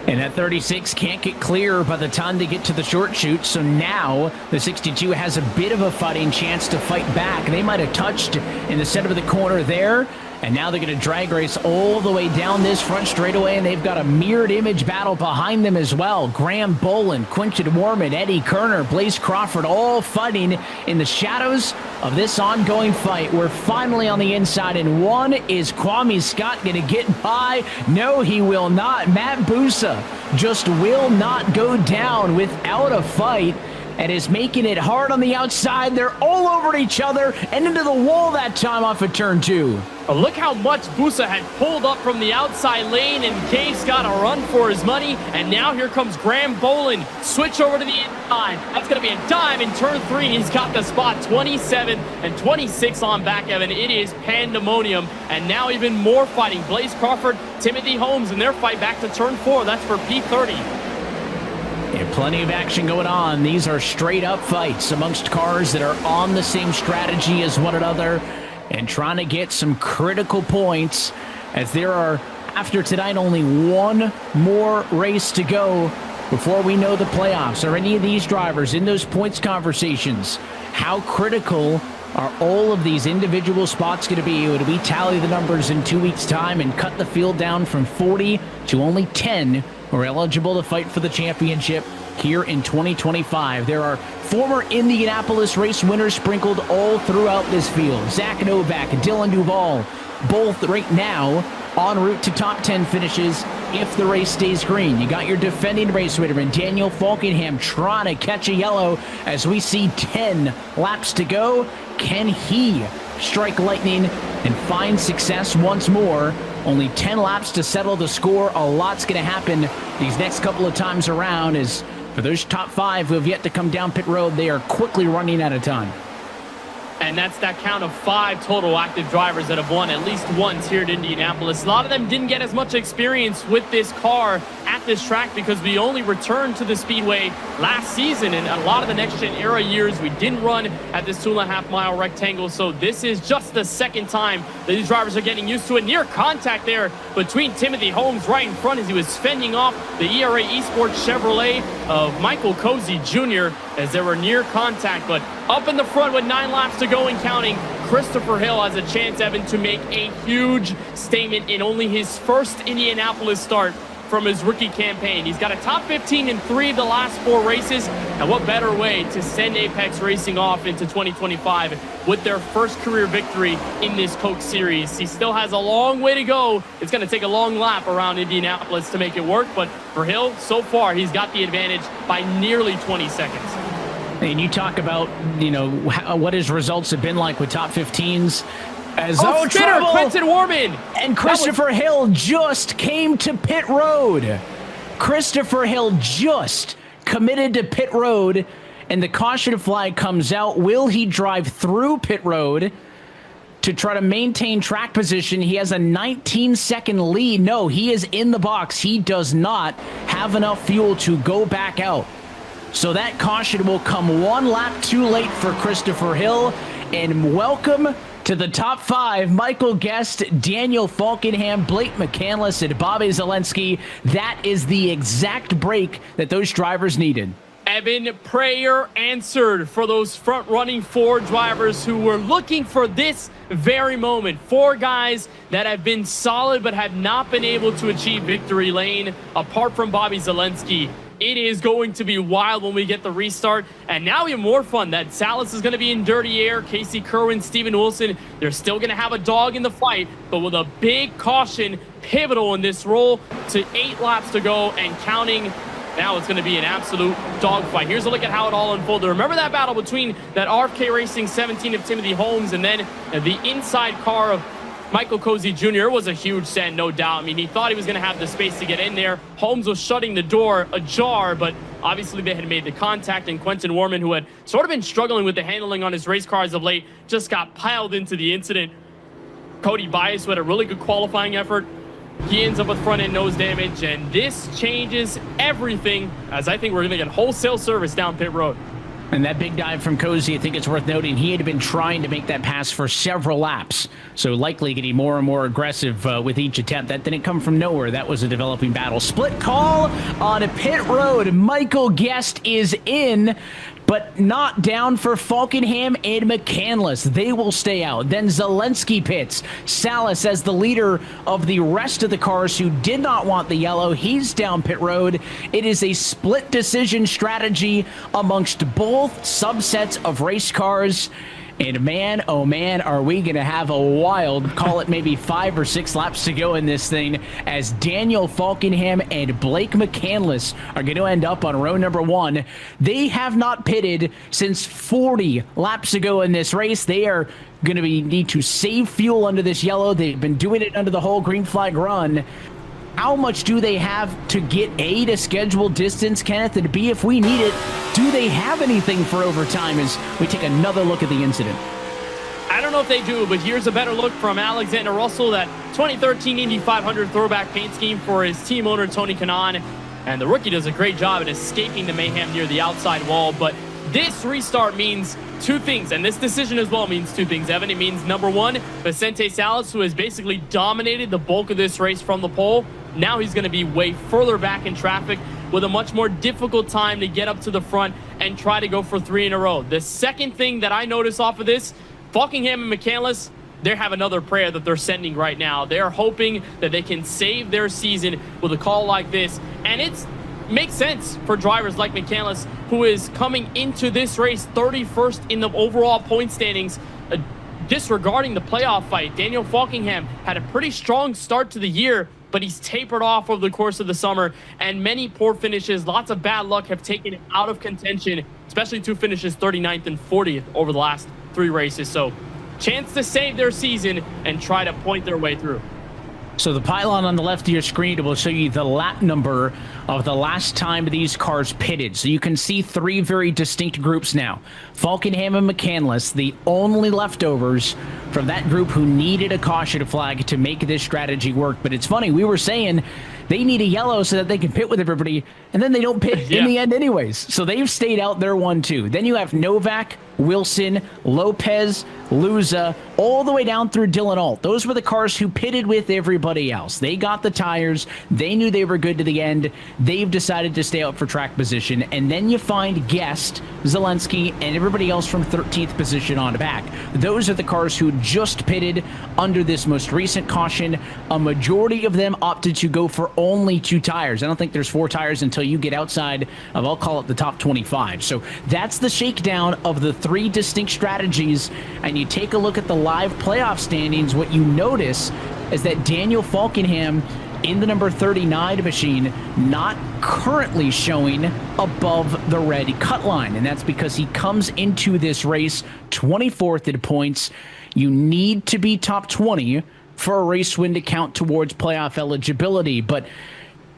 And that 36 can't get clear by the time they get to the short chute. So now the 62 has a bit of a fighting chance to fight back. They might have touched in the center of the corner there. And now they're going to drag race all the way down this front straightaway, and they've got a mirrored image battle behind them as well. Graham Boland, Quinton Warman, Eddie Kerner, Blaze Crawford, all fighting in the shadows of this ongoing fight. We're finally on the inside, and one is Kwame Scott going to get by? No, he will not. Matt Busa just will not go down without a fight, and is making it hard on the outside. They're all over each other and into the wall that time off of turn 2. Look how much Busa had pulled up from the outside lane, and Cave's got a run for his money. And now here comes Graham Boland. Switch over to the inside. That's going to be a dive in turn 3. He's got the spot 27 and 26 on back, Evan. It is pandemonium. And now even more fighting. Blaze Crawford, Timothy Holmes in their fight back to turn 4. That's for P30. Yeah, plenty of action going on. These are straight up fights amongst cars that are on the same strategy as one another and trying to get some critical points, as there are, after tonight, only one more race to go before we know the playoffs. Are any of these drivers in those points conversations? How critical are all of these individual spots going to be when we tally the numbers in 2 weeks' time and cut the field down from 40 to only 10 who are eligible to fight for the championship here in 2025? There are former Indianapolis race winners sprinkled all throughout this field. Zach Novak and Dylan Duvall, both right now en route to top 10 finishes if the race stays green. You got your defending race winner and Daniel Falkenham trying to catch a yellow as we see 10 laps to go. Can he strike lightning and find success once more? Only 10 laps to settle the score. A lot's going to happen these next couple of times around, as for those top 5 who have yet to come down pit road, they are quickly running out of time. And that's that count of 5 total active drivers that have won at least once here at Indianapolis. A lot of them didn't get as much experience with this car at this track because we only returned to the Speedway last season. And a lot of the next-gen era years, we didn't run at this 2.5-mile rectangle. So this is just the second time that these drivers are getting used to it. Near contact there between Timothy Holmes right in front as he was fending off the ERA Esports Chevrolet of Michael Cozy Jr. as they were near contact. But up in the front with 9 laps to go and counting, Christopher Hill has a chance, Evan, to make a huge statement in only his first Indianapolis start from his rookie campaign. He's got a top 15 in 3 of the last 4 races, and what better way to send Apex Racing off into 2025 with their first career victory in this Coke Series. He still has a long way to go. It's going to take a long lap around Indianapolis to make it work, but for Hill, so far, he's got the advantage by nearly 20 seconds. And you talk about, what his results have been like with top 15s. As trouble! Quinton Warman! And Christopher Hill just came to pit road. Christopher Hill just committed to pit road, and the caution flag comes out. Will he drive through pit road to try to maintain track position? He has a 19-second lead. No, he is in the box. He does not have enough fuel to go back out. So that caution will come 1 lap too late for Christopher Hill. And welcome to the top 5, Michael Guest, Daniel Falkenham, Blake McCandless, and Bobby Zalinski. That is the exact break that those drivers needed. Evan, prayer answered for those front-running 4 drivers who were looking for this very moment. 4 guys that have been solid but have not been able to achieve victory lane apart from Bobby Zalinski. It is going to be wild when we get the restart. And now even more fun that Salas is going to be in dirty air. Casey Kerwin, Steven Wilson, they're still going to have a dog in the fight, but with a big caution, pivotal in this roll to 8 laps to go and counting. Now it's going to be an absolute dogfight. Here's a look at how it all unfolded. Remember that battle between that RFK Racing 17 of Timothy Holmes and then the inside car of Michael Cozy Jr. was a huge send, no doubt. I mean, he thought he was going to have the space to get in there. Holmes was shutting the door ajar, but obviously they had made the contact, and Quinton Warman, who had sort of been struggling with the handling on his race cars of late, just got piled into the incident. Cody Bias, who had a really good qualifying effort, he ends up with front-end nose damage, and this changes everything, as I think we're going to get wholesale service down pit road. And that big dive from Cozy, I think it's worth noting, he had been trying to make that pass for several laps. So likely getting more and more aggressive with each attempt. That didn't come from nowhere. That was a developing battle. Split call on a pit road. Michael Guest is in. but not down for Falkenham and McCandless. They will stay out. Then Zalinski pits. Salas, as the leader of the rest of the cars who did not want the yellow, he's down pit road. It is a split decision strategy amongst both subsets of race cars. And man, oh man, are we going to have a wild, call it maybe 5 or 6 laps to go in this thing, as Daniel Falkenham and Blake McCandless are going to end up on row number 1. They have not pitted since 40 laps ago in this race. They are going to need to save fuel under this yellow. They've been doing it under the whole green flag run. How much do they have to get A, to schedule distance, Kenneth, and B, if we need it, do they have anything for overtime as we take another look at the incident? I don't know if they do, but here's a better look from Alexander Russell, that 2013 Indy 500 throwback paint scheme for his team owner, Tony Kanaan. And the rookie does a great job at escaping the mayhem near the outside wall. But this restart means 2 things, and this decision as well means 2 things, Evan. It means, number 1, Vicente Salas, who has basically dominated the bulk of this race from the pole, now he's going to be way further back in traffic with a much more difficult time to get up to the front and try to go for 3 in a row. The second thing that I notice off of this, Falkenham and McCandless, they have another prayer that they're sending right now. They're hoping that they can save their season with a call like this. And it makes sense for drivers like McCandless, who is coming into this race 31st in the overall point standings, disregarding the playoff fight. Daniel Falkenham had a pretty strong start to the year, but he's tapered off over the course of the summer, and many poor finishes, lots of bad luck have taken him out of contention, especially 2 finishes 39th and 40th over the last 3 races. So chance to save their season and try to point their way through. So the pylon on the left of your screen will show you the lap number of the last time these cars pitted. So you can see 3 very distinct groups now. Falkenham and McCandless, the only leftovers from that group who needed a caution flag to make this strategy work. But it's funny, we were saying they need a yellow so that they can pit with everybody, and then they don't pit in the end anyways. So they've stayed out there 1-2. Then you have Novak, Wilson, Lopez, Luza, all the way down through Dylan Alt. Those were the cars who pitted with everybody else. They got the tires. They knew they were good to the end. They've decided to stay out for track position. And then you find Guest, Zalinski, and everybody else from 13th position on back. Those are the cars who just pitted under this most recent caution. A majority of them opted to go for only 2 tires. I don't think there's 4 tires until you get outside of, I'll call it, the top 25. So that's the shakedown of the 3 distinct strategies. And you take a look at the live playoff standings, what you notice is that Daniel Falkenham in the number 39 machine not currently showing above the red cut line, and that's because he comes into this race 24th in points. You need to be top 20 for a race win to count towards playoff eligibility, but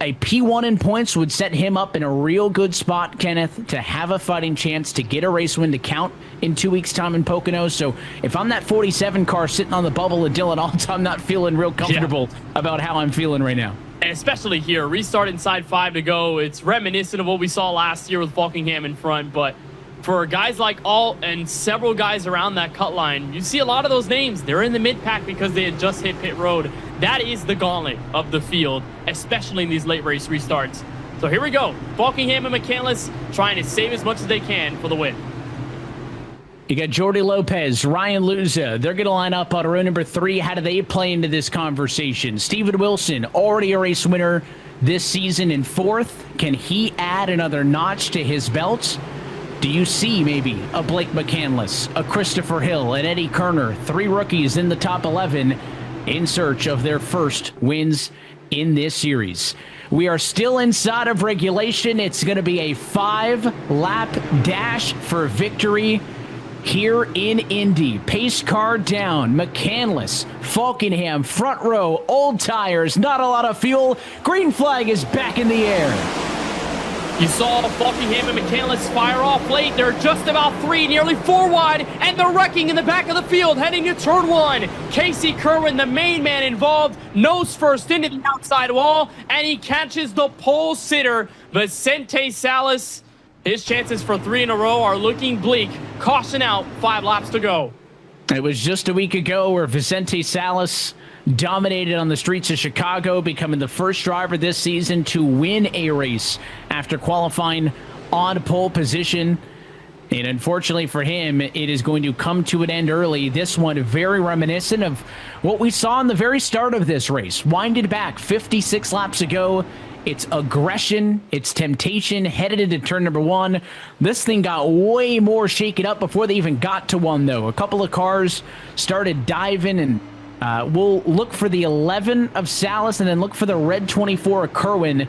a P1 in points would set him up in a real good spot, Kenneth, to have a fighting chance to get a race win to count in 2 weeks' time in Pocono. So if I'm that 47 car sitting on the bubble of Dylan Alt, I'm not feeling real comfortable about how I'm feeling right now. And especially here, restart inside 5 to go. It's reminiscent of what we saw last year with Falkenham in front, but for guys like Alt and several guys around that cut line, you see a lot of those names. They're in the mid-pack because they had just hit pit road. That is the gauntlet of the field, especially in these late race restarts. So here we go. Falkenham and McCandless trying to save as much as they can for the win. You got Jordi Lopez, Ryan Luza. They're going to line up on row number 3. How do they play into this conversation? Steven Wilson, already a race winner this season in 4th. Can he add another notch to his belt? Do you see maybe a Blake McCandless, a Christopher Hill, an Eddie Kerner, 3 rookies in the top 11 in search of their first wins in this series? We are still inside of regulation. It's going to be a 5-lap dash for victory here in Indy. Pace car down. McCandless, Falkenham, front row, old tires, not a lot of fuel. Green flag is back in the air. You saw Falkenham and McCandless fire off late. They're just about 3, nearly 4 wide, and they're wrecking in the back of the field, heading to turn 1. Casey Kerwin, the main man involved, nose first into the outside wall, and he catches the pole sitter, Vicente Salas. His chances for 3 in a row are looking bleak. Caution out, 5 laps to go. It was just a week ago where Vicente Salas dominated on the streets of Chicago, becoming the first driver this season to win a race after qualifying on pole position. And unfortunately for him, it is going to come to an end early. This one very reminiscent of what we saw in the very start of this race. Winded back 56 laps ago. It's aggression, it's temptation, headed into turn number 1. This thing got way more shaken up before they even got to 1, though. A couple of cars started diving, and we'll look for the 11 of Salas and then look for the red 24 of Kerwin.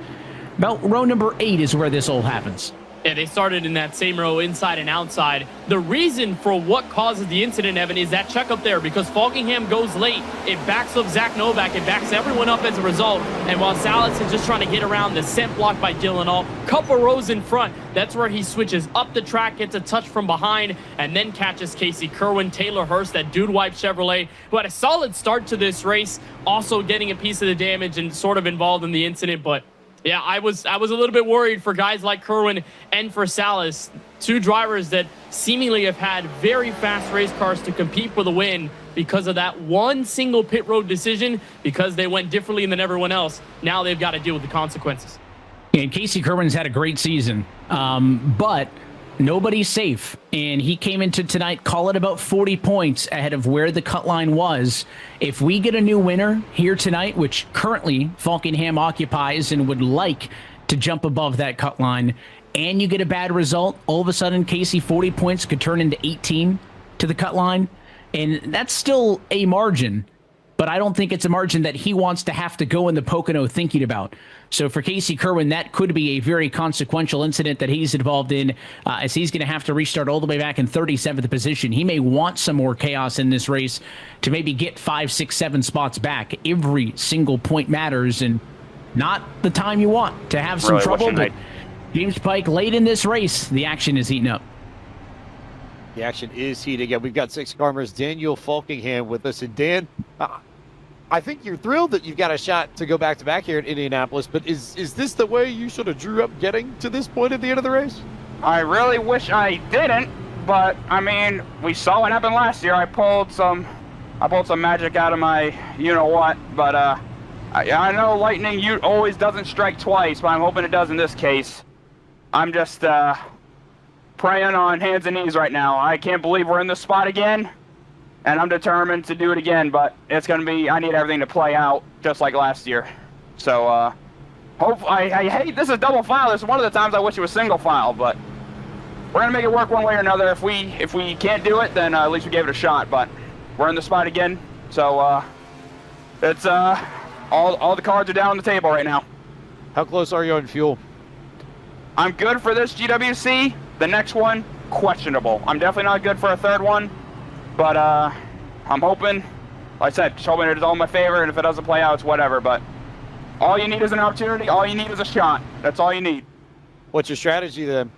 About row number 8 is where this all happens. Yeah, they started in that same row, inside and outside. The reason for what causes the incident, Evan, is that check up there, because Falkingham goes late. It backs up Zach Novak. It backs everyone up as a result. And while Salas is just trying to get around the scent block by Dylan All, couple rows in front, that's where he switches up the track, gets a touch from behind, and then catches Casey Kerwin, Taylor Hurst, that Dude Wipe Chevrolet, who had a solid start to this race, also getting a piece of the damage and sort of involved in the incident. But yeah, I was a little bit worried for guys like Kerwin and for Salas, two drivers that seemingly have had very fast race cars to compete for the win because of that one single pit road decision, because they went differently than everyone else. Now they've got to deal with the consequences. And Casey Kerwin's had a great season, but nobody's safe. And he came into tonight, call it about 40 points ahead of where the cut line was. If we get a new winner here tonight, which currently Falkingham occupies and would like to jump above that cut line, and you get a bad result, all of a sudden Casey 40 points could turn into 18 to the cut line. And that's still a margin, but I don't think it's a margin that he wants to have to go in the Pocono thinking about. So for Casey Kerwin, that could be a very consequential incident that he's involved in, as he's going to have to restart all the way back in 37th position. He may want some more chaos in this race to maybe get 5, 6, 7 spots back. Every single point matters, and not the time you want to have some Really trouble. But night. James Pike, late in this race, the action is heating up. The action is heating up. We've got 6 cameras. Daniel Falkingham with us. And Dan, I think you're thrilled that you've got a shot to go back-to-back here in Indianapolis, but is this the way you sort of drew up getting to this point at the end of the race? I really wish I didn't, but I mean, we saw what happened last year. I pulled some magic out of my you-know-what, but I know lightning always doesn't strike twice, but I'm hoping it does in this case. I'm just praying on hands and knees right now. I can't believe we're in this spot again. And I'm determined to do it again, but it's going to be, I need everything to play out just like last year. So, I hate, this is double file. This is one of the times I wish it was single file, but we're going to make it work one way or another. If we can't do it, then at least we gave it a shot, but we're in the spot again. So, it's, all the cards are down on the table right now. How close are you on fuel? I'm good for this GWC. The next one, questionable. I'm definitely not good for a third one. But I'm hoping, like I said, just hoping it's all in my favor, and if it doesn't play out, it's whatever. But all you need is an opportunity. All you need is a shot. That's all you need. What's your strategy then?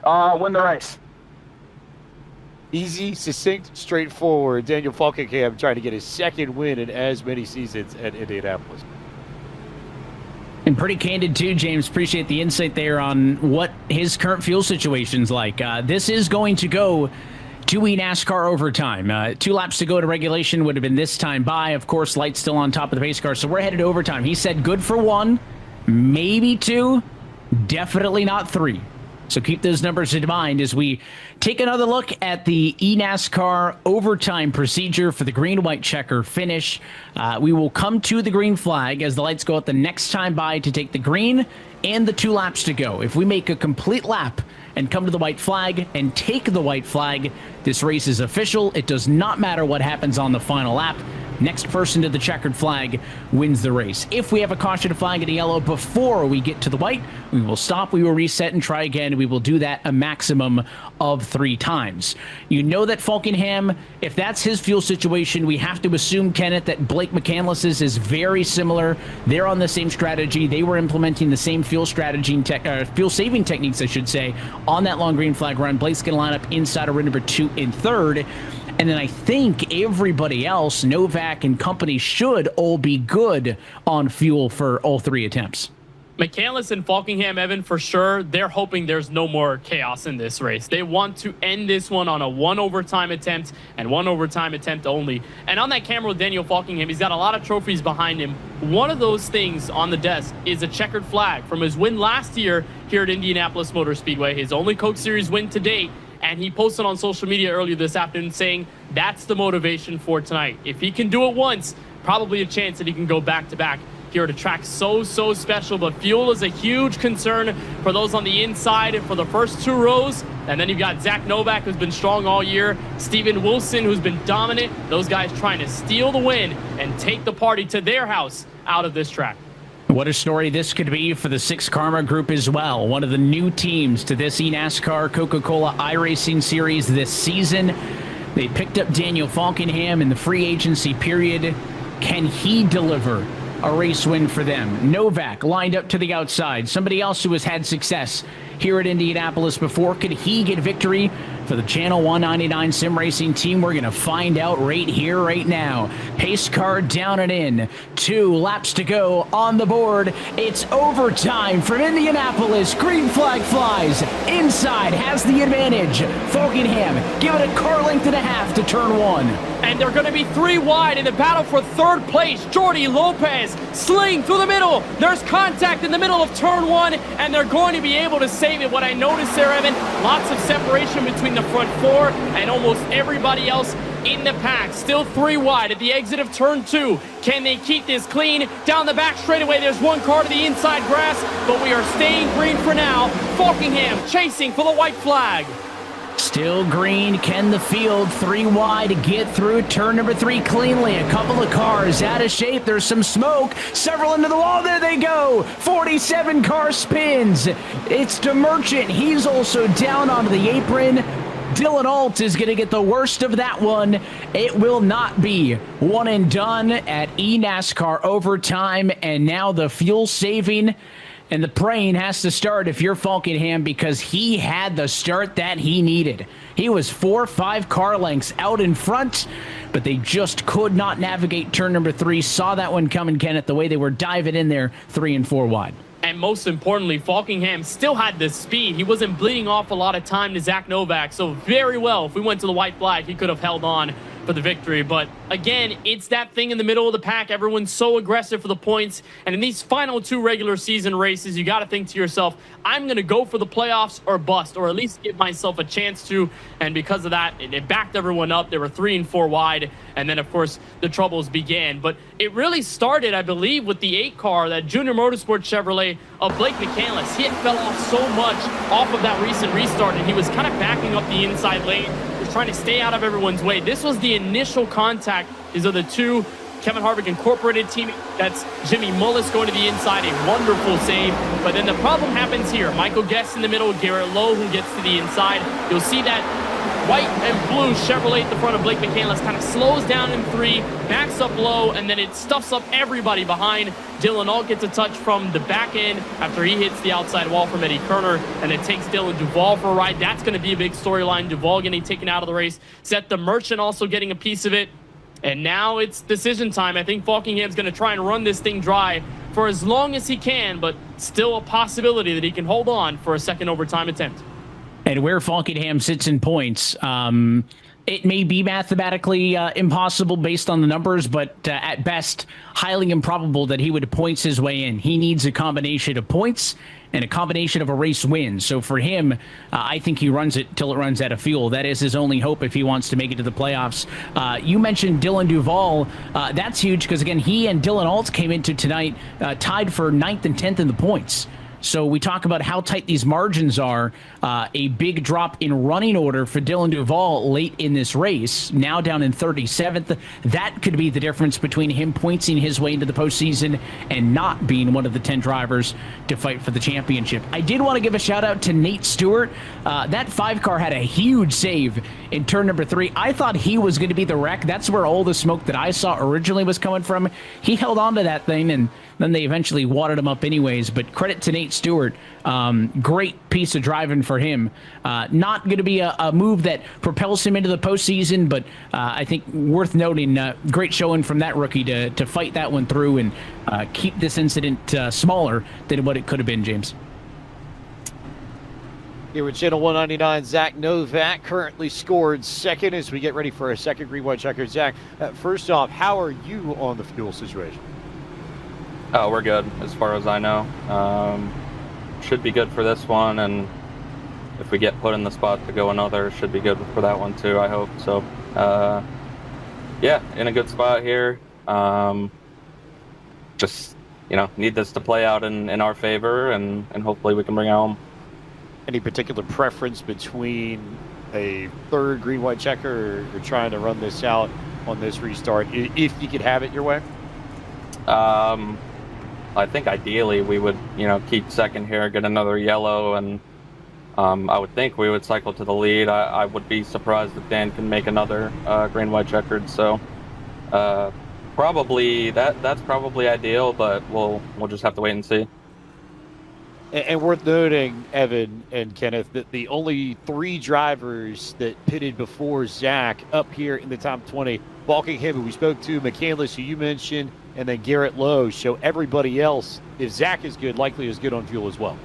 Win the race. Easy, succinct, straightforward. Daniel Falkingham trying to get his second win in as many seasons at Indianapolis. And pretty candid too, James. Appreciate the insight there on what his current fuel situation's like. This is going to go to eNASCAR overtime. 2 laps to go to regulation would have been this time by. Of course, lights still on top of the pace car, so we're headed to overtime. He said good for 1, maybe 2, definitely not 3. So keep those numbers in mind as we take another look at the eNASCAR overtime procedure for the green-white checker finish. We will come to the green flag as the lights go out the next time by to take the green and the 2 laps to go. If we make a complete lap and come to the white flag and take the white flag, this race is official. It does not matter what happens on the final lap. Next person to the checkered flag wins the race. If we have a caution flag and a yellow before we get to the white, we will stop, we will reset and try again. We will do that a maximum of 3 times. You know that Falkingham, if that's his fuel situation, we have to assume, Kenneth, that Blake McCandless's is very similar. They're on the same strategy. They were implementing the same fuel strategy and fuel saving techniques, I should say, on that long green flag run. Blake's going to line up inside of row number 2 and 3rd. And then I think everybody else, Novak and company, should all be good on fuel for all 3 attempts. McCandless and Falkingham, Evan, for sure, they're hoping there's no more chaos in this race. They want to end this one on a 1 overtime attempt and 1 overtime attempt only. And on that camera with Daniel Falkingham, he's got a lot of trophies behind him. One of those things on the desk is a checkered flag from his win last year here at Indianapolis Motor Speedway, his only Coke Series win to date. And he posted on social media earlier this afternoon saying that's the motivation for tonight. If he can do it once, probably a chance that he can go back-to-back here at a track so special. But fuel is a huge concern for those on the inside and for the first 2 rows. And then you've got Zach Novak, who's been strong all year, Steven Wilson, who's been dominant. Those guys trying to steal the win and take the party to their house out of this track. What a story this could be for the Six Karma Group as well. One of the new teams to this eNASCAR Coca-Cola iRacing Series this season. They picked up Daniel Falkingham in the free agency period. Can he deliver a race win for them? Novak lined up to the outside. Somebody else who has had success here at Indianapolis before. Could he get victory for the Channel 199 Sim Racing team? We're going to find out right here, right now. Pace car down and in. 2 laps to go on the board. It's overtime from Indianapolis. Green flag flies. Inside has the advantage. Falkingham give it a car length and a half to turn 1. And they're going to be 3 wide in the battle for 3rd place. Jordi Lopez sling through the middle. There's contact in the middle of turn 1, and they're going to be able to save it. What I noticed there, Evan, lots of separation between the front 4 and almost everybody else in the pack. Still 3 wide at the exit of turn 2. Can they keep this clean? Down the back straightaway, there's 1 car to the inside grass, but we are staying green for now. Falkingham chasing for the white flag. Still green. Can the field 3 wide get through turn number 3 cleanly? A couple of cars out of shape. There's some smoke. Several into the wall. There they go. 47 car spins. It's DeMerchant. He's also down onto the apron. Dylan Alt is going to get the worst of that one. It will not be one and done at eNASCAR overtime. And now the fuel saving and the praying has to start if you're Falkingham, because he had the start that he needed. He was 4 or 5 car lengths out in front, but they just could not navigate turn number 3. Saw that one coming, Kenneth, the way they were diving in there 3 and 4 wide. And most importantly, Falkingham still had the speed. He wasn't bleeding off a lot of time to Zach Novak. So very well, if we went to the white flag, he could have held on for the victory. But again, it's that thing in the middle of the pack. Everyone's so aggressive for the points. And in these final 2 regular season races, you got to think to yourself, I'm going to go for the playoffs or bust, or at least give myself a chance to. And because of that, it backed everyone up. They were 3 and 4 wide. And then, of course, the troubles began. But it really started, I believe, with the 8 car, that Junior Motorsport Chevrolet of Blake McCandless. He had fell off so much off of that recent restart, and he was kind of backing up the inside lane, was trying to stay out of everyone's way. This was the initial contact. These are the 2 Kevin Harvick Incorporated team. That's Jimmy Mullis going to the inside, a wonderful save. But then the problem happens here. Michael Guest in the middle, Garrett Lowe who gets to the inside. You'll see that white and blue Chevrolet at the front of Blake McCandless kind of slows down in 3, backs up low, and then it stuffs up everybody behind. Dylan Alt gets a touch from the back end after he hits the outside wall from Eddie Kerner, and it takes Dylan Duvall for a ride. That's going to be a big storyline. Duvall getting taken out of the race. Seth DeMerchant also getting a piece of it. And now it's decision time. I think Falkingham's going to try and run this thing dry for as long as he can, but still a possibility that he can hold on for a second overtime attempt. And where Falkingham sits in points, it may be mathematically impossible based on the numbers, but at best, highly improbable that he would points his way in. He needs a combination of points and a combination of a race win. So for him, I think he runs it till it runs out of fuel. That is his only hope if he wants to make it to the playoffs. You mentioned Dylan Duvall. That's huge because, again, he and Dylan Alt came into tonight tied for 9th and 10th in the points. So we talk about how tight these margins are. A big drop in running order for Dylan Duvall late in this race, now down in 37th. That could be the difference between him pointing his way into the postseason and not being one of the 10 drivers to fight for the championship. I did want to give a shout out to Nate Stewart. That 5 car had a huge save in turn number 3. I thought he was going to be the wreck. That's where all the smoke that I saw originally was coming from. He held on to that thing, and then they eventually wadded him up anyways. But credit to Nate Stewart. Great piece of driving for him. Not going to be a move that propels him into the postseason, but I think worth noting, great showing from that rookie to fight that one through and keep this incident smaller than what it could have been, James. Here with Channel 199, Zach Novak currently scored second as we get ready for a second green white checker. Zach, first off, how are you on the fuel situation? Oh, we're good as far as I know. Should be good for this one, and if we get put in the spot to go another, should be good for that one too, I hope. So, yeah, in a good spot here. Just, need this to play out in our favor, and hopefully we can bring it home. Any particular preference between a third green white checker or trying to run this out on this restart, if you could have it your way? I think ideally we would, keep second here, get another yellow, and I would think we would cycle to the lead. I would be surprised if Dan can make another green white checkered. So probably that's probably ideal, but we'll just have to wait and see. And worth noting, Evan and Kenneth, that the only 3 drivers that pitted before Zach up here in the top 20, Balkingham, who we spoke to, McCandless, who you mentioned, and then Garrett Lowe, show everybody else, if Zach is good, likely is good on fuel as well.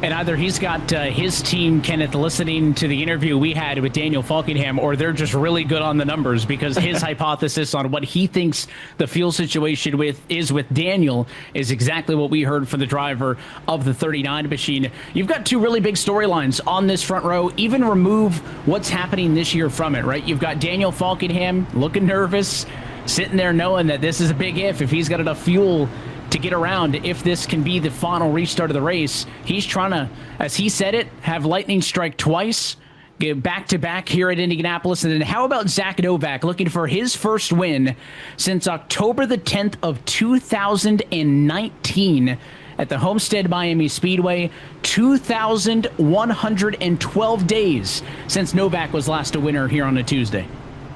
And either he's got his team, Kenneth, listening to the interview we had with Daniel Falkingham, or they're just really good on the numbers, because his hypothesis on what he thinks the fuel situation with Daniel is exactly what we heard from the driver of the 39 machine. You've got 2 really big storylines on this front row. Even remove what's happening this year from it, right? You've got Daniel Falkingham looking nervous, sitting there knowing that this is a big if he's got enough fuel to get around. If this can be the final restart of the race, he's trying to, as he said it, have lightning strike twice, get back-to-back here at Indianapolis. And then how about Zach Novak looking for his first win since October the 10th of 2019 at the Homestead Miami Speedway. 2,112 days since Novak was last a winner here on a Tuesday.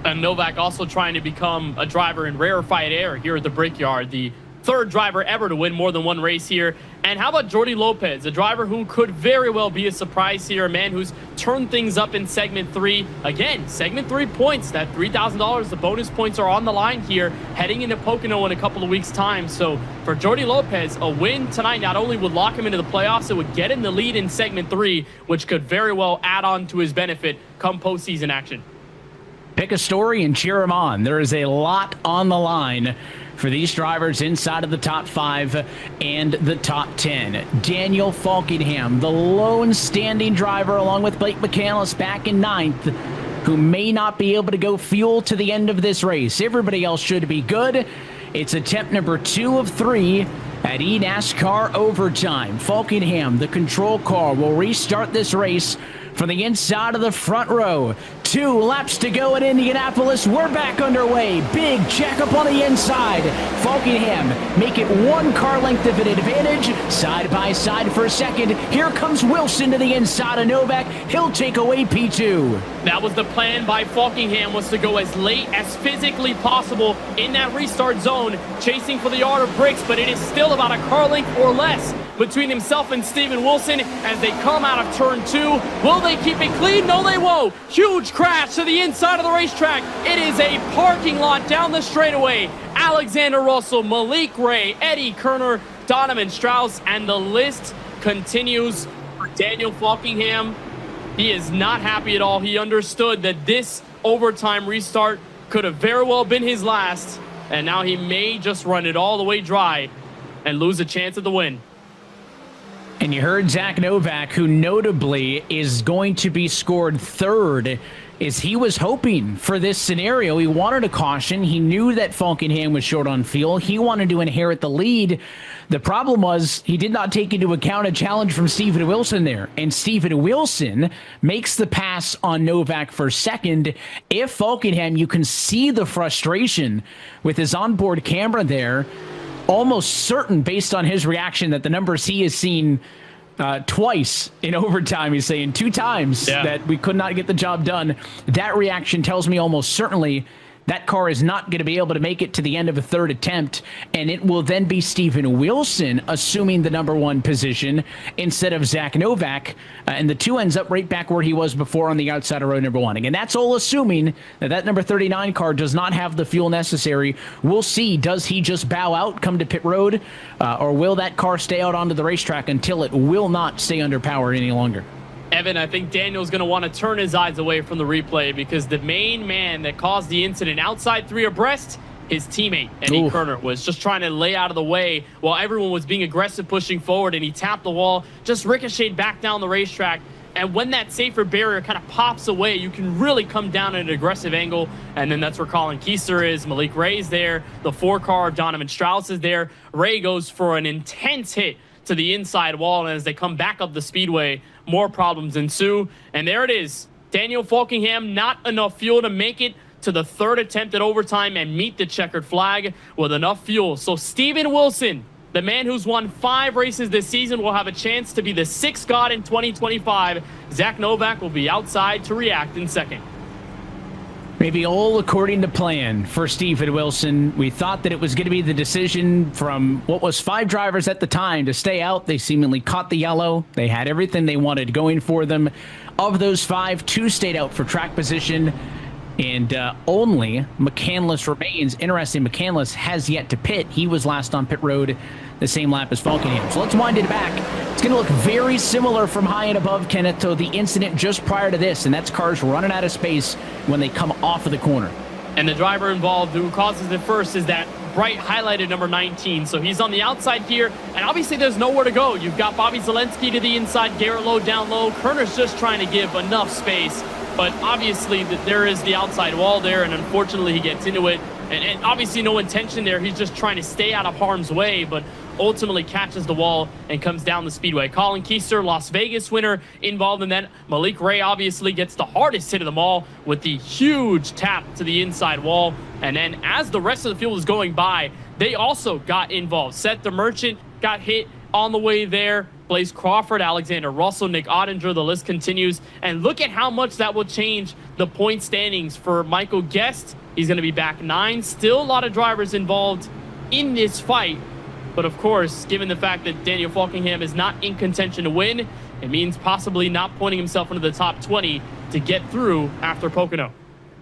And Novak also trying to become a driver in rarefied air here at the Brickyard, the 3rd driver ever to win more than one race here. And how about Jordi Lopez, a driver who could very well be a surprise here, a man who's turned things up in segment 3. Again, segment 3 points, that $3,000, the bonus points are on the line here, heading into Pocono in a couple of weeks' time. So for Jordi Lopez, a win tonight not only would lock him into the playoffs, it would get him the lead in segment 3, which could very well add on to his benefit come postseason action. Pick a story and cheer him on. There is a lot on the line for these drivers inside of the top 5 and the top 10. Daniel Falkingham, the lone standing driver, along with Blake McCandless back in 9th, who may not be able to go fuel to the end of this race. Everybody else should be good. It's attempt number 2 of 3 at eNASCAR overtime. Falkingham, the control car, will restart this race from the inside of the front row. 2 laps to go at Indianapolis. We're back underway. Big checkup on the inside. Falkingham make it 1 car length of an advantage. Side by side for a second. Here comes Wilson to the inside of Novak. He'll take away P2. That was the plan by Falkingham, was to go as late as physically possible in that restart zone, chasing for the yard of bricks, but it is still about a car length or less between himself and Steven Wilson as they come out of turn 2. Will they keep it clean? No, they won't. Huge crash to the inside of the racetrack. It is a parking lot down the straightaway. Alexander Russell, Malik Ray, Eddie Kerner, Donovan Strauss, and the list continues for Daniel Falkingham. He is not happy at all. He understood that this overtime restart could have very well been his last, and now he may just run it all the way dry and lose a chance at the win. And you heard Zach Novak, who notably is going to be scored 3rd, is he was hoping for this scenario. He wanted a caution. He knew that Falkingham was short on fuel. He wanted to inherit the lead. The problem was he did not take into account a challenge from Steven Wilson there. And Steven Wilson makes the pass on Novak for 2nd. If Falkingham, you can see the frustration with his onboard camera there. Almost certain, based on his reaction, that the numbers he has seen twice in overtime. He's saying 2 times that we could not get the job done. That reaction tells me almost certainly that car is not going to be able to make it to the end of a third attempt, and it will then be Steven Wilson assuming the number 1 position instead of Zach Novak, and the 2 ends up right back where he was before on the outside of row number 1. And that's all assuming that number 39 car does not have the fuel necessary. We'll see, does he just bow out, come to pit road, or will that car stay out onto the racetrack until it will not stay under power any longer? Evan, I think Daniel's going to want to turn his eyes away from the replay because the main man that caused the incident outside 3 abreast, his teammate, Eddie Kerner, was just trying to lay out of the way while everyone was being aggressive pushing forward, and he tapped the wall, just ricocheted back down the racetrack. And when that safer barrier kind of pops away, you can really come down at an aggressive angle. And then that's where Colin Keister is. Malik Ray's there. The 4 car of Donovan Strauss is there. Ray goes for an intense hit to the inside wall, and as they come back up the speedway, more problems ensue. And there it is. Daniel Falkingham, not enough fuel to make it to the 3rd attempt at overtime and meet the checkered flag with enough fuel. So Steven Wilson, the man who's won 5 races this season, will have a chance to be the 6th god in 2025. Zach Novak will be outside to react in 2nd. Maybe all according to plan for Steven Wilson. We thought that it was going to be the decision from what was 5 drivers at the time to stay out. They seemingly caught the yellow. They had everything they wanted going for them. Of those 5, 2 stayed out for track position, and only McCandless remains. Interesting, McCandless has yet to pit. He was last on pit road the same lap as Falkingham. So let's wind it back. It's going to look very similar from high and above, Kenneth, to the incident just prior to this, and that's cars running out of space when they come off of the corner. And the driver involved who causes it first is that bright highlighted number 19. So he's on the outside here, and obviously there's nowhere to go. You've got Bobby Zalinski to the inside, Garrett Lowe down low. Kerner's just trying to give enough space, but obviously there is the outside wall there, and unfortunately he gets into it. And obviously no intention there. He's just trying to stay out of harm's way, but ultimately catches the wall and comes down the speedway. Colin Keister, Las Vegas winner, involved in that. Malik Ray obviously gets the hardest hit of them all with the huge tap to the inside wall. And then as the rest of the field was going by, they also got involved. Seth the Merchant got hit on the way there. Blaze Crawford, Alexander Russell, Nick Ottinger, the list continues. And look at how much that will change the point standings for Michael Guest. He's going to be back 9. Still a lot of drivers involved in this fight. But of course, given the fact that Daniel Falkingham is not in contention to win, it means possibly not pointing himself into the top 20 to get through after Pocono.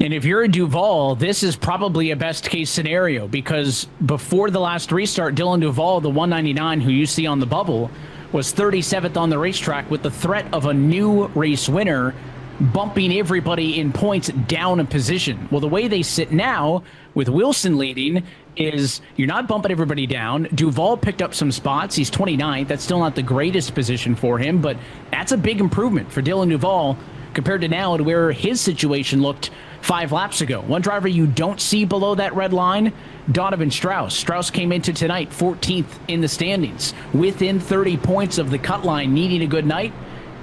And if you're a Duval, this is probably a best case scenario, because before the last restart, Dylan Duval, the 199 who you see on the bubble, was 37th on the racetrack with the threat of a new race winner bumping everybody in points down a position. Well, the way they sit now with Wilson leading is you're not bumping everybody down. Duval picked up some spots. He's 29th. That's still not the greatest position for him, but that's a big improvement for Dylan Duval compared to now and where his situation looked 5 laps ago. One driver you don't see below that red line, Donovan Strauss. Strauss came into tonight 14th in the standings, within 30 points of the cut line, needing a good night,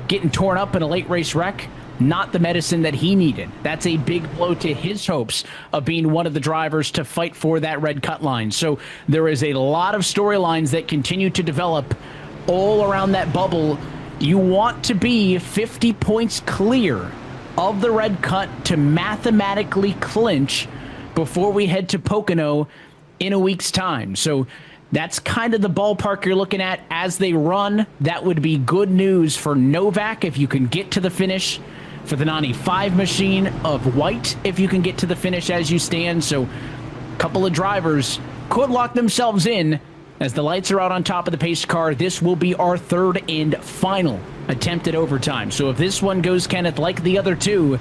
getting torn up in a late race wreck. Not the medicine that he needed. That's a big blow to his hopes of being one of the drivers to fight for that red cut line. So there is a lot of storylines that continue to develop all around that bubble. You want to be 50 points clear of the red cut to mathematically clinch before we head to Pocono in a week's time. So that's kind of the ballpark you're looking at as they run. That would be good news for Novak if you can get to the finish, for the 95 machine of White if you can get to the finish as you stand. So a couple of drivers could lock themselves in as the lights are out on top of the pace car. This will be our 3rd and final attempt at overtime. So if this one goes, Kenneth, like the other 2,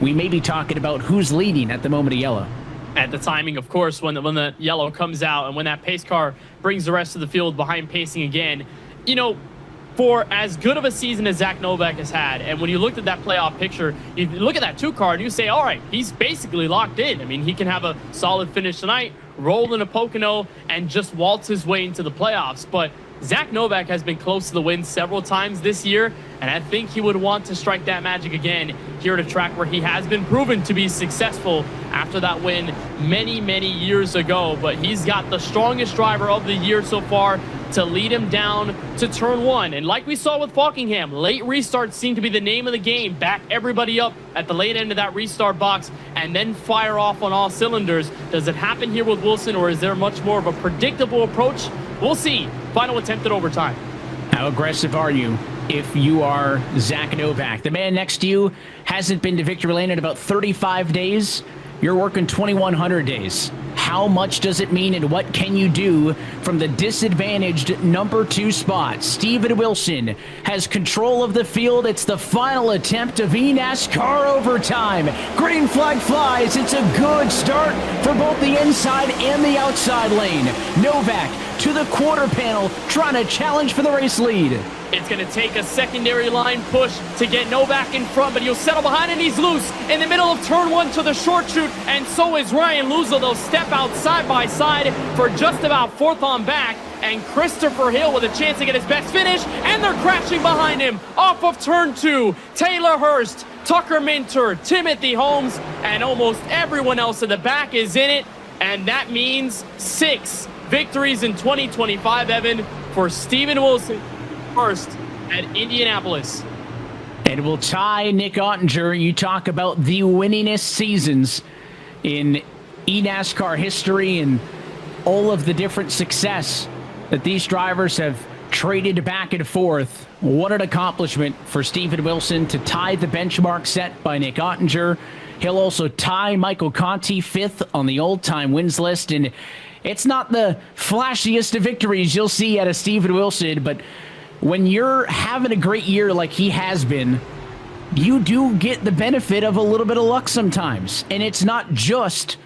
we may be talking about who's leading at the moment of yellow. At the timing, of course, when the yellow comes out and when that pace car brings the rest of the field behind pacing again, you know, for as good of a season as Zach Novak has had, and when you looked at that playoff picture, you look at that 2 car and you say, all right, he's basically locked in. I mean, he can have a solid finish tonight, roll into Pocono, and just waltz his way into the playoffs. But Zach Novak has been close to the win several times this year, and I think he would want to strike that magic again here at a track where he has been proven to be successful after that win many, many years ago. But he's got the strongest driver of the year so far to lead him down to turn 1. And like we saw with Falkingham, late restarts seem to be the name of the game. Back everybody up at the late end of that restart box and then fire off on all cylinders. Does it happen here with Wilson, or is there much more of a predictable approach? We'll see. Final attempt at overtime. How aggressive are you if you are Zach Novak? The man next to you hasn't been to victory lane in about 35 days. You're working 2,100 days. How much does it mean, and what can you do from the disadvantaged number 2 spot? Steven Wilson has control of the field. It's the final attempt of eNASCAR overtime. Green flag flies. It's a good start for both the inside and the outside lane. Novak to the quarter panel, trying to challenge for the race lead. It's going to take a secondary line push to get Novak in front, but he'll settle behind and he's loose in the middle of turn 1 to the short chute, and so is Ryan Luzo. They'll step out side by side for just about 4th on back, and Christopher Hill with a chance to get his best finish, and they're crashing behind him off of turn 2. Taylor Hurst, Tucker Minter, Timothy Holmes, and almost everyone else in the back is in it, and that means 6 victories in 2025, Evan, for Steven Wilson. First at Indianapolis. And we'll tie Nick Ottinger. You talk about the winningest seasons in eNASCAR history and all of the different success that these drivers have traded back and forth. What an accomplishment for Steven Wilson to tie the benchmark set by Nick Ottinger. He'll also tie Michael Conti 5th on the all-time wins list. And it's not the flashiest of victories you'll see out of Steven Wilson, but when you're having a great year like he has been, you do get the benefit of a little bit of luck sometimes. And it's not just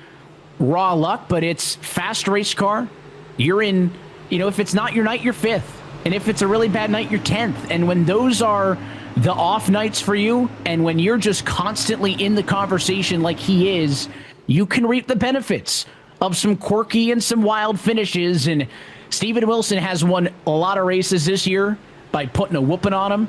raw luck, but it's fast race car. You're in, if it's not your night, you're 5th. And if it's a really bad night, you're 10th. And when those are the off nights for you, and when you're just constantly in the conversation like he is, you can reap the benefits of some quirky and some wild finishes. And Steven Wilson has won a lot of races this year by putting a whooping on him.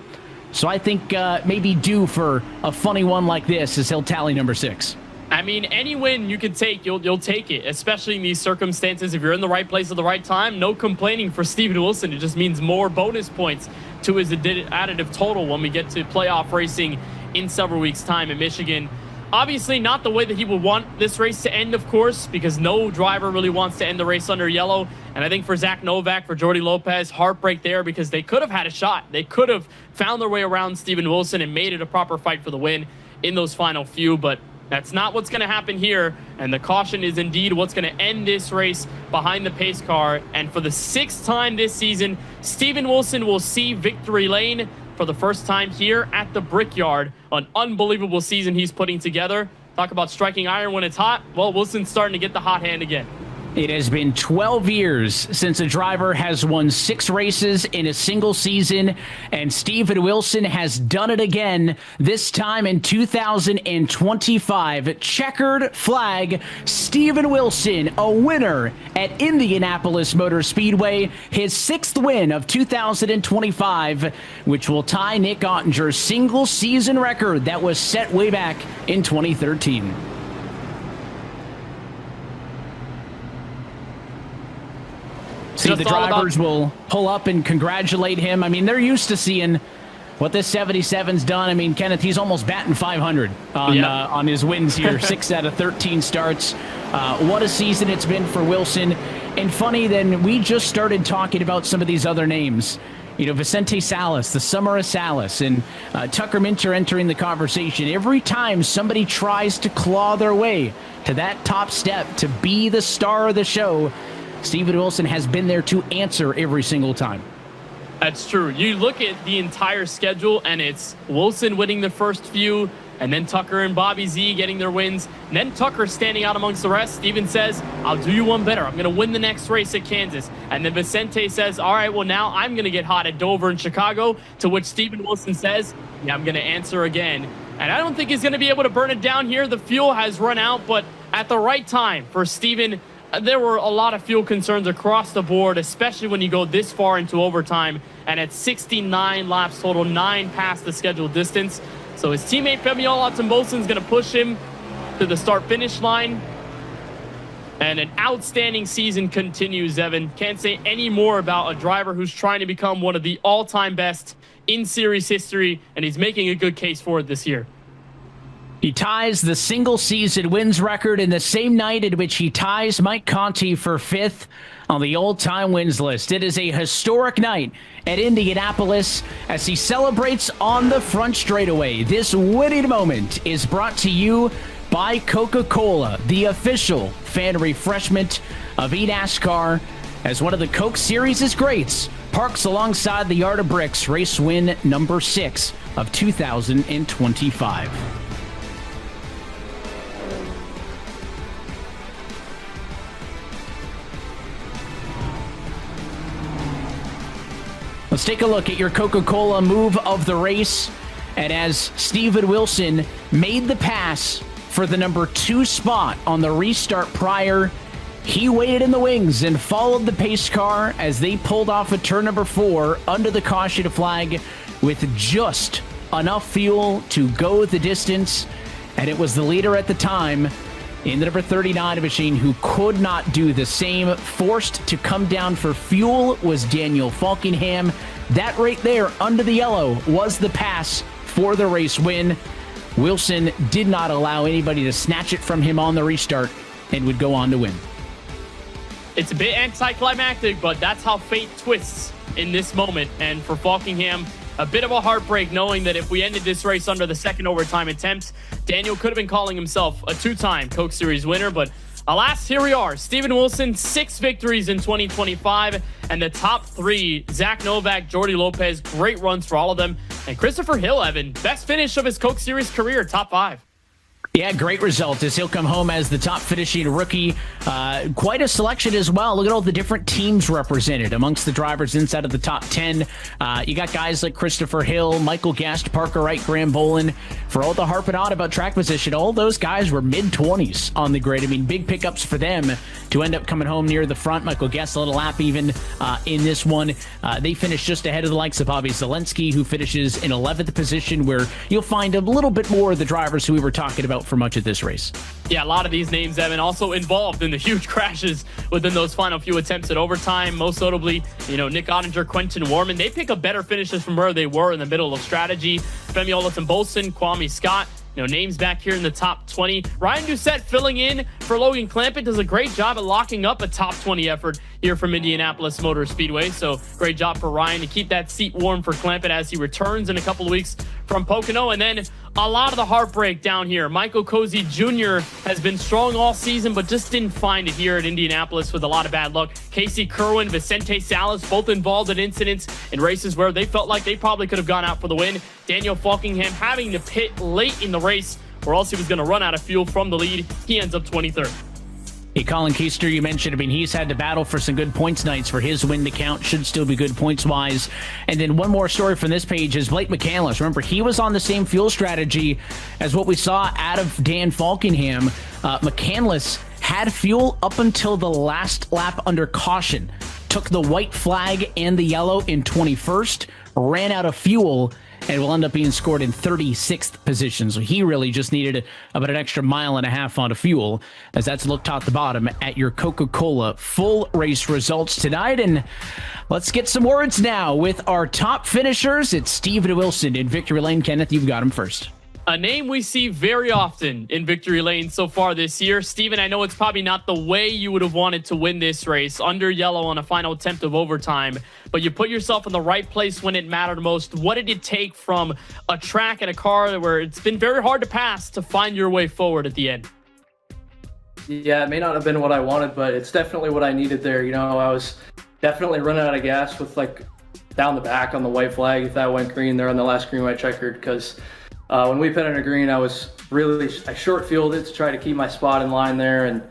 So I think maybe due for a funny one like this as he'll tally number 6. I mean, any win you can take, you'll take it, especially in these circumstances. If you're in the right place at the right time, no complaining for Steven Wilson. It just means more bonus points to his additive total when we get to playoff racing in several weeks' time in Michigan. Obviously not the way that he would want this race to end, of course, because no driver really wants to end the race under yellow. And I think for Zach Novak, for Jordy Lopez, heartbreak there, because they could have had a shot. They could have found their way around Steven Wilson and made it a proper fight for the win in those final few. But that's not what's going to happen here. And the caution is indeed what's going to end this race behind the pace car. And for the 6th time this season, Steven Wilson will see victory lane for the first time here at the Brickyard. An unbelievable season he's putting together. Talk about striking iron when it's hot. Well, Wilson's starting to get the hot hand again. It has been 12 years since a driver has won 6 races in a single season, and Steven Wilson has done it again, this time in 2025. Checkered flag, Steven Wilson, a winner at Indianapolis Motor Speedway, his 6th win of 2025, which will tie Nick Ottinger's single season record that was set way back in 2013. See, the drivers will pull up and congratulate him. I mean, they're used to seeing what this 77's done. I mean, Kenneth, he's almost batting 500 on his wins here. 6 out of 13 starts. What a season it's been for Wilson. And funny, then we just started talking about some of these other names. Vicente Salas, the Summer of Salas, and Tucker Minter entering the conversation. Every time somebody tries to claw their way to that top step to be the star of the show, Steven Wilson has been there to answer every single time. That's true. You look at the entire schedule, and it's Wilson winning the first few, and then Tucker and Bobby Z getting their wins, and then Tucker standing out amongst the rest. Steven says, I'll do you one better. I'm going to win the next race at Kansas. And then Vicente says, all right, well, now I'm going to get hot at Dover and Chicago, to which Steven Wilson says, yeah, I'm going to answer again. And I don't think he's going to be able to burn it down here. The fuel has run out, but at the right time for Steven, there were a lot of fuel concerns across the board, especially when you go this far into overtime. And at 69 laps total, 9 past the scheduled distance. So his teammate Femi Olatunbosun is going to push him to the start-finish line. And an outstanding season continues, Evan. Can't say any more about a driver who's trying to become one of the all-time best in series history, and he's making a good case for it this year. He ties the single-season wins record in the same night in which he ties Mike Conti for 5th on the all-time wins list. It is a historic night at Indianapolis as he celebrates on the front straightaway. This winning moment is brought to you by Coca-Cola, the official fan refreshment of eNASCAR, as one of the Coke Series' greats parks alongside the Yard of Bricks, race win number 6 of 2025. Let's take a look at your Coca-Cola move of the race. And as Steven Wilson made the pass for the number 2 spot on the restart prior, he waited in the wings and followed the pace car as they pulled off at turn number 4 under the caution flag with just enough fuel to go the distance. And it was the leader at the time in the number 39 machine who could not do the same. Forced to come down for fuel was Daniel Falkingham. That right there under the yellow was the pass for the race win. Wilson did not allow anybody to snatch it from him on the restart and would go on to win. It's a bit anticlimactic, but that's how fate twists in this moment. And for Falkingham, a bit of a heartbreak knowing that if we ended this race under the second overtime attempt, Daniel could have been calling himself a 2-time Coke Series winner. But alas, here we are. Steven Wilson, 6 victories in 2025. And the top 3, Zach Novak, Jordi Lopez, great runs for all of them. And Christopher Hill, Evan, best finish of his Coke Series career, top 5. Yeah, great result as he'll come home as the top finishing rookie. Quite a selection as well. Look at all the different teams represented amongst the drivers inside of the top 10. You got guys like Christopher Hill, Michael Guest, Parker Wright, Graham Bolin. For all the harping on about track position, all those guys were mid-20s on the grid. I mean, big pickups for them to end up coming home near the front. Michael Guest a little lap even in this one. They finished just ahead of the likes of Bobby Zalinski, who finishes in 11th position, where you'll find a little bit more of the drivers who we were talking about for much of this race. Yeah, a lot of these names, Evan, also involved in the huge crashes within those final few attempts at overtime. Most notably, Nick Ottinger, Quentin Warman. They pick up better finishes from where they were in the middle of strategy. Femi Olafin-Bolson, Kwame Scott, names back here in the top 20. Ryan Doucette filling in for Logan Clampett does a great job at locking up a top 20 effort here from Indianapolis Motor Speedway. So great job for Ryan to keep that seat warm for Clampett as he returns in a couple of weeks from Pocono. And then a lot of the heartbreak down here. Michael Cozy Jr. has been strong all season, but just didn't find it here at Indianapolis with a lot of bad luck. Casey Kerwin, Vicente Salas, both involved in incidents in races where they felt like they probably could have gone out for the win. Daniel Falkingham having to pit late in the race, or else he was going to run out of fuel from the lead. He ends up 23rd. Hey, Colin Keister, you mentioned, he's had to battle for some good points nights for his win to count. Should still be good points-wise. And then one more story from this page is Blake McCandless. Remember, he was on the same fuel strategy as what we saw out of Dan Falkingham. McCandless had fuel up until the last lap under caution. Took the white flag and the yellow in 21st, ran out of fuel, and will end up being scored in 36th position. So he really just needed about an extra mile and a half on fuel, as that's looked top to bottom at your Coca-Cola full race results tonight. And let's get some words now with our top finishers. It's Steven Wilson in Victory Lane. Kenneth, you've got him first. A name we see very often in Victory Lane so far this year. Steven, I know it's probably not the way you would have wanted to win this race, under yellow on a final attempt of overtime, but you put yourself in the right place when it mattered most. What did it take from a track and a car where it's been very hard to pass to find your way forward at the end? Yeah, it may not have been what I wanted, but it's definitely what I needed there. I was definitely running out of gas with down the back on the white flag if that went green there on the last green white checkered, because when we put in a green, I short fueled it to try to keep my spot in line there, and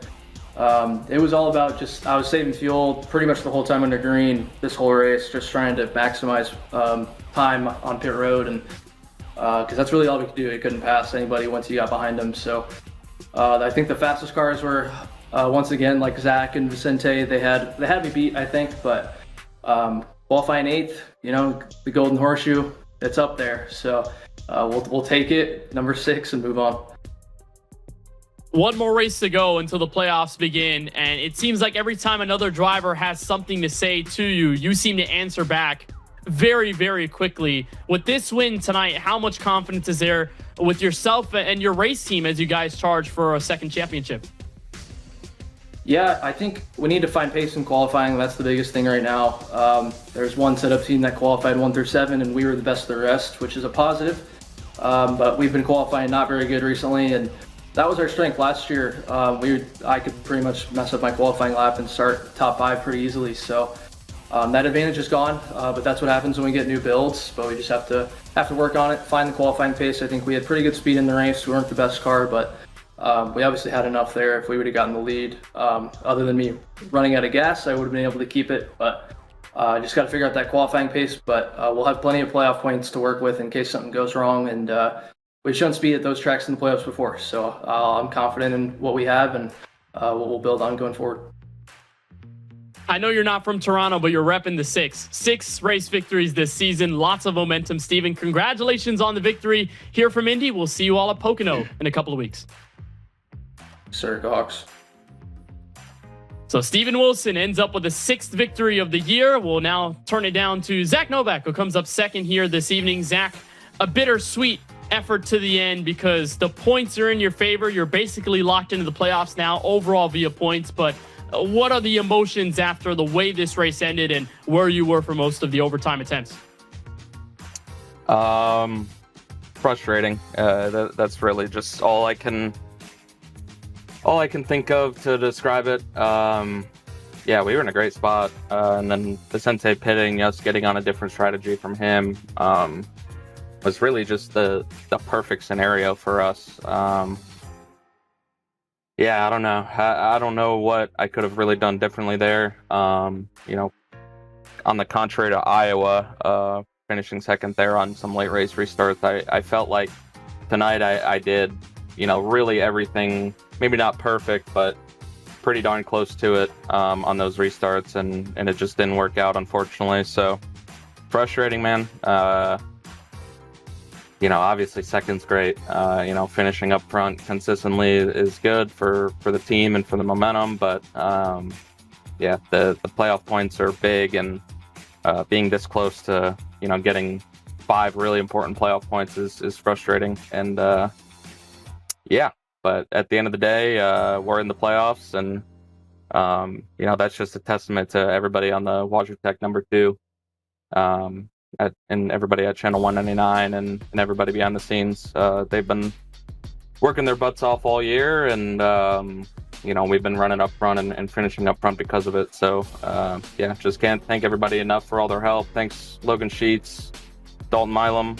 it was all about I was saving fuel pretty much the whole time under green this whole race, just trying to maximize time on pit road, and because that's really all we could do. We couldn't pass anybody once you got behind them. So I think the fastest cars were once again like Zach and Vicente. They had me beat, I think, but qualifying 8th, the Golden Horseshoe, it's up there. So we'll take it, number 6, and move on. one more race to go until the playoffs begin, and it seems like every time another driver has something to say to you, you seem to answer back very, very quickly. With this win tonight, how much confidence is there with yourself and your race team as you guys charge for a second championship? Yeah, I think we need to find pace in qualifying. That's the biggest thing right now. There's one setup team that qualified 1 through 7, and we were the best of the rest, which is a positive. But we've been qualifying not very good recently, and that was our strength last year. I could pretty much mess up my qualifying lap and start top 5 pretty easily. So that advantage is gone, but that's what happens when we get new builds. But we just have to work on it, find the qualifying pace. I think we had pretty good speed in the race. We weren't the best car, but we obviously had enough there. If we would have gotten the lead, other than me running out of gas, I would have been able to keep it. But just got to figure out that qualifying pace. But we'll have plenty of playoff points to work with in case something goes wrong. And we've shown speed at those tracks in the playoffs before. So I'm confident in what we have and what we'll build on going forward. I know you're not from Toronto, but you're repping the 6 race victories this season. Lots of momentum, Steven. Congratulations on the victory here from Indy. We'll see you all at Pocono in a couple of weeks. Sir Cox. So Steven Wilson ends up with the 6th victory of the year. We'll now turn it down to Zach Novak, who comes up second here this evening. Zach, a bittersweet effort to the end because the points are in your favor. You're basically locked into the playoffs now overall via points. But what are the emotions after the way this race ended and where you were for most of the overtime attempts? Frustrating. That's really just all I can think of to describe it. Yeah, we were in a great spot. And then Vicente pitting, us getting on a different strategy from him, was really just the perfect scenario for us. Yeah, I don't know. I don't know what I could have really done differently there. On the contrary to Iowa, finishing second there on some late race restarts, I felt like tonight I did, really everything, maybe not perfect, but pretty darn close to it on those restarts, and it just didn't work out, unfortunately. So frustrating, man. Obviously second's great. Finishing up front consistently is good for the team and for the momentum, but the playoff points are big, and being this close to, getting 5 really important playoff points is frustrating. And but at the end of the day, we're in the playoffs, and that's just a testament to everybody on the Logitech number 2. And everybody at Channel 199 and everybody behind the scenes. They've been working their butts off all year, and we've been running up front and finishing up front because of it. So just can't thank everybody enough for all their help. Thanks Logan Sheets, Dalton Milam,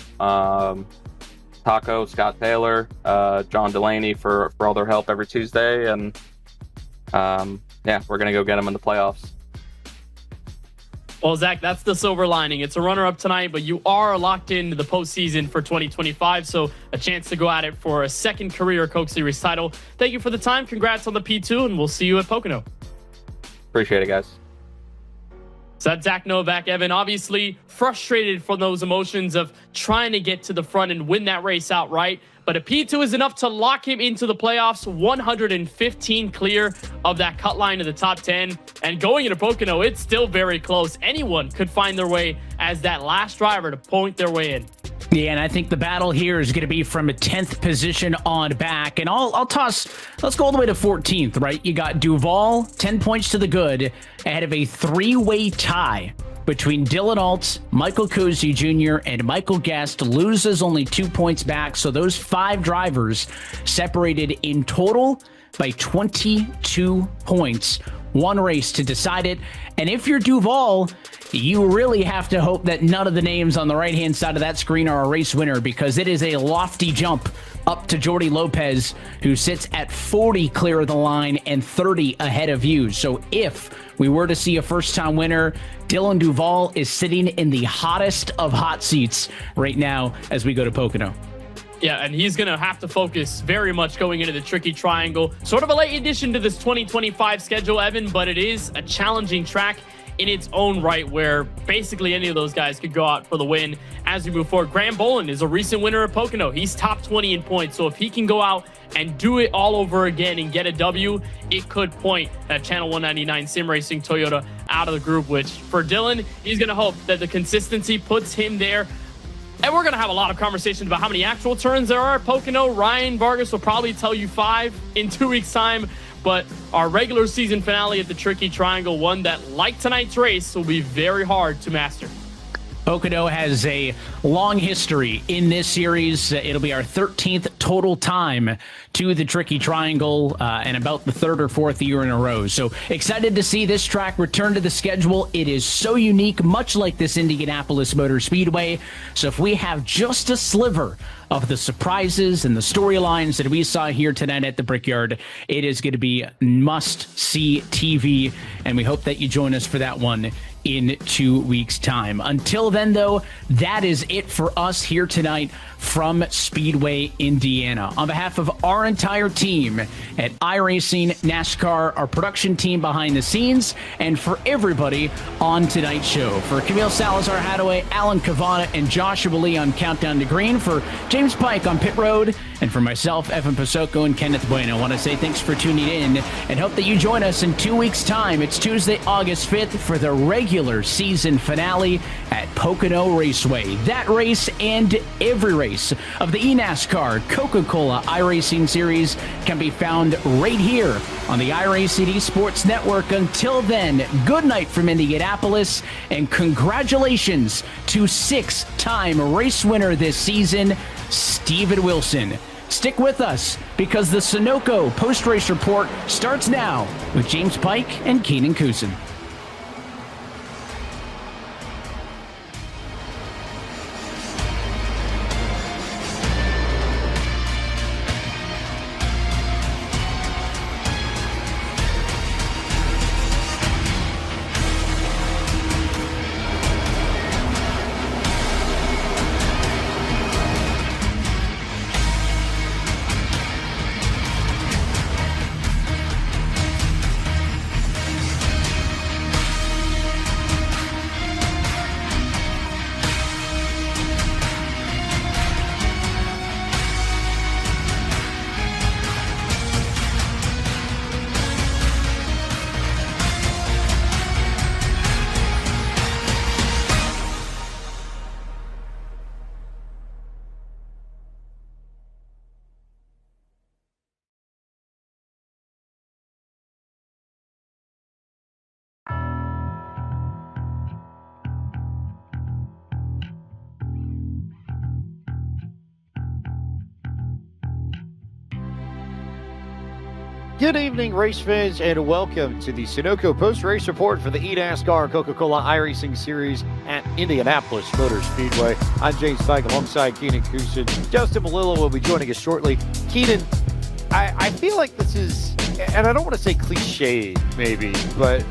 Taco, Scott Taylor, John Delaney for all their help every Tuesday, and we're gonna go get them in the playoffs. Well, Zach, that's the silver lining. It's a runner-up tonight, but you are locked into the postseason for 2025, so a chance to go at it for a second career Coke Series title. Thank you for the time. Congrats on the P2, and we'll see you at Pocono. Appreciate it, guys. So that's Zach Novak. Evan, obviously frustrated from those emotions of trying to get to the front and win that race outright. But a P2 is enough to lock him into the playoffs, 115 clear of that cut line in the top 10. And going into Pocono, it's still very close. Anyone could find their way as that last driver to point their way in. Yeah, and I think the battle here is going to be from a 10th position on back. And I'll toss, let's go all the way to 14th, right? You got Duval, 10 points to the good, ahead of a 3-way tie between Dylan Alt, Michael Cozy Jr., and Michael Guest. Loses only 2 points back. So those 5 drivers separated in total by 22 points. One race to decide it. And if you're Duval, you really have to hope that none of the names on the right-hand side of that screen are a race winner, because it is a lofty jump up to Jordy Lopez, who sits at 40 clear of the line and 30 ahead of you. So if we were to see a first-time winner, Dylan Duval is sitting in the hottest of hot seats right now as we go to Pocono. Yeah, and he's going to have to focus very much going into the tricky triangle. Sort of a late addition to this 2025 schedule, Evan, but it is a challenging track in its own right, where basically any of those guys could go out for the win as we move forward. Graham Boland is a recent winner of Pocono. He's top 20 in points, so if he can go out and do it all over again and get a W, it could point that Channel 199 Sim Racing Toyota out of the group, which for Dylan, he's going to hope that the consistency puts him there. And we're going to have a lot of conversations about how many actual turns there are at Pocono. Ryan Vargas will probably tell you 5 in 2 weeks' time. But our regular season finale at the Tricky Triangle, one that, like tonight's race, will be very hard to master. Pocono has a long history in this series. It'll be our 13th total time to the Tricky Triangle and about the 3rd or 4th year in a row. So excited to see this track return to the schedule. It is so unique, much like this Indianapolis Motor Speedway. So if we have just a sliver of the surprises and the storylines that we saw here tonight at the Brickyard, it is going to be must-see TV, and we hope that you join us for that one in 2 weeks' time. Until then, though, that is it for us here tonight from Speedway, Indiana. On behalf of our entire team at iRacing, NASCAR, our production team behind the scenes, and for everybody on tonight's show, for Camille Salazar-Hadaway, Alan Cavana, and Joshua Lee on Countdown to Green, for James Pike on Pit Road, and for myself, Evan Pasoko, and Kenneth Bueno, I want to say thanks for tuning in and hope that you join us in 2 weeks' time. It's Tuesday, August 5th for the regular season finale at Pocono Raceway. That race and every race of the eNASCAR Coca-Cola iRacing Series can be found right here on the iRacing Esports Network. Until then, good night from Indianapolis, and congratulations to 6-time race winner this season, Steven Wilson. Stick with us because the Sunoco post-race report starts now with James Pike and Keenan Kusin. Good evening, race fans, and welcome to the Sunoco post-race report for the eNASCAR Coca-Cola iRacing Series at Indianapolis Motor Speedway. I'm James Pike alongside Keenan Kusin. Justin Malillo will be joining us shortly. Keenan, I feel like this is, and I don't want to say cliche maybe, but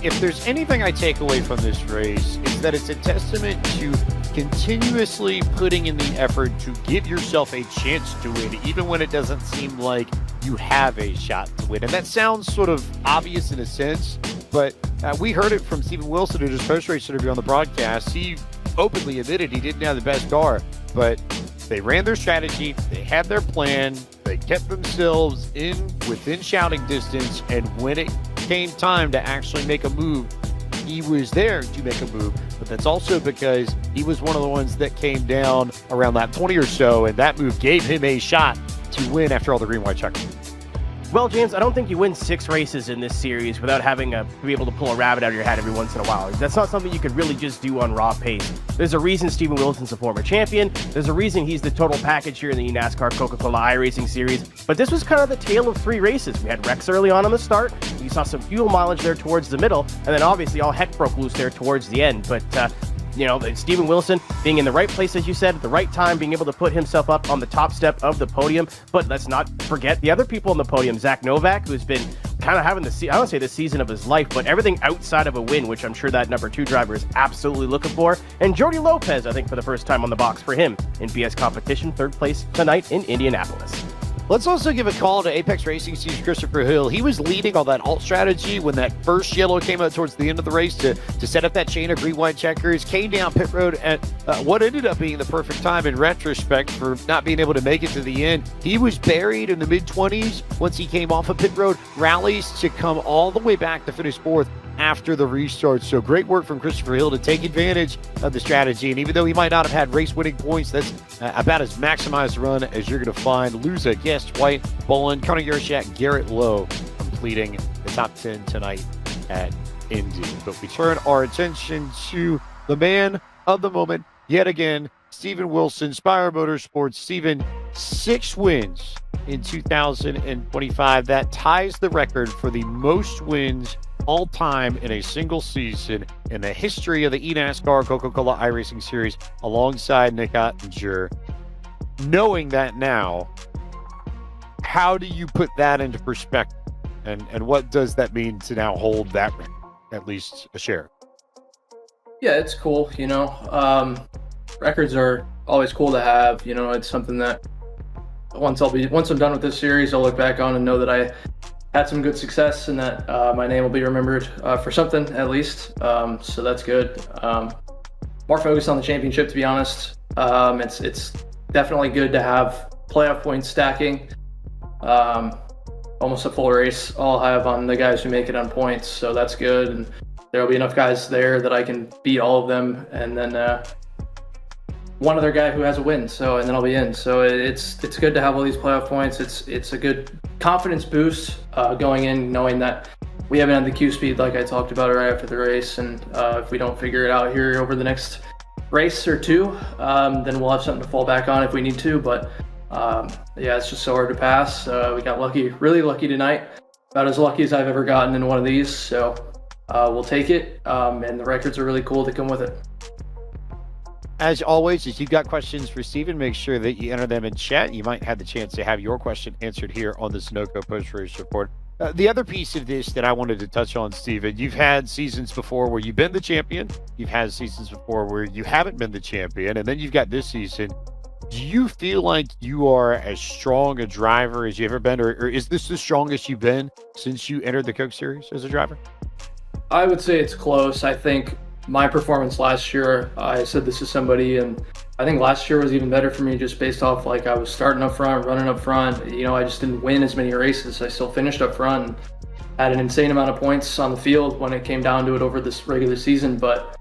if there's anything I take away from this race, it's that it's a testament to continuously putting in the effort to give yourself a chance to win, even when it doesn't seem like you have a shot to win. And that sounds sort of obvious in a sense, but we heard it from Steven Wilson in his post-race interview on the broadcast. He openly admitted he didn't have the best car, but they ran their strategy, they had their plan, they kept themselves within shouting distance, and when it came time to actually make a move, he was there to make a move. But that's also because he was one of the ones that came down around lap 20 or so, and that move gave him a shot to win after all the green-white checkers. Well, James, I don't think you win 6 races in this series without having to be able to pull a rabbit out of your hat every once in a while. That's not something you could really just do on raw pace. There's a reason Steven Wilson's a former champion. There's a reason he's the total package here in the eNASCAR Coca-Cola iRacing Series. But this was kind of the tale of 3 races. We had wrecks early on the start. You saw some fuel mileage there towards the middle. And then obviously all heck broke loose there towards the end. But, you know, Steven Wilson being in the right place, as you said, at the right time, being able to put himself up on the top step of the podium. But let's not forget the other people on the podium. Zach Novak, who's been kind of having I don't say the season of his life, but everything outside of a win, which I'm sure that number 2 driver is absolutely looking for. And Jordi Lopez, I think, for the first time on the box for him in BS competition, 3rd place tonight in Indianapolis. Let's also give a call to Apex Racing Steve's Christopher Hill. He was leading on that alt strategy when that first yellow came out towards the end of the race to set up that chain of green-white checkers, came down pit road at what ended up being the perfect time in retrospect for not being able to make it to the end. He was buried in the mid-20s once he came off of pit road, rallies to come all the way back to finish fourth after the restart. So great work from Christopher Hill to take advantage of the strategy. And even though he might not have had race-winning points, that's about as maximized run as you're going to find. Luza, Guest, White, Bolin, Connor Yershak, Garrett Lowe completing the top 10 tonight at Indy. But we turn our attention to the man of the moment yet again, Steven Wilson, Spire Motorsports. Steven, 6 wins in 2025. That ties the record for the most wins all time in a single season in the history of the eNASCAR Coca-Cola iRacing Series alongside Nick Ottinger. Knowing that now, how do you put that into perspective? And what does that mean to now hold that record, at least a share? Yeah, it's cool. Records are always cool to have. It's something that once I'm done with this series, I'll look back on and know that I had some good success and that my name will be remembered for something at least. So that's good. More focused on the championship, to be honest. It's definitely good to have playoff points stacking. Almost a full race I'll have on the guys who make it on points, so that's good. And there'll be enough guys there that I can beat all of them, and then one other guy who has a win, and then I'll be in. So it's good to have all these playoff points. It's a good confidence boost going in, knowing that we haven't had the Q speed like I talked about right after the race, and if we don't figure it out here over the next race or two, then we'll have something to fall back on if we need to. But yeah, it's just so hard to pass. We got lucky, really lucky tonight, about as lucky as I've ever gotten in one of these. So we'll take it, and the records are really cool to come with it. As always, if you've got questions for Steven, make sure that you enter them in chat. You might have the chance to have your question answered here on the Sunoco Post-Race Report. The other piece of this that I wanted to touch on, Steven, you've had seasons before where you've been the champion. You've had seasons before where you haven't been the champion. And then you've got this season. Do you feel like you are as strong a driver as you ever been? Or is this the strongest you've been since you entered the Coke Series as a driver? I would say it's close. I think my performance last year, I said this to somebody, and I think last year was even better for me just based off like I was starting up front, running up front. I just didn't win as many races. I still finished up front and had an insane amount of points on the field when it came down to it over this regular season. But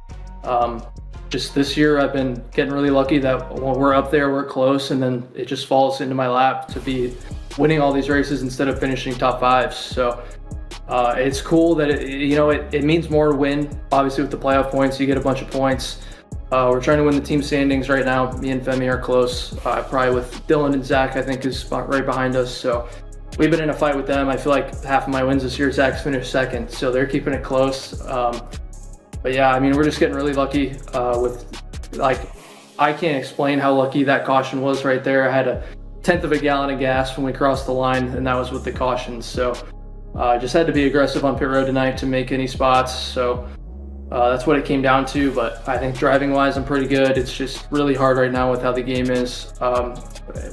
just this year, I've been getting really lucky that when we're up there, we're close, and then it just falls into my lap to be winning all these races instead of finishing top fives. So it's cool that it means more to win. Obviously, with the playoff points, you get a bunch of points. We're trying to win the team standings right now. Me and Femi are close. Probably with Dylan and Zach, I think, is right behind us. So we've been in a fight with them. I feel like half of my wins this year, Zach's finished second, so they're keeping it close. But yeah, we're just getting really lucky I can't explain how lucky that caution was right there. I had a 1/10 of a gallon of gas when we crossed the line, and that was with the caution. So just had to be aggressive on pit road tonight to make any spots. So that's what it came down to. But I think driving wise, I'm pretty good. It's just really hard right now with how the game is.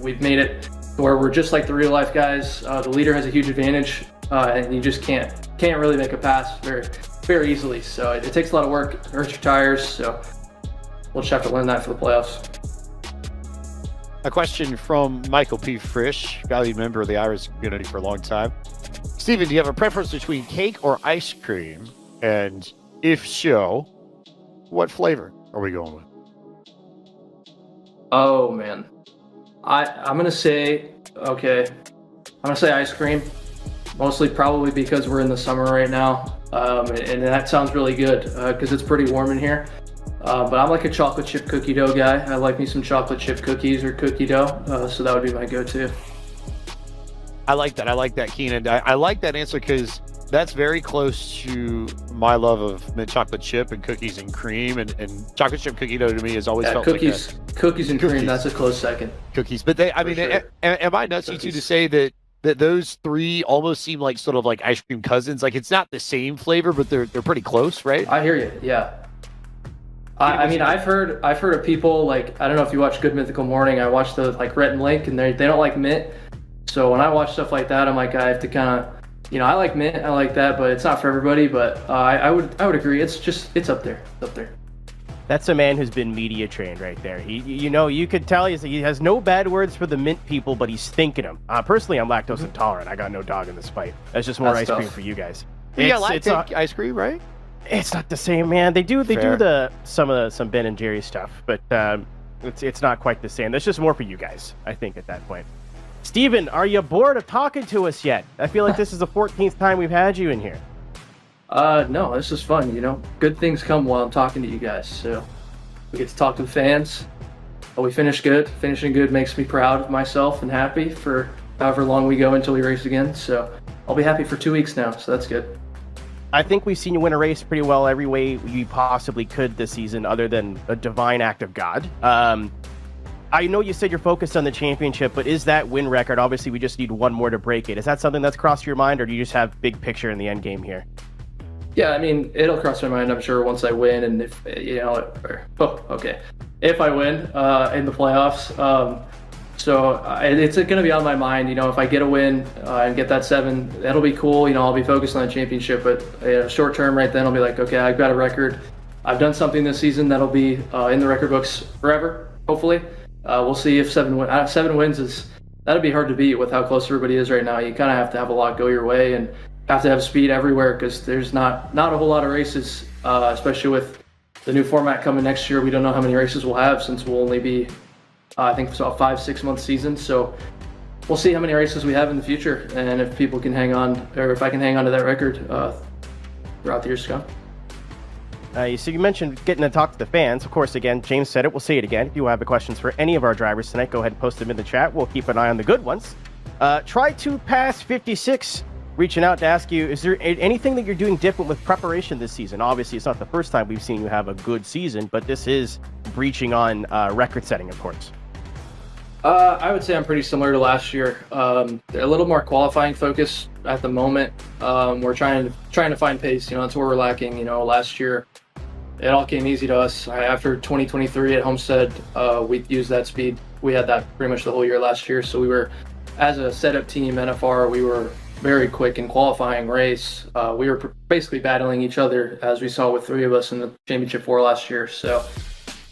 We've made it where we're just like the real life guys. The leader has a huge advantage, and you just can't really make a pass very easily. So it takes a lot of work. It hurts your tires. So we'll just have to learn that for the playoffs. A question from Michael P. Frisch, valued member of the iRacing community for a long time. Steven, do you have a preference between cake or ice cream? And if so, what flavor are we going with? Oh man, I'm gonna say ice cream, mostly probably because we're in the summer right now, and that sounds really good because it's pretty warm in here. But I'm like a chocolate chip cookie dough guy. I like me some chocolate chip cookies or cookie dough, so that would be my go-to. I like that, Keenan. I like that answer because that's very close to my love of mint chocolate chip and cookies and cream, and chocolate chip cookie dough to me has always felt cookies, like cookies and cream. That's a close second. Cookies, but am I nuts you two to say that those three almost seem like sort of like ice cream cousins? Like it's not the same flavor, but they're pretty close, right? I hear you. Yeah. I've heard of people like, I don't know if you watch Good Mythical Morning. I watched the Rhett and Link, and they don't like mint. So when I watch stuff like that, I'm like, I have to kind of, I like mint, I like that, but it's not for everybody. But I would agree. It's up there. It's up there. That's a man who's been media trained right there. You could tell he has no bad words for the mint people, but he's thinking them. Personally, I'm lactose intolerant. I got no dog in this fight. That's just more ice cream for you guys. It's ice cream, right? It's not the same, man. They do some Ben and Jerry stuff, but it's not quite the same. That's just more for you guys, I think, at that point. Steven, are you bored of talking to us yet? I feel like this is the 14th time we've had you in here. No, this is fun. Good things come while I'm talking to you guys. So we get to talk to the fans. We finish good. Finishing good makes me proud of myself and happy for however long we go until we race again. So I'll be happy for 2 weeks now. So that's good. I think we've seen you win a race pretty well every way you possibly could this season, other than a divine act of God. I know you said you're focused on the championship, but is that win record? Obviously, we just need one more to break it. Is that something that's crossed your mind, or do you just have big picture in the end game here? Yeah, I mean, it'll cross my mind, I'm sure, once I win, and if I win in the playoffs. It's going to be on my mind. If I get a win and get that 7, that'll be cool. I'll be focused on the championship, but short term, right then, I'll be like, okay, I've got a record. I've done something this season that'll be in the record books forever, hopefully. We'll see if 7 wins that'd be hard to beat with how close everybody is right now. You kind of have to have a lot go your way and have to have speed everywhere, because there's not a whole lot of races, especially with the new format coming next year. We don't know how many races we'll have, since we'll only be, I think it's a 5-6 month season. So we'll see how many races we have in the future, and if people can hang on, or if I can hang on to that record throughout the years to come. So you mentioned getting to talk to the fans. Of course, again, James said it. We'll say it again. If you have questions for any of our drivers tonight, go ahead and post them in the chat. We'll keep an eye on the good ones. Try to pass 56. Reaching out to ask you, is there anything that you're doing different with preparation this season? Obviously, it's not the first time we've seen you have a good season, but this is breaching on record setting, of course. I would say I'm pretty similar to last year. A little more qualifying focus at the moment. We're trying to find pace. That's where we're lacking. Last year it all came easy to us. After 2023 at Homestead, we used that speed. We had that pretty much the whole year last year. So we were, as a setup team, NFR, we were very quick in qualifying race. We were basically battling each other, as we saw with 3 of us in the championship 4 last year. So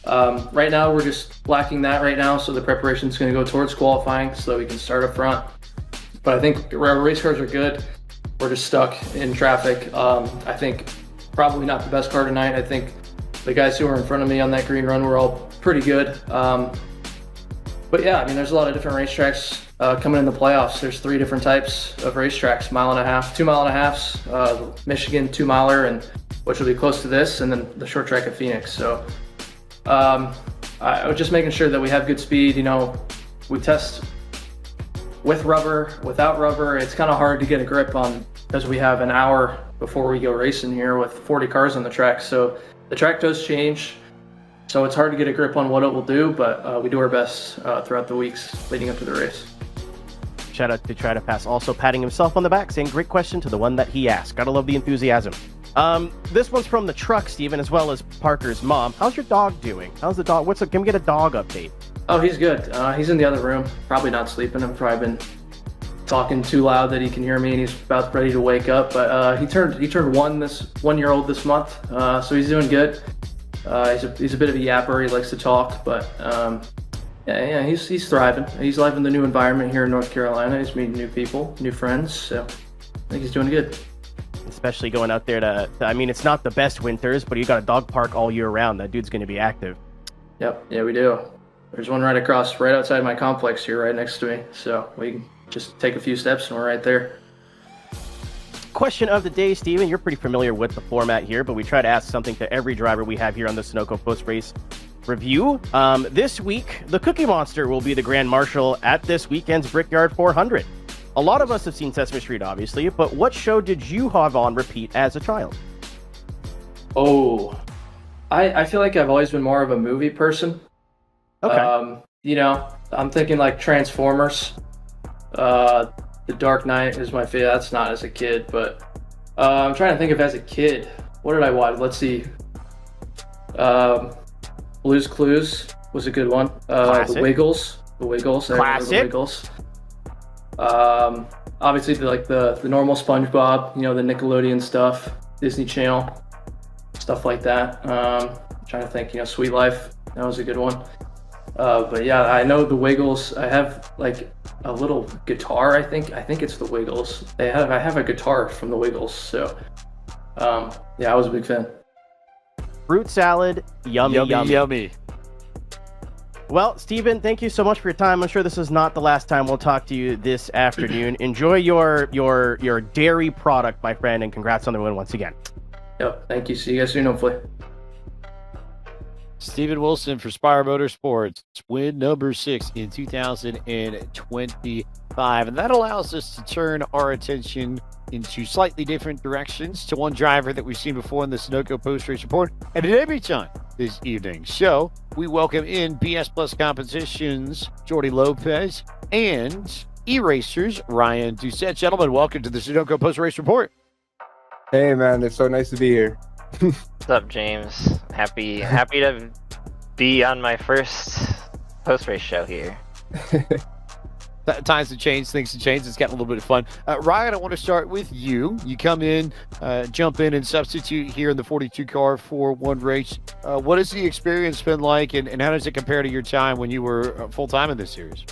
right now we're just lacking that right now. So the preparation is going to go towards qualifying so that we can start up front. But I think our race cars are good. We're just stuck in traffic. I think probably not the best car tonight. I think the guys who were in front of me on that green run were all pretty good. But yeah, I mean, there's a lot of different racetracks coming in the playoffs. There's 3 different types of racetracks: 1.5 2.5 Michigan 2-miler, and which will be close to this, and then the short track at Phoenix. So I was just making sure that we have good speed. We test with rubber, without rubber. It's kind of hard to get a grip on, because we have an hour before we go racing here with 40 cars on the track. So the track does change. So it's hard to get a grip on what it will do, but we do our best throughout the weeks leading up to the race. Shout out to Try to Pass, also patting himself on the back, saying great question to the one that he asked. Gotta love the enthusiasm. This one's from the truck, Steven, as well as Parker's mom. How's your dog doing? How's the dog? Can we get a dog update? Oh, he's good. He's in the other room, probably not sleeping. I've probably been talking too loud that he can hear me, and he's about ready to wake up. But he turned 1-year-old this month, so he's doing good. He's a bit of a yapper. He likes to talk, but he's thriving. He's living the new environment here in North Carolina. He's meeting new people, new friends. So I think he's doing good. Especially going out there I mean, it's not the best winters, but you got a dog park all year round. That dude's going to be active. Yep. Yeah, we do. There's one right outside my complex here, right next to me. So we can just take a few steps and we're right there. Question of the day, Steven. You're pretty familiar with the format here, but we try to ask something to every driver we have here on the Sunoco Post Race Review. This week, the Cookie Monster will be the Grand Marshal at this weekend's Brickyard 400. A lot of us have seen Sesame Street, obviously, but what show did you have on repeat as a child? Oh, I feel like I've always been more of a movie person. Okay. I'm thinking like Transformers. The Dark Knight is my favorite. That's not as a kid, but I'm trying to think of as a kid. What did I watch? Let's see. Blue's Clues was a good one. The Wiggles. Classic. The Wiggles. Obviously, the normal SpongeBob, the Nickelodeon stuff, Disney Channel, stuff like that. Trying to think, Sweet Life, that was a good one. But yeah, I know the Wiggles. I have like a little guitar. I think it's the Wiggles. I have a guitar from the Wiggles. So yeah, I was a big fan. Fruit salad, yummy. Yummy. Well, Steven, thank you so much for your time. I'm sure this is not the last time we'll talk to you this afternoon. Enjoy your dairy product, my friend, and congrats on the win once again. Yep, thank you. See you guys soon, hopefully. Steven Wilson for Spire Motorsports, win number 6 in 2025. And that allows us to turn our attention into slightly different directions to one driver that we've seen before in the Sunoco post-race report. And at every time this evening's show, we welcome in BS Plus Competitions, Jordy Lopez, and E-Racers, Ryan Doucette. Gentlemen, welcome to the Sunoco post-race report. Hey, man, it's so nice to be here. What's up, James? Happy to be on my first post-race show here. Times have changed, things have changed. It's gotten a little bit of fun. Ryan, I want to start with you. You come in, jump in and substitute here in the 42 car for one race. What has the experience been like, and how does it compare to your time when you were full-time in this series?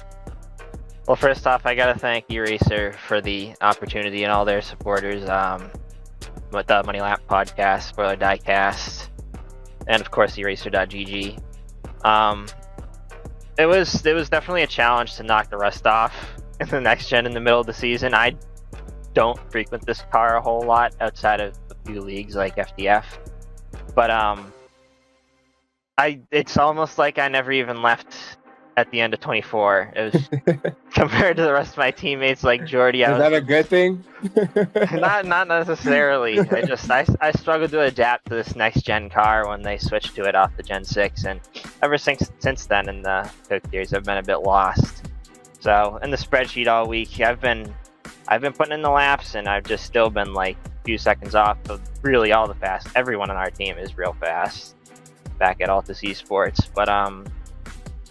Well, first off, I got to thank E-Racer for the opportunity and all their supporters with the Money Lap podcast, Spoiler Diecast, and of course eraser.gg. It was definitely a challenge to knock the rust off in the next gen in the middle of the season. I don't frequent this car a whole lot outside of a few leagues like FDF, but it's almost like I never even left at the end of 24. It was compared to the rest of my teammates like Jordy. Is that a good thing? not necessarily. I struggled to adapt to this next gen car when they switched to it off the Gen 6, and ever since then in the Coke series I've been a bit lost. So in the spreadsheet all week I've been putting in the laps, and I've just still been like a few seconds off of really all the fast. Everyone on our team is real fast back at Altus Esports, but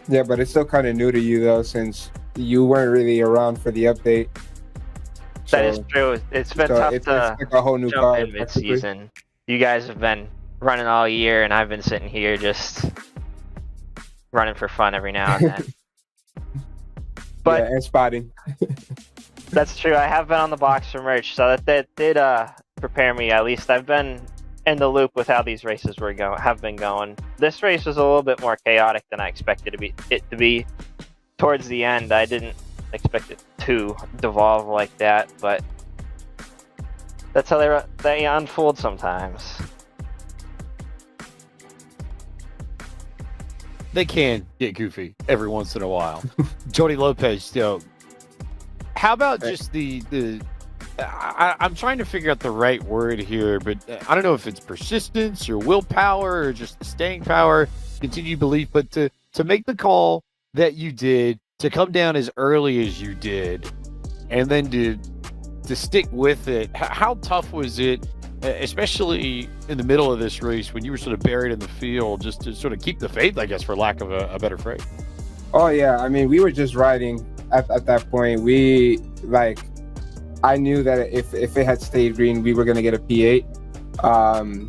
yeah, but it's still kind of new to you though, since you weren't really around for the update. That is true. It's been tough it's to like a whole new jump car in mid-season. You guys have been running all year, and I've been sitting here just running for fun every now and then. But yeah, and spotting. That's true. I have been on the box for merch, so that did prepare me. At least I've been in the loop with how these races have been going. This race was a little bit more chaotic than I expected it to be. Towards the end, I didn't expect it to devolve like that, but that's how they unfold sometimes. They can get goofy every once in a while. Jordy Lopez, how about just I'm trying to figure out the right word here, but I don't know if it's persistence or willpower or just staying power, continued belief, but to make the call that you did, to come down as early as you did, and then to stick with it. How tough was it, especially in the middle of this race when you were sort of buried in the field, just to sort of keep the faith, I guess, for lack of a better phrase? Oh yeah, I mean, we were just riding at that point. I knew that if it had stayed green, we were going to get a P8.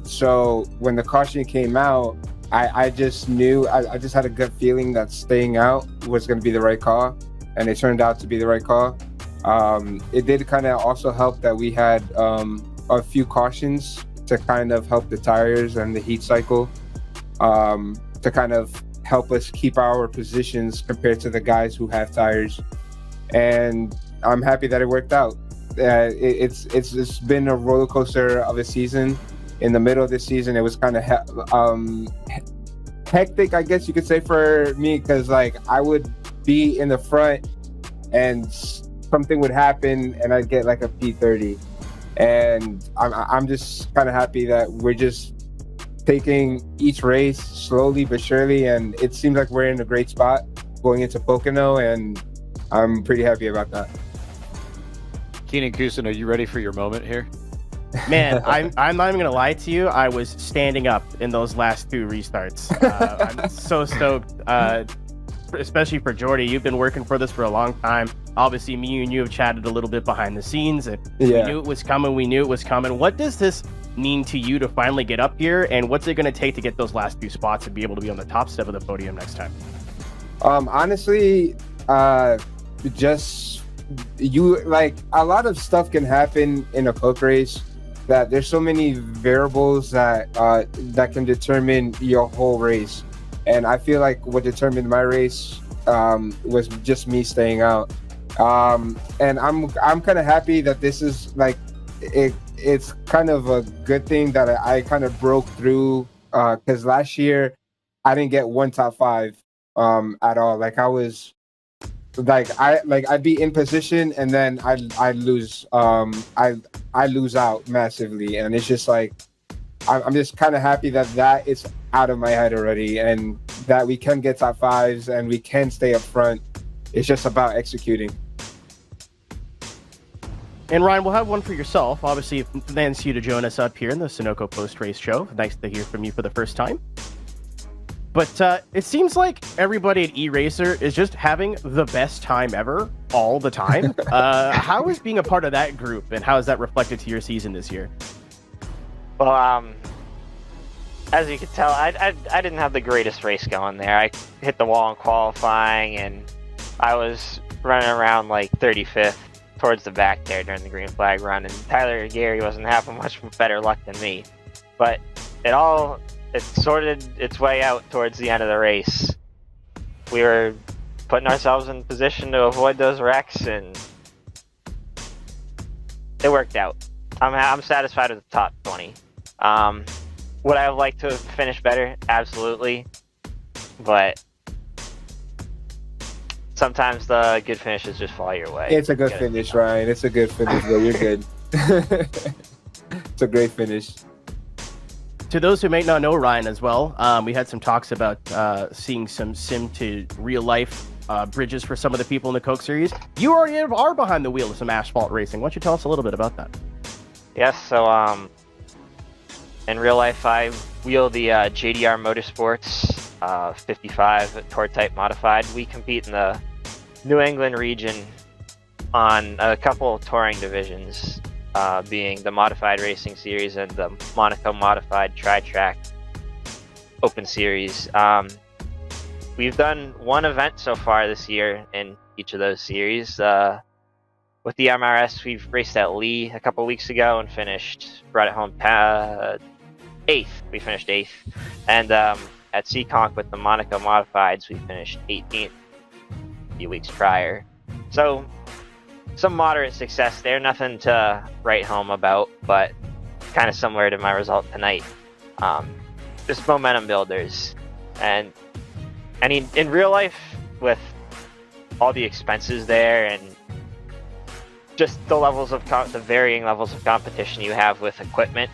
So when the caution came out, I just knew, I just had a gut feeling that staying out was going to be the right call, and it turned out to be the right call. It did kind of also help that we had a few cautions to kind of help the tires and the heat cycle, to kind of help us keep our positions compared to the guys who have tires. And I'm happy that it worked out. It's been a roller coaster of a season. In the middle of the season, it was kind of hectic, I guess you could say, for me, because I would be in the front and something would happen and I'd get like a P30, and I'm just kind of happy that we're just taking each race slowly but surely, and it seems like we're in a great spot going into Pocono, and I'm pretty happy about that. Keenan Kusin, are you ready for your moment here? Man, I'm not even going to lie to you. I was standing up in those last two restarts. I'm so stoked, especially for Jordy. You've been working for this for a long time. Obviously, me and you have chatted a little bit behind the scenes, and Yeah. we knew it was coming. We knew it was coming. What does this mean to you to finally get up here, and what's it going to take to get those last few spots and be able to be on the top step of the podium next time? Honestly, just like a lot of stuff can happen in a Coke race. That there's so many variables that can determine your whole race, and I feel like what determined my race was just me staying out. And I'm kind of happy that this is like it's kind of a good thing that I kind of broke through, because last year I didn't get one top 5 at all. Like I was I'd be in position and then I lose I lose out massively, and it's just like I'm just kind of happy that is out of my head already, and that we can get top 5s and we can stay up front. It's just about executing. And Ryan, we'll have one for yourself. Obviously, thanks you to join us up here in the Sunoco post-race show. Nice to hear from you for the first time. But it seems like everybody at eRacer is just having the best time ever all the time. How is being a part of that group, and how is that reflected to your season this year? Well, as you can tell, I didn't have the greatest race going there. I hit the wall in qualifying, and I was running around like 35th towards the back there during the green flag run, and Tyler Gary wasn't having much better luck than me. But it sorted its way out towards the end of the race. We were putting ourselves in position to avoid those wrecks, and it worked out. I'm satisfied with the top 20. Would I have liked to have finished better? Absolutely. But sometimes the good finishes just fall your way. It's a good finish, Ryan. It's a good finish, bro. You're good. It's a great finish. To those who may not know Ryan as well, we had some talks about seeing some sim to real life bridges for some of the people in the Coke series. You already are behind the wheel of some asphalt racing. Why don't you tell us a little bit about that? Yes, so in real life I wheel the JDR Motorsports 55 Tour Type Modified. We compete in the New England region on a couple touring divisions, being the Modified Racing Series and the Monaco Modified Tri-Track Open Series. We've done one event so far this year in each of those series. With the MRS, we've raced at Lee a couple weeks ago and brought it home 8th. We finished 8th. And at Seekonk with the Monaco Modifieds, we finished 18th a few weeks prior. So some moderate success there, nothing to write home about, but kind of similar to my result tonight. Just momentum builders. And I mean, in real life, with all the expenses there and just the levels of the varying levels of competition you have with equipment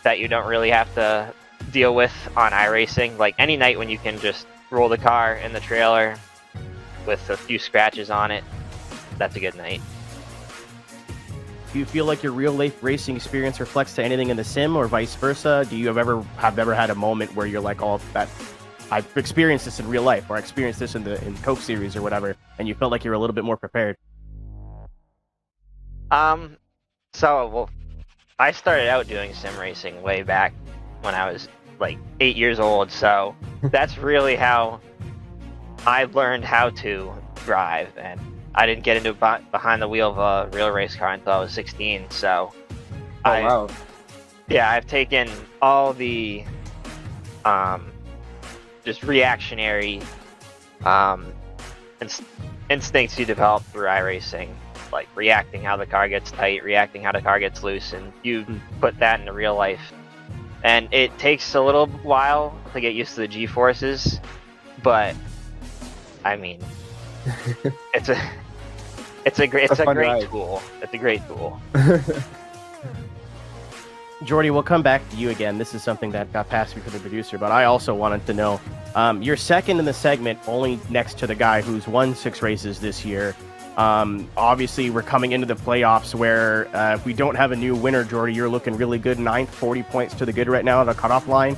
that you don't really have to deal with on iRacing, like any night when you can just roll the car in the trailer with a few scratches on it, that's a good night. Do you feel like your real life racing experience reflects to anything in the sim, or vice versa? Do you have ever had a moment where you're like, oh, that I've experienced this in real life, or I experienced this in Coke series or whatever, and you felt like you were a little bit more prepared? So I started out doing sim racing way back when I was like 8 years old, so that's really how I learned how to drive, and I didn't get into behind the wheel of a real race car until I was 16, so wow. Yeah, I've taken all the just reactionary instincts you develop through iRacing, like reacting how the car gets tight, reacting how the car gets loose, and you put that into real life. And it takes a little while to get used to the G-forces, but I mean, it's a great tool. It's a great tool. Jordy, we'll come back to you again. This is something that got past me for the producer, but I also wanted to know, you're second in the segment, only next to the guy who's won 6 races this year. Obviously, we're coming into the playoffs where if we don't have a new winner, Jordy, you're looking really good. 9th, 40 points to the good right now at the cutoff line.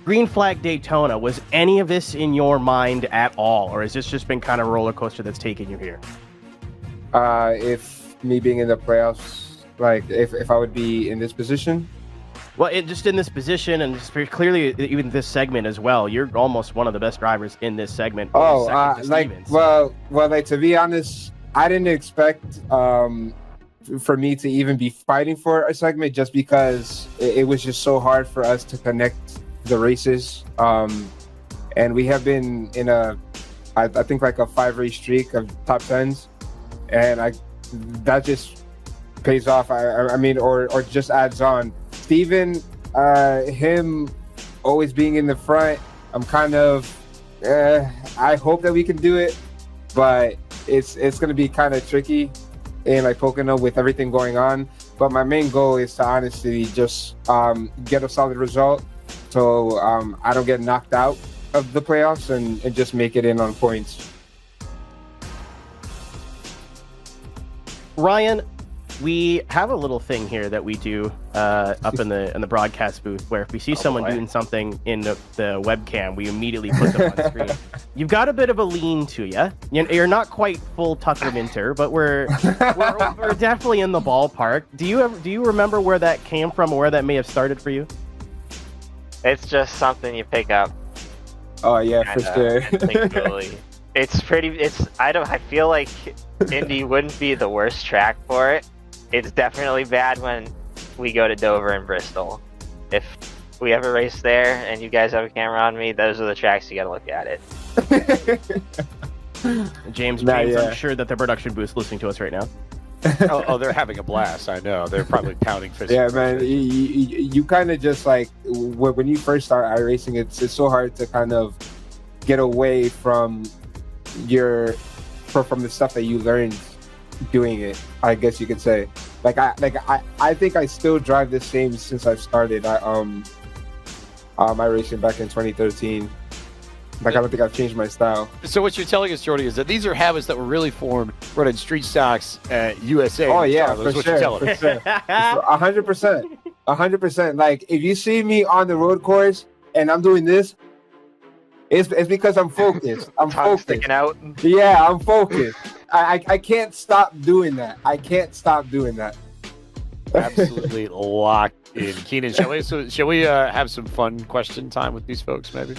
Green Flag Daytona, was any of this in your mind at all, or has this just been kind of a roller coaster that's taken you here? If me being in the playoffs, like if I would be in this position. Well, just in this position, and just very clearly even this segment as well, you're almost one of the best drivers in this segment. Like to be honest, I didn't expect for me to even be fighting for a segment, just because it was just so hard for us to connect the races. And we have been in I think like a 5-race streak of top 10s, and that just pays off. I mean, or just adds on. Steven, him always being in the front, I'm kind of, I hope that we can do it, but it's going to be kind of tricky in like Pocono with everything going on. But my main goal is to honestly just get a solid result, so I don't get knocked out of the playoffs and just make it in on points. Ryan, we have a little thing here that we do up in the broadcast booth, where if we see someone doing something in the webcam, we immediately put them on screen. You've got a bit of a lean to you. You're not quite full Tucker Minter, but we're definitely in the ballpark. Do you remember where that came from, or where that may have started for you? It's just something you pick up. Oh yeah, for sure. I feel like Indy wouldn't be the worst track for it. It's definitely bad when we go to Dover and Bristol. If we ever race there and you guys have a camera on me, those are the tracks you gotta look at it. James, I'm sure that the production booth's listening to us right now. oh, they're having a blast. I know. They're probably pounding fists. Yeah, man. You kind of just like, when you first start iRacing, it's so hard to kind of get away from from the stuff that you learned doing it, I guess you could say. I think I still drive the same since I started iRacing back in 2013. I don't think I've changed my style. So what you're telling us, Jordy, is that these are habits that were really formed running street stocks at USA. Oh yeah, for sure. 100%. 100%. Like, if you see me on the road course and I'm doing this, it's because I'm focused. I'm focused. Sticking out. Yeah, I'm focused. I can't stop doing that. Absolutely locked in. Keenan, shall we have some fun question time with these folks, maybe?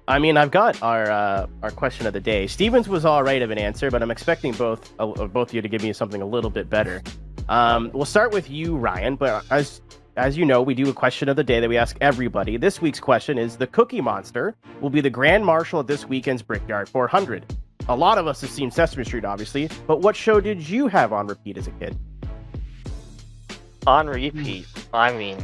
I mean, I've got our question of the day. Stevens was all right of an answer, but I'm expecting both of you to give me something a little bit better. We'll start with you, Ryan, but as you know, we do a question of the day that we ask everybody. This week's question is: the Cookie Monster will be the Grand Marshal at this weekend's Brickyard 400. A lot of us have seen Sesame Street, obviously, but what show did you have on repeat as a kid? On repeat? I mean,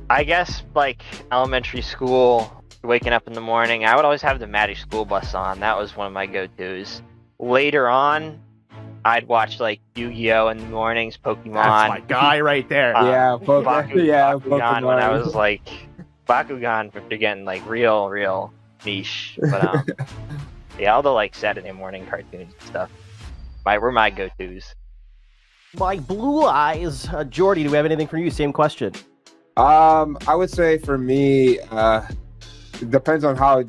I guess like elementary school, waking up in the morning, I would always have the Maddie School Bus on. That was one of my go-tos. Later on, I'd watch like Yu-Gi-Oh! In the mornings, Pokemon. That's my guy right there. Bakugan when I was like Bakugan, they're getting like real niche. But all the like Saturday morning cartoons and stuff were my go-tos. My blue eyes. Jordy, do we have anything for you? Same question. I would say for me, it depends on how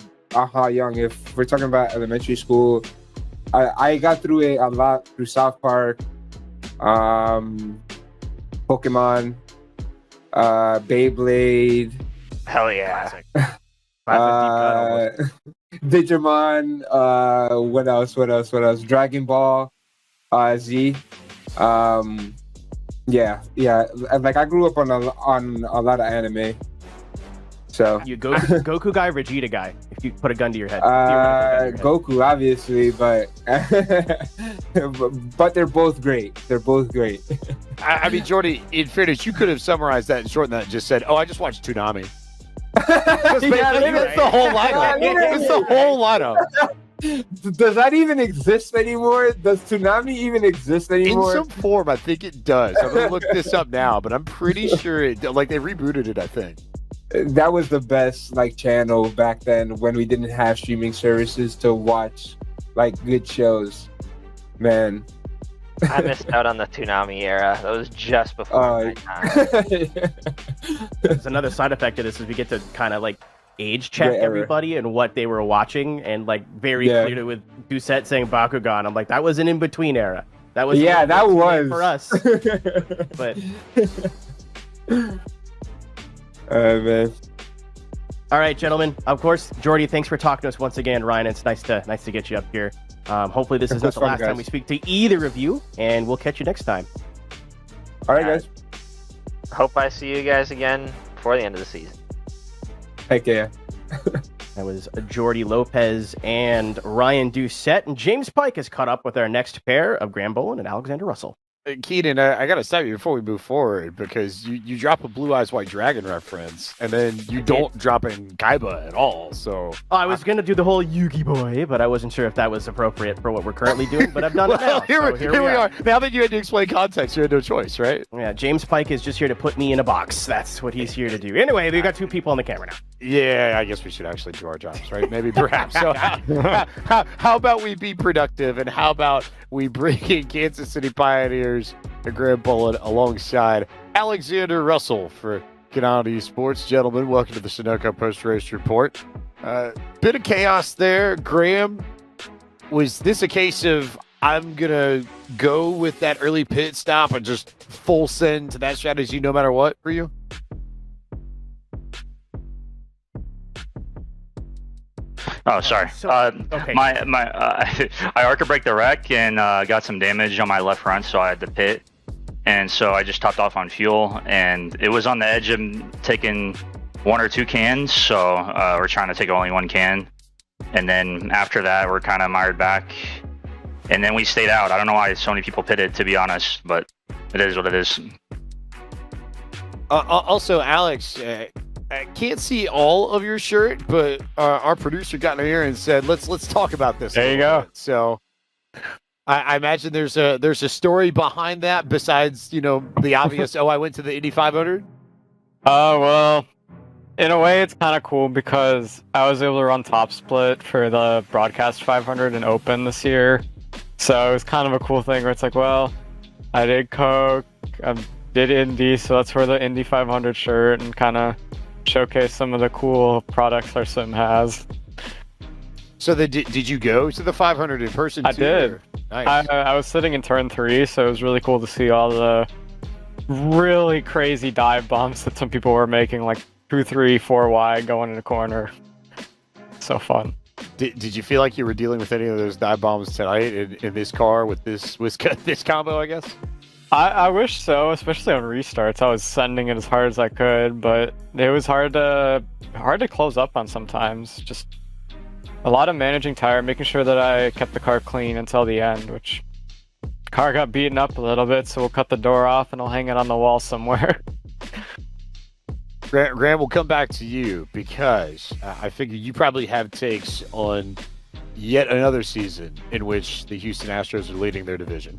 young. If we're talking about elementary school, I got through it a lot through South Park, Pokemon, Beyblade. Hell yeah. Digimon. What else? Dragon Ball, Z. Yeah. Like, I grew up on a lot of anime. So you Goku guy, Vegeta guy. If you put a gun to your head. Goku, obviously, but but they're both great. I mean, Jordy, in fairness, you could have summarized that and shortened that and just said, "Oh, I just watched Toonami." That's the whole lineup. That's the whole lineup. Does that even exist anymore? Does Toonami even exist anymore? In some form, I think it does. I'm gonna look this up now, but I'm pretty sure they rebooted it. I think that was the best channel back then when we didn't have streaming services to watch good shows. Man, I missed out on the Toonami era. That was just before my time. There's another side effect of this is we get to kind of like age check everybody and what they were watching, and like very clearly with Doucette saying Bakugan, I'm like, that was an in-between era. That was that was for us. But man. All right, gentlemen. Of course, Jordy, thanks for talking to us once again. Ryan, it's nice to get you up here. Hopefully this is not the last time we speak to either of you, and we'll catch you next time. All right, guys. Hope I see you guys again before the end of the season. Heck yeah. That was Jordy Lopez and Ryan Doucette, and James Pike has caught up with our next pair of Graham Boland and Alexander Russell. Keenan, I got to stop you before we move forward, because you drop a Blue Eyes White Dragon reference, and then you don't drop in Kaiba at all. So I was going to do the whole Yugi Boy, but I wasn't sure if that was appropriate for what we're currently doing, but I've done it now. Here we are. Now that you had to explain context, you had no choice, right? Yeah, James Pike is just here to put me in a box. That's what he's here to do. Anyway, we got two people on the camera now. Yeah, I guess we should actually do our jobs, right? Maybe, perhaps. So how about we be productive, and how about we bring in Kansas City Pioneers and Graham Boland alongside Alexander Russell for Canada Sports. Gentlemen, welcome to the Sunoco Post-Race Report. Bit of chaos there. Graham, was this a case of I'm going to go with that early pit stop and just full send to that strategy no matter what for you? Oh, sorry. Okay. I arc braked the wreck and got some damage on my left front, so I had to pit. And so I just topped off on fuel, and it was on the edge of taking one or two cans, so we're trying to take only one can. And then after that, we're kind of mired back, and then we stayed out. I don't know why so many people pitted, to be honest, but it is what it is. Also, Alex, I can't see all of your shirt, but our producer got in here and said, "Let's talk about this." There you go. So, I imagine there's a story behind that besides the obvious. Oh, I went to the Indy 500. Well, in a way, it's kind of cool because I was able to run top split for the broadcast 500 and Open this year, so it was kind of a cool thing where it's like, well, I did Coke, I did Indy, so that's where the Indy 500 shirt, and kind of showcase some of the cool products our sim has. So did you go to the 500 in person? I did. Or? Nice. I was sitting in turn 3, so it was really cool to see all the really crazy dive bombs that some people were making, like 2, 3, 4 wide going in a corner. So fun. Did you feel like you were dealing with any of those dive bombs tonight in this car with this combo, I guess? I wish so, especially on restarts. I was sending it as hard as I could, but it was hard to close up on sometimes. Just a lot of managing tire, making sure that I kept the car clean until the end, which car got beaten up a little bit, so we'll cut the door off and I'll hang it on the wall somewhere. Graham, we'll come back to you because I figure you probably have takes on yet another season in which the Houston Astros are leading their division.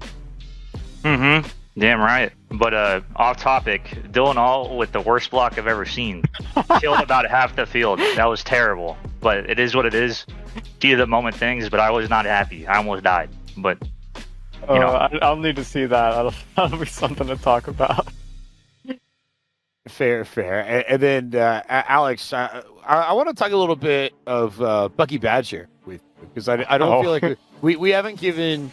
Mm-hmm. Damn right. But off topic, Dylan All with the worst block I've ever seen. Killed about half the field. That was terrible. But it is what it is. Heat of the moment things, but I was not happy. I almost died. But, you know. I'll need to see that. That'll be something to talk about. Fair. And then, Alex, I want to talk a little bit of Bucky Badger with because I don't feel like we haven't given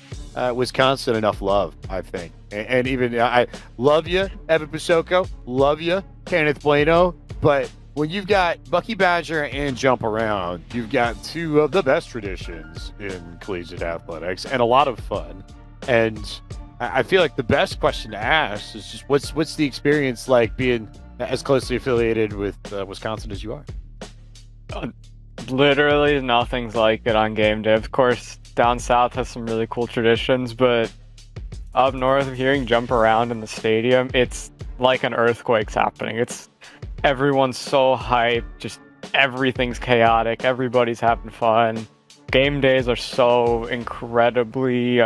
Wisconsin enough love, I think. And even I love you, Evan Pasoko, love you, Kenneth Bueno, but when you've got Bucky Badger and Jump Around, you've got two of the best traditions in collegiate athletics and a lot of fun. And I feel like the best question to ask is just what's the experience like being as closely affiliated with Wisconsin as you are? Literally nothing's like it on game day. Of course, down south has some really cool traditions, but up north, hearing Jump Around in the stadium, it's like an earthquake's happening. Everyone's so hyped, just everything's chaotic, everybody's having fun. Game days are so incredibly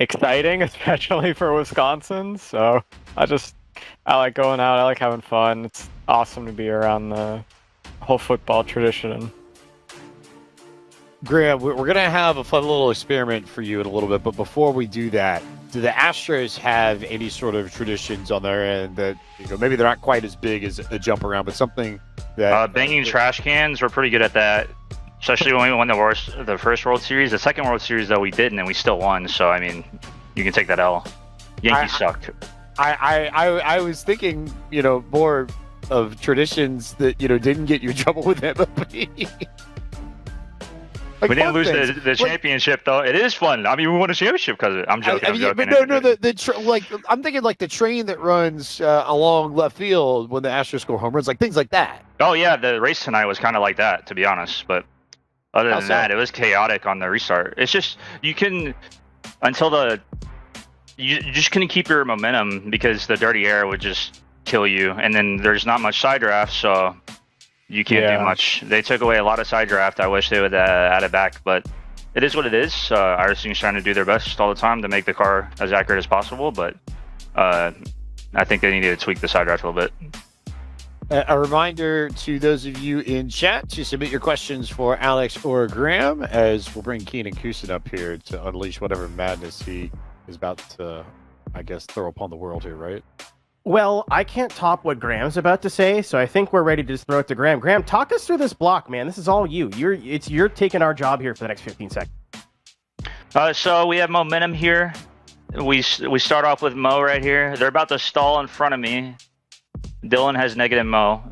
exciting, especially for Wisconsin. So I like going out, I like having fun. It's awesome to be around the whole football tradition. Graham, we're going to have a fun little experiment for you in a little bit, but before we do that, do the Astros have any sort of traditions on their end that maybe they're not quite as big as a jump around, but something that banging trash cans, we're pretty good at that. Especially when we won the first World Series. The second World Series though we didn't, and we still won. So I mean, you can take that L. Yankees sucked. I was thinking, more of traditions that didn't get you in trouble with MLB. We didn't lose the championship, though. It is fun. I mean, we won a championship because of it. I'm joking. I'm joking. But no, I'm thinking like the train that runs along left field when the Astros score home runs, like things like that. Oh yeah, the race tonight was kind of like that, to be honest. But other than that, it was chaotic on the restart. It's just you just couldn't keep your momentum because the dirty air would just kill you, and then there's not much side draft, so. You can't do much. They took away a lot of side draft. I wish they would add it back, but it is what it is. iRacing's trying to do their best all the time to make the car as accurate as possible, but I think they need to tweak the side draft a little bit. A reminder to those of you in chat to submit your questions for Alex or Graham, as we'll bring Keenan Kusin up here to unleash whatever madness he is about to, I guess, throw upon the world here, right? Well, I can't top what Graham's about to say, so I think we're ready to just throw it to Graham. Graham, talk us through this block, man. This is all you. You're taking our job here for the next 15 seconds. So we have momentum here. We start off with Mo right here. They're about to stall in front of me. Dylan has negative Mo.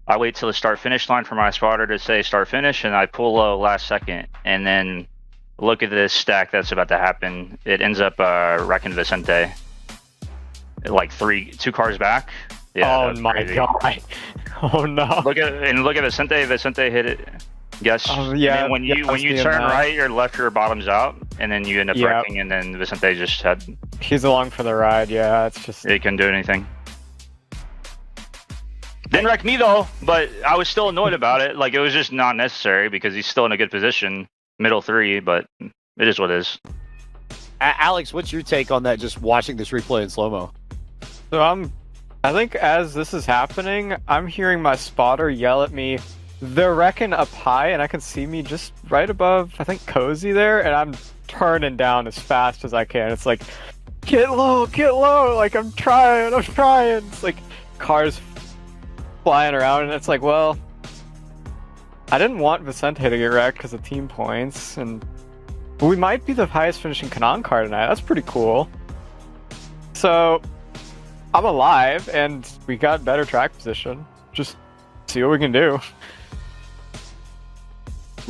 I wait till the start-finish line for my spotter to say start-finish, and I pull low last second. And then look at this stack that's about to happen. It ends up wrecking Vicente. Like two cars back. Yeah, oh my god! Oh no! Look at Vicente. Vicente hit it. Guess. Oh, yeah. When you turn right, your left rear bottoms out, and then you end up wrecking, and then Vicente just had. He's along for the ride. Yeah, it's just. He couldn't do anything. Didn't wreck me though, but I was still annoyed about it. Like it was just not necessary because he's still in a good position, middle three. But it is what it is. Alex, what's your take on that? Just watching this replay in slow mo. So I think as this is happening, I'm hearing my spotter yell at me, they're wrecking up high, and I can see me just right above, I think, Cozy there, and I'm turning down as fast as I can. It's like, get low, like, I'm trying. It's like cars flying around, and it's like, well, I didn't want Vicente to get wrecked because of team points, and we might be the highest finishing Kanan car tonight. That's pretty cool. So I'm alive, and we got better track position. Just see what we can do.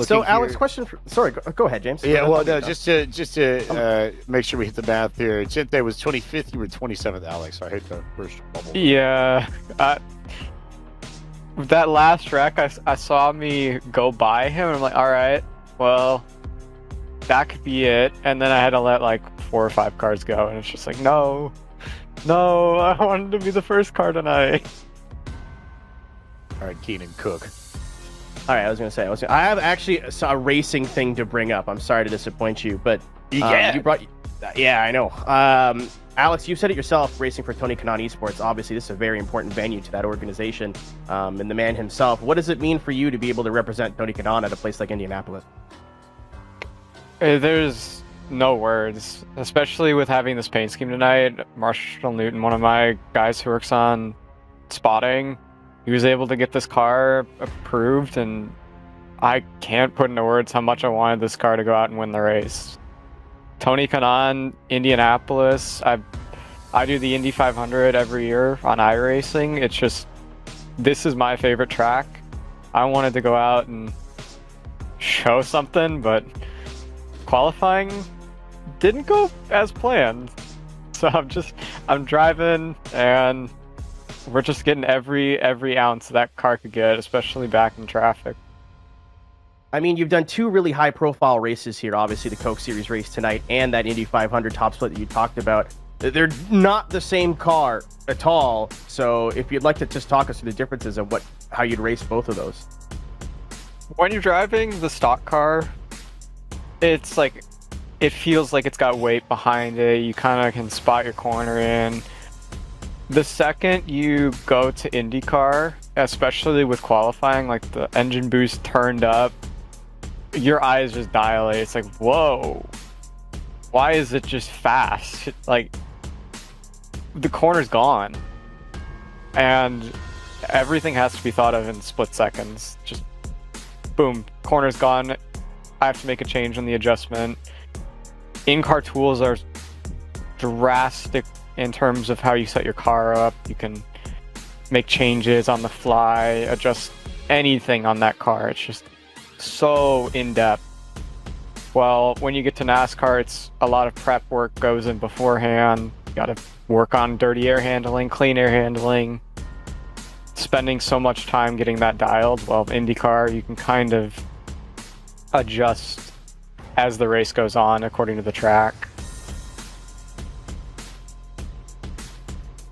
So, Alex, question for... Sorry, go ahead, James. Yeah, well, no, just to make sure we hit the math here. Chinte was 25th, you were 27th, Alex. So I hate the first bubble. Yeah. That last wreck, I saw me go by him, and I'm like, all right, well, that could be it. And then I had to let, like, 4 or 5 cars go, and it's just like, no, I wanted to be the first car tonight. All right, Keenan, cook. All right, I was going to say, I have actually a racing thing to bring up. I'm sorry to disappoint you, but yeah, you brought. Yeah, I know. Alex, you said it yourself, racing for Tony Kanaan Esports. Obviously, this is a very important venue to that organization and the man himself. What does it mean for you to be able to represent Tony Kanaan at a place like Indianapolis? There's no words, especially with having this paint scheme tonight. Marshall Newton, one of my guys who works on spotting, he was able to get this car approved, and I can't put into words how much I wanted this car to go out and win the race. Tony Kanaan, Indianapolis, I do the Indy 500 every year on iRacing. It's just, this is my favorite track. I wanted to go out and show something, but qualifying didn't go as planned. So I'm driving, and we're just getting every ounce that car could get, especially back in traffic. I mean, you've done 2 really high-profile races here, obviously the Coke Series race tonight and that Indy 500 top split that you talked about. They're not the same car at all, so if you'd like to just talk us through the differences of how you'd race both of those. When you're driving the stock car, it's like, it feels like it's got weight behind it. You kind of can spot your corner in. The second you go to IndyCar, especially with qualifying, like the engine boost turned up, your eyes just dilate. It's like, whoa. why is it just fast? Like, the corner's gone. And everything has to be thought of in split seconds. Just, boom, corner's gone. I have to make a change in the adjustment. In-car tools are drastic in terms of how you set your car up. You can make changes on the fly, adjust anything on that car. It's just so in-depth. Well, when you get to NASCAR, it's a lot of prep work goes in beforehand. You gotta work on dirty air handling, clean air handling, spending so much time getting that dialed. Well, IndyCar, you can kind of adjust as the race goes on according to the track.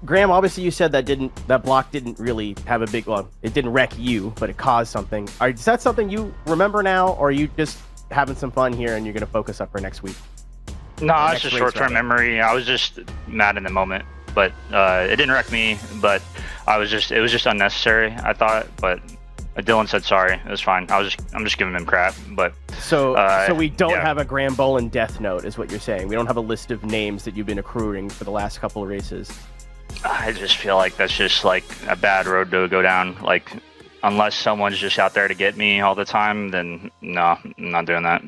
Graham, obviously you said that block didn't really have a big, well, it didn't wreck you, but it caused something. Is that something you remember now, or are you just having some fun here and you're going to focus up for next week? No, it's just short-term memory. I was just mad in the moment, but it didn't wreck me, but it was just unnecessary, I thought, but Dylan said sorry. It was fine. I'm just giving him crap, but so we don't have a Graham Bolin death note, is what you're saying. We don't have a list of names that you've been accruing for the last couple of races. I just feel like that's just like a bad road to go down. Like, unless someone's just out there to get me all the time, then no, I'm not doing that.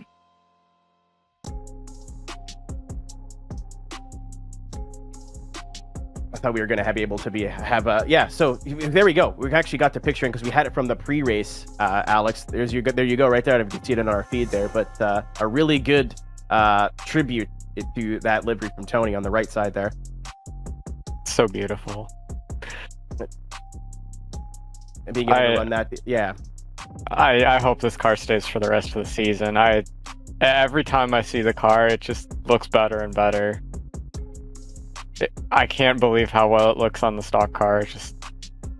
I thought we were going to be able to yeah. So there we go. We actually got the picture in because we had it from the pre-race. Alex, there you go, right there. You can see it on our feed there. But a really good tribute to that livery from Tony on the right side there. So beautiful. And being able to run that, yeah. I hope this car stays for the rest of the season. Every time I see the car, it just looks better and better. I can't believe how well it looks on the stock car.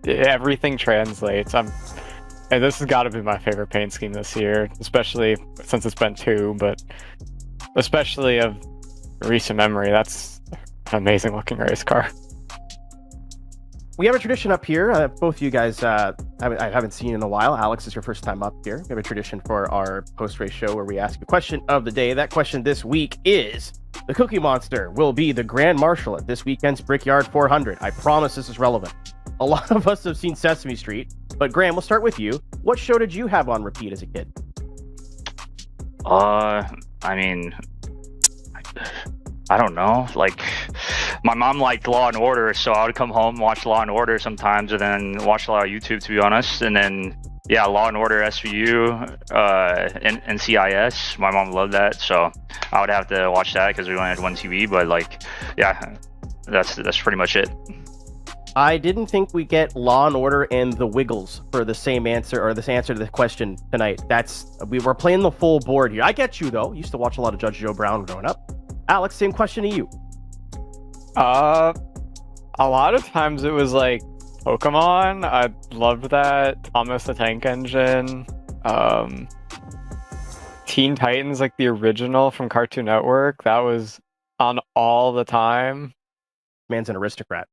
Everything translates. And this has got to be my favorite paint scheme this year, especially since it's been 2, but especially of recent memory. That's an amazing looking race car. We have a tradition up here. Both of you guys I haven't seen in a while. Alex, is your first time up here. We have a tradition for our post-race show where we ask a question of the day. That question this week is: the Cookie Monster will be the Grand Marshal at this weekend's Brickyard 400. I promise this is relevant. A lot of us have seen Sesame Street, but Graham, we'll start with you. What show did you have on repeat as a kid? I mean, I don't know. Like, my mom liked Law and Order, so I would come home, watch Law and Order sometimes, and then watch a lot of YouTube, to be honest. And then, yeah, Law and Order SVU, and NCIS. My mom loved that, so I would have to watch that because we only had one TV. But like, yeah, that's pretty much it. I didn't think we get Law and Order and The Wiggles for the same answer, or this answer to the question tonight. We were playing the full board here. I get you though. Used to watch a lot of Judge Joe Brown growing up. Alex, same question to you. A lot of times it was like Pokemon. I loved that. Thomas the Tank Engine. Teen Titans, like the original from Cartoon Network. That was on all the time. Man's an aristocrat.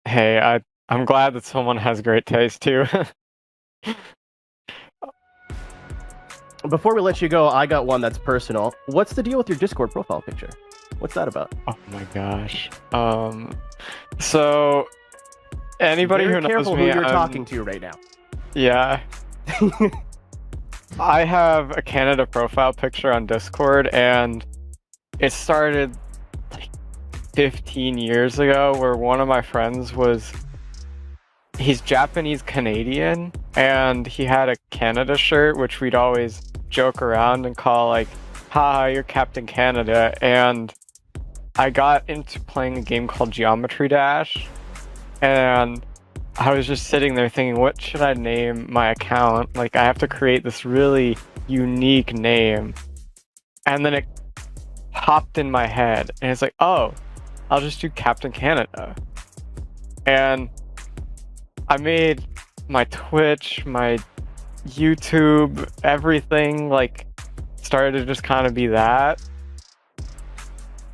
Hey, I'm glad that someone has great taste too. Before we let you go, I got one that's personal. What's the deal with your Discord profile picture? What's that about? Oh my gosh. So anybody who knows careful me, who you're talking to right now. Yeah. I have a Canada profile picture on Discord, and it started like 15 years ago, where one of my friends he's Japanese Canadian, and he had a Canada shirt, which we'd always joke around and call like, haha, you're Captain Canada. And I got into playing a game called Geometry Dash, and I was just sitting there thinking, what should I name my account? Like, I have to create this really unique name. And then it popped in my head, and it's like, oh, I'll just do Captain Canada. And I made my Twitch, my YouTube, everything like started to just kind of be that.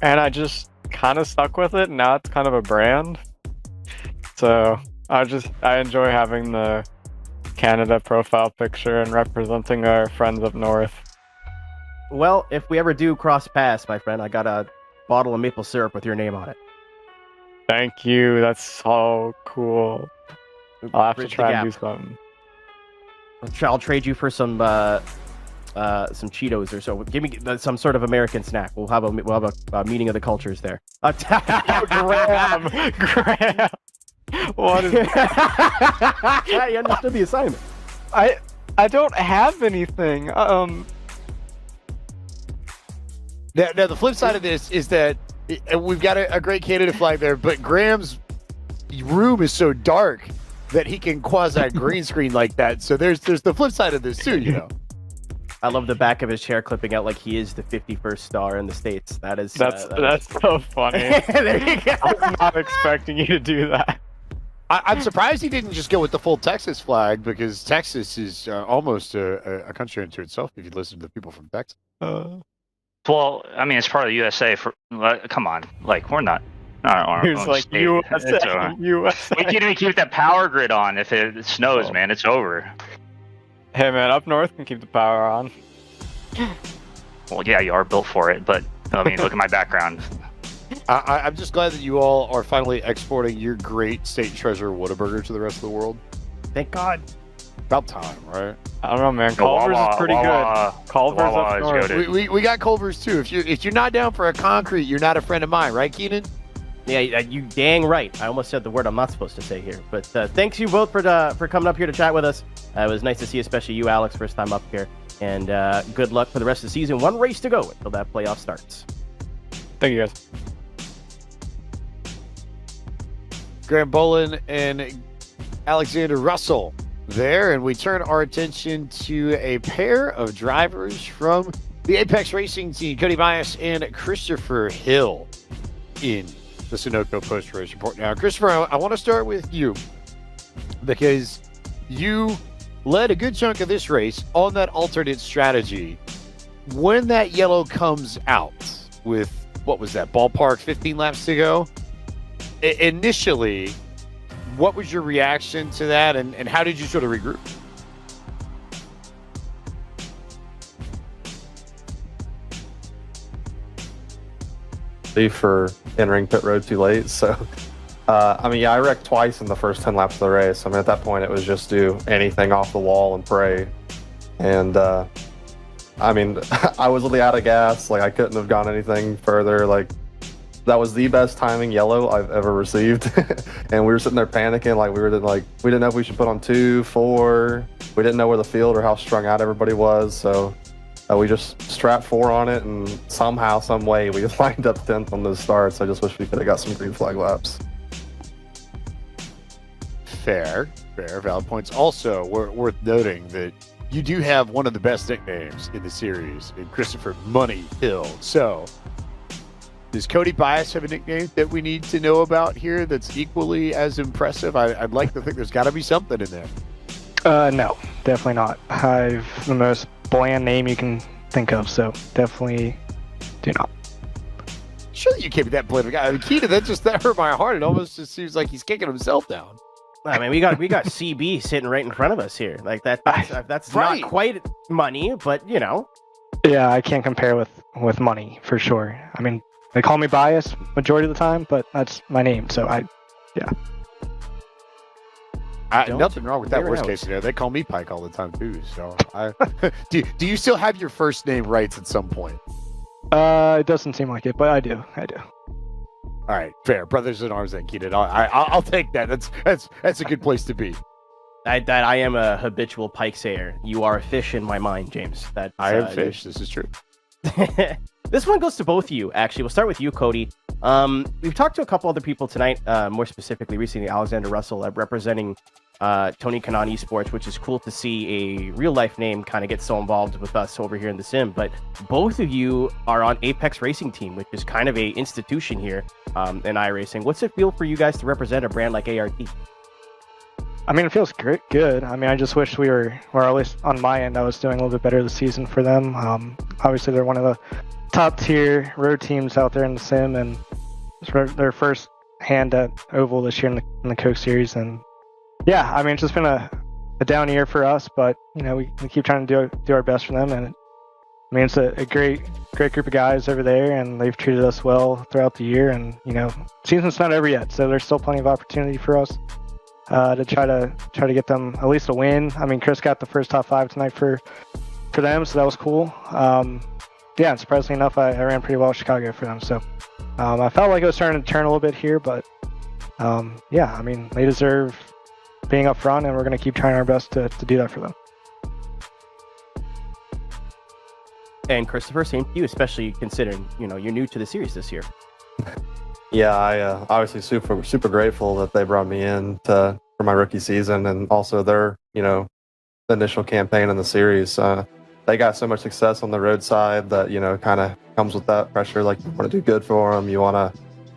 And I just kind of stuck with it, and now it's kind of a brand. So I enjoy having the Canada profile picture and representing our friends up north. Well, if we ever do cross paths, my friend, I got a bottle of maple syrup with your name on it. Thank you. That's so cool. I'll have to Bridge the try and gap. do something. I'll trade you for some Cheetos or so. Give me some sort of American snack. We'll have a meeting of the cultures there. Graham. What is Yeah, you understood the assignment. I don't have anything. Now, the flip side of this is that we've got a great candidate flag there, but Graham's room is so dark that he can quasi green screen like that. So there's the flip side of this too, you know. I love the back of his chair clipping out like he is the 51st star in the States. That's so funny. There you go. I was not expecting you to do that. I'm surprised he didn't just go with the full Texas flag, because Texas is almost a country unto itself if you listen to the people from Texas. Well, I mean, it's part of the USA. Come on, like we're not our He was own like, state. USA, USA. We can't even keep that power grid on if it snows, man. It's over. Hey, man, up north can keep the power on. Well, yeah, you are built for it, but I mean, look at my background. I'm just glad that you all are finally exporting your great state treasure Whataburger to the rest of the world. Thank God. About time, right? I don't know, man. Culver's is pretty good. Culver's up north. We got Culver's too. If you're not down for a concrete, you're not a friend of mine, right, Keenan? Yeah, you dang right. I almost said the word I'm not supposed to say here. But thanks you both for coming up here to chat with us. It was nice to see, especially you, Alex, first time up here. And good luck for the rest of the season. One race to go until that playoff starts. Thank you, guys. Graham Bolin and Alexander Russell there, and we turn our attention to a pair of drivers from the Apex Racing team, Cody Bias and Christopher Hill, in the Sunoco post-race report. Now, Christopher, I want to start with you, because you led a good chunk of this race on that alternate strategy. When that yellow comes out with, what was that, ballpark 15 laps to go? Initially, what was your reaction to that, and how did you sort of regroup? For entering pit road too late. So, I wrecked twice in the first 10 laps of the race. I mean, at that point, it was just do anything off the wall and pray. And, I was literally out of gas. Like, I couldn't have gone anything further. Like, that was the best timing yellow I've ever received. And we were sitting there panicking. Like, we didn't know if we should put on 2, 4. We didn't know where the field or how strung out everybody was. So, we just strapped 4 on it, and somehow, some way, we lined up 10th on those starts. I just wish we could have got some green flag laps. Fair, valid points. Also, worth noting that you do have one of the best nicknames in the series, in Christopher Money Hill. So, does Cody Bias have a nickname that we need to know about here that's equally as impressive? I'd like to think there's got to be something in there. No, definitely not. I've the most bland name you can think of, so definitely do not. Surely you can't be that bland guy. I mean, Keita, that hurt my heart. It almost just seems like he's kicking himself down. I mean, we got CB sitting right in front of us here. Like that's right. Not quite money, but you know. Yeah, I can't compare with money for sure. I mean, they call me Bias majority of the time, but that's my name, so yeah. Nothing wrong with that worst case scenario. They call me Pike all the time too. So, do you still have your first name rights at some point? It doesn't seem like it, but I do. All right, fair. Brothers in arms, then, Keenan. I'll take that. That's a good place to be. I am a habitual Pike sayer. You are a fish in my mind, James. I am fish. This is true. This one goes to both of you, actually. We'll start with you, Cody. We've talked to a couple other people tonight, more specifically recently Alexander Russell, representing Tony Kanaan Esports, which is cool to see a real-life name kind of get so involved with us over here in the sim. But both of you are on Apex Racing Team, which is kind of a institution here in iRacing. What's it feel for you guys to represent a brand like ART? I mean, it feels good. I mean, I just wish we were, or at least on my end, I was doing a little bit better this season for them. Obviously, they're one of the top tier road teams out there in the sim, and it's their first hand at Oval this year in the Coke Series. And yeah, I mean, it's just been a down year for us, but you know, we keep trying to do our best for them, and I mean, it's a great group of guys over there, and they've treated us well throughout the year. And season's not over yet, so there's still plenty of opportunity for us to try to get them at least a win. I mean, Chris got the first top 5 tonight for them, so that was cool. Yeah, and surprisingly enough, I ran pretty well at Chicago for them. So I felt like it was starting to turn a little bit here, but yeah, I mean, they deserve being up front, and we're going to keep trying our best to do that for them. And Christopher, same to you, especially considering you're new to the series this year. Yeah, I obviously super grateful that they brought me in for my rookie season, and also their the initial campaign in the series. They got so much success on the roadside that kind of comes with that pressure. Like, you want to do good for them, you want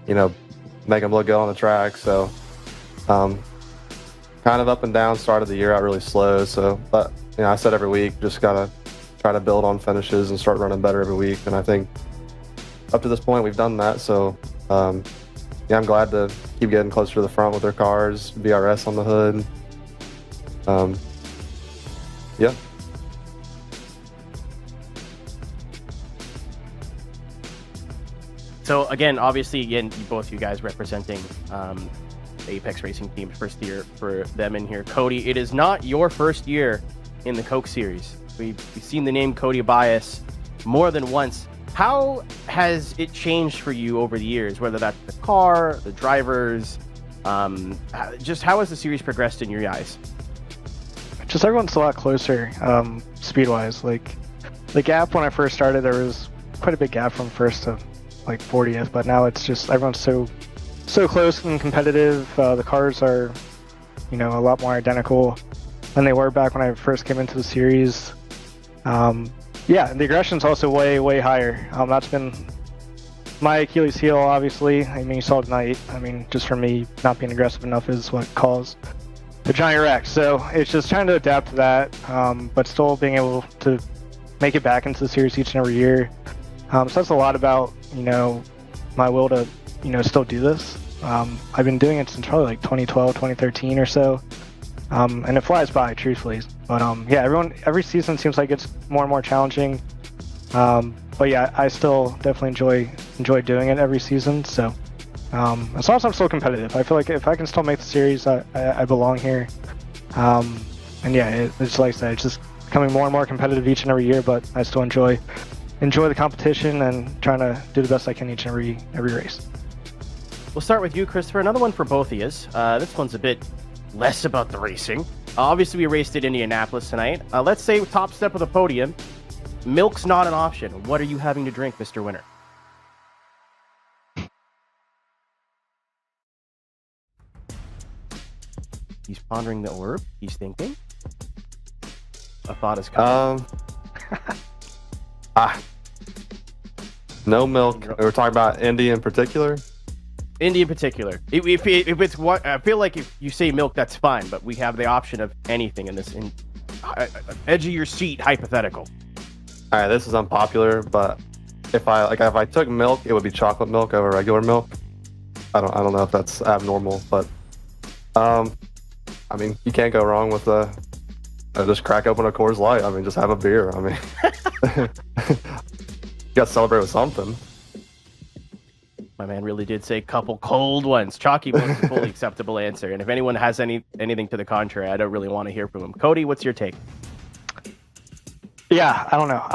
to make them look good on the track. So kind of up and down. Start of the year out really slow. So, but I said every week, just gotta try to build on finishes and start running better every week. And I think up to this point we've done that. So yeah, I'm glad to keep getting closer to the front with their cars, VRS on the hood. Yeah. So again, obviously, both you guys representing Apex Racing Team, first year for them in here. Cody, it is not your first year in the Coke Series. We've seen the name Cody Bias more than once. How has it changed for you over the years, whether that's the car, the drivers, just how has the series progressed in your eyes? Just everyone's a lot closer, speed-wise. Like, the gap when I first started, there was quite a big gap from first to like 40th, but now it's just everyone's so close and competitive. The cars are, a lot more identical than they were back when I first came into the series. Yeah, the aggression's also way higher. That's been my Achilles heel, obviously. I mean, you saw tonight. I mean, just for me, not being aggressive enough is what caused the giant wreck. So it's just trying to adapt to that, but still being able to make it back into the series each and every year. So that's a lot about, my will to, still do this. I've been doing it since probably like 2012, 2013 or so. And it flies by, truthfully. But yeah, every season seems like it's more and more challenging. But yeah, I still definitely enjoy doing it every season. So as long as I'm still competitive, I feel like if I can still make the series, I belong here. And yeah, it's like I said, it's just becoming more and more competitive each and every year. But I still enjoy the competition and trying to do the best I can each and every race. We'll start with you, Christopher. Another one for both of you. This one's a bit less about the racing. Obviously, we raced at Indianapolis tonight. Let's say top step of the podium. Milk's not an option. What are you having to drink, Mr. Winner? He's pondering the orb. He's thinking. A thought is coming. No milk. We're talking about Indy in particular. Indy in particular. If it's what I feel like, if you say milk, that's fine. But we have the option of anything in this edge of your seat hypothetical. All right, this is unpopular, but if I took milk, it would be chocolate milk over regular milk. I don't know if that's abnormal, but I mean, you can't go wrong with just crack open a Coors Light. I mean, just have a beer. I mean, you got to celebrate with something. My man really did say couple cold ones. Chalky was a fully acceptable answer. And if anyone has anything to the contrary, I don't really want to hear from him. Cody, what's your take? Yeah, I don't know.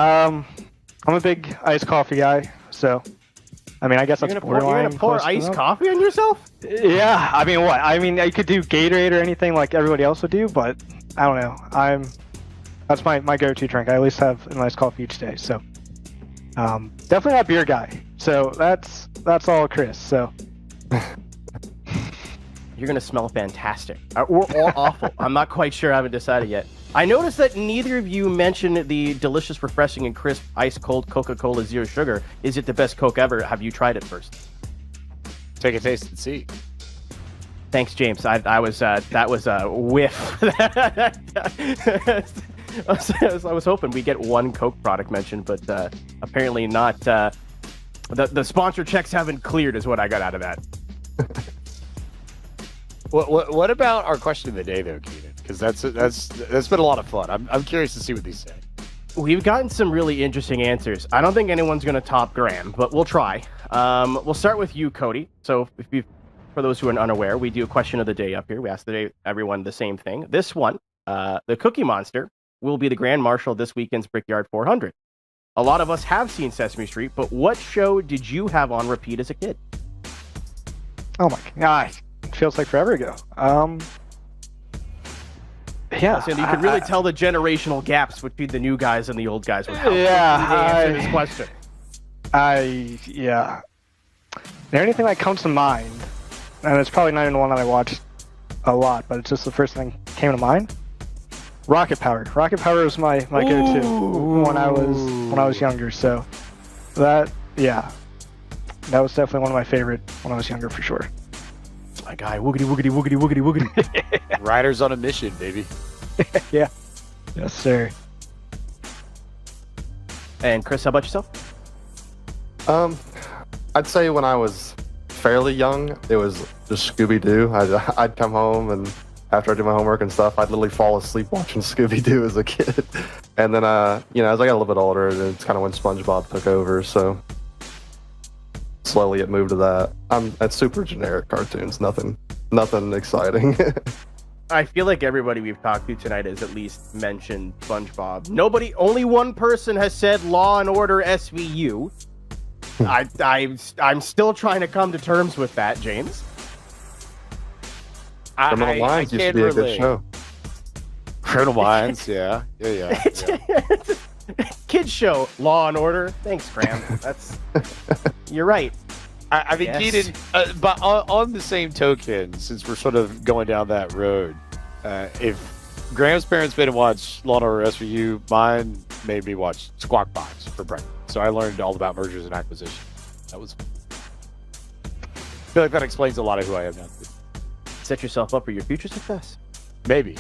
I'm a big iced coffee guy, so I mean, I guess that's borderline. You're gonna pour iced coffee on yourself? Yeah, I mean, what? I mean, I could do Gatorade or anything like everybody else would do, but I don't know. That's my go-to drink. I at least have an iced coffee each day. So definitely not beer guy. So that's all Chris. So you're gonna smell fantastic or awful. I'm not quite sure. I haven't decided yet. I noticed that neither of you mentioned the delicious, refreshing, and crisp ice-cold Coca-Cola Zero Sugar. Is it the best Coke ever? Have you tried it first? Take a taste and see. Thanks, James. That was a whiff. I was hoping we'd get one Coke product mentioned, but apparently not. The sponsor checks haven't cleared, is what I got out of that. What about our question of the day, though, Keenan? Because that's been a lot of fun. I'm curious to see what these say. We've gotten some really interesting answers. I don't think anyone's going to top Graham, but we'll try. We'll start with you, Cody. So for those who are unaware, we do a question of the day up here. We ask everyone the same thing. This one, the Cookie Monster, will be the Grand Marshal this weekend's Brickyard 400. A lot of us have seen Sesame Street, but what show did you have on repeat as a kid? Oh my god, it feels like forever ago. Yeah, so you can really tell the generational gaps between the new guys and the old guys with how quickly they answer this question. The only thing that comes to mind, and it's probably not even the one that I watched a lot, but it's just the first thing that came to mind. Rocket Power. Rocket Power was my go-to when I was younger. So that was definitely one of my favorite when I was younger for sure. My guy, woogity woogity woogity woogity woogity. Riders on a mission, baby. Yeah. Yes, sir. And Chris, how about yourself? I'd say when I was fairly young, it was just Scooby-Doo. I'd come home, and after I do my homework and stuff, I'd literally fall asleep watching Scooby-Doo as a kid. And then, as I got a little bit older, it's kind of when SpongeBob took over, so slowly it moved to that. That's super generic cartoons, nothing exciting. I feel like everybody we've talked to tonight has at least mentioned SpongeBob. Only one person has said Law and Order SVU. I'm still trying to come to terms with that, James. Criminal Minds used to be a good show. Criminal Minds, yeah. Kids show, Law and Order. Thanks, Graham. You're right. I mean, yes. Keaton, but on the same token, since we're sort of going down that road, if Graham's parents made him watch Law & Order SVU, mine made me watch Squawk Box for breakfast. So I learned all about mergers and acquisitions. That was I feel like that explains a lot of who I am now. Set yourself up for your future success. Maybe.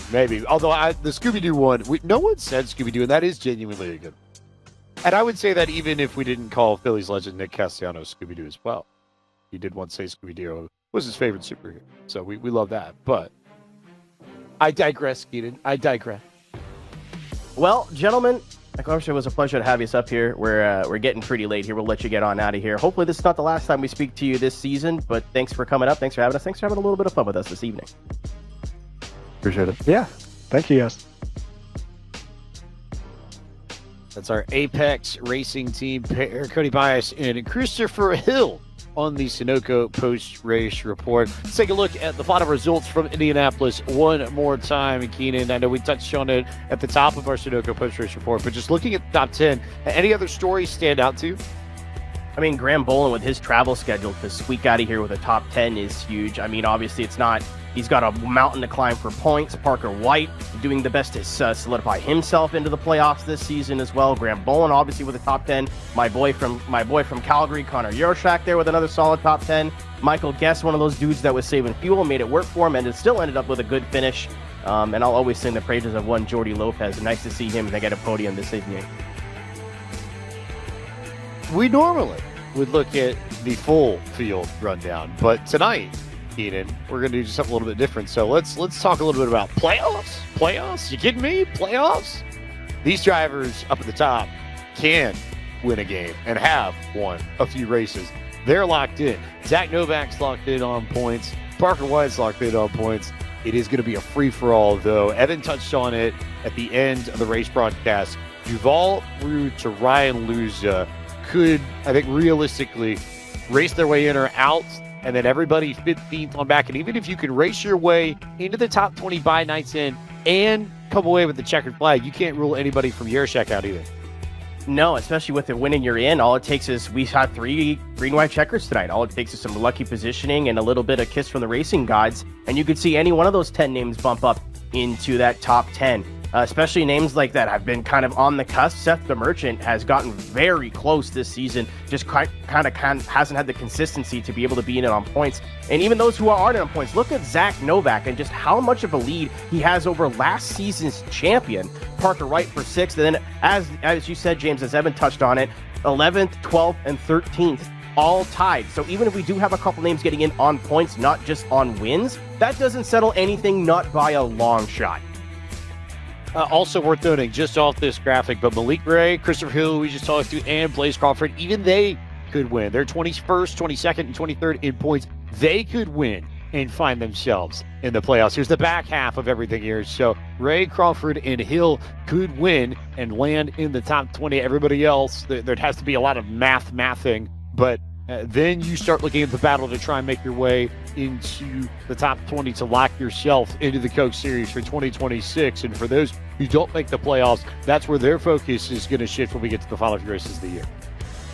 Although the Scooby-Doo one, no one said Scooby-Doo, and that is genuinely a good one. And I would say that even if we didn't call Philly's legend Nick Castellanos Scooby-Doo as well, he did once say Scooby-Doo was his favorite superhero. So we love that. But I digress, Keaton. I digress. Well, gentlemen, of course, it was a pleasure to have you up here. We're getting pretty late here. We'll let you get on out of here. Hopefully this is not the last time we speak to you this season, but thanks for coming up. Thanks for having us. Thanks for having a little bit of fun with us this evening. Appreciate it. Yeah. Thank you, guys. That's our Apex Racing team pair, Cody Bias and Christopher Hill on the Sunoco post-race report. Let's take a look at the final results from Indianapolis one more time, Keenan. I know we touched on it at the top of our Sunoco post-race report, but just looking at the top 10, any other stories stand out to you? I mean, Graham Boland with his travel schedule to squeak out of here with a top 10 is huge. I mean, obviously it's not, he's got a mountain to climb for points. Parker White doing the best to solidify himself into the playoffs this season as well. Graham Boland obviously with a top 10. My boy from Calgary, Connor Yurshak there with another solid top 10. Michael Guess, one of those dudes that was saving fuel, made it work for him, and it still ended up with a good finish. And I'll always sing the praises of one Jordy Lopez. Nice to see him get a podium this evening. We normally would look at the full field rundown, but tonight, Keenan, we're going to do something a little bit different. So let's talk a little bit about playoffs. Playoffs? You kidding me? Playoffs? These drivers up at the top can win a game and have won a few races. They're locked in. Zach Novak's locked in on points. Parker White's locked in on points. It is going to be a free-for-all, though. Evan touched on it at the end of the race broadcast. Duval through to Ryan Luza could, I think, realistically race their way in or out, and then everybody 15th on back. And even if you can race your way into the top 20 by night's end and come away with the checkered flag, you can't rule anybody from Yershak out either. No, especially with the winning you're in. All it takes is, we had 3 green-white checkers tonight. All it takes is some lucky positioning and a little bit of kiss from the racing gods, and you could see any one of those 10 names bump up into that top 10. Especially names like that have been kind of on the cusp. Seth the Merchant has gotten very close this season, just kind of hasn't had the consistency to be able to be in it on points. And even those who aren't in on points, look at Zach Novak and just how much of a lead he has over last season's champion, Parker White, for 6th. And then, as you said, James, as Evan touched on it, 11th, 12th, and 13th, all tied. So even if we do have a couple names getting in on points, not just on wins, that doesn't settle anything, not by a long shot. Also worth noting, just off this graphic, but Malik Ray, Christopher Hill, we just talked to, and Blaze Crawford, even they could win. They're 21st, 22nd, and 23rd in points. They could win and find themselves in the playoffs. Here's the back half of everything here. So Ray, Crawford, and Hill could win and land in the top 20. Everybody else, there has to be a lot of mathing, but then you start looking at the battle to try and make your way into the top 20 to lock yourself into the Coke Series for 2026. And for those who don't make the playoffs, that's where their focus is going to shift when we get to the final few races of the year.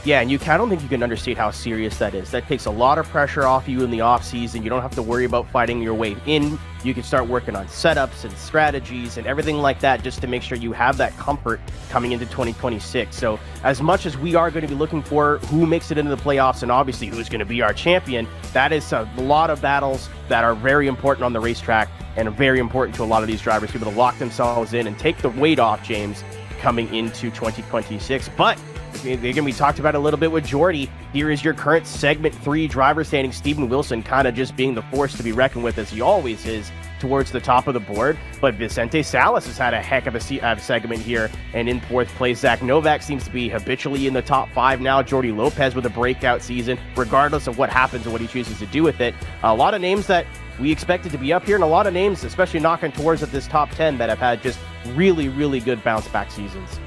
Yeah, and I don't think you can understate how serious that is. That takes a lot of pressure off you in the offseason. You don't have to worry about fighting your way in. You can start working on setups and strategies and everything like that just to make sure you have that comfort coming into 2026. So as much as we are going to be looking for who makes it into the playoffs and obviously who's going to be our champion, that is a lot of battles that are very important on the racetrack and are very important to a lot of these drivers to be able to lock themselves in and take the weight off, James, coming into 2026. But again, we talked about it a little bit with Jordy. Here is your current segment 3 driver standing. Steven Wilson kind of just being the force to be reckoned with, as he always is, towards the top of the board. But Vicente Salas has had a heck of a segment here, and in 4th place, Zach Novak seems to be habitually in the top 5 now. Jordy Lopez with a breakout season, regardless of what happens and what he chooses to do with it. A lot of names that we expected to be up here, and a lot of names, especially knocking towards at this top 10, that have had just really, really good bounce-back seasons.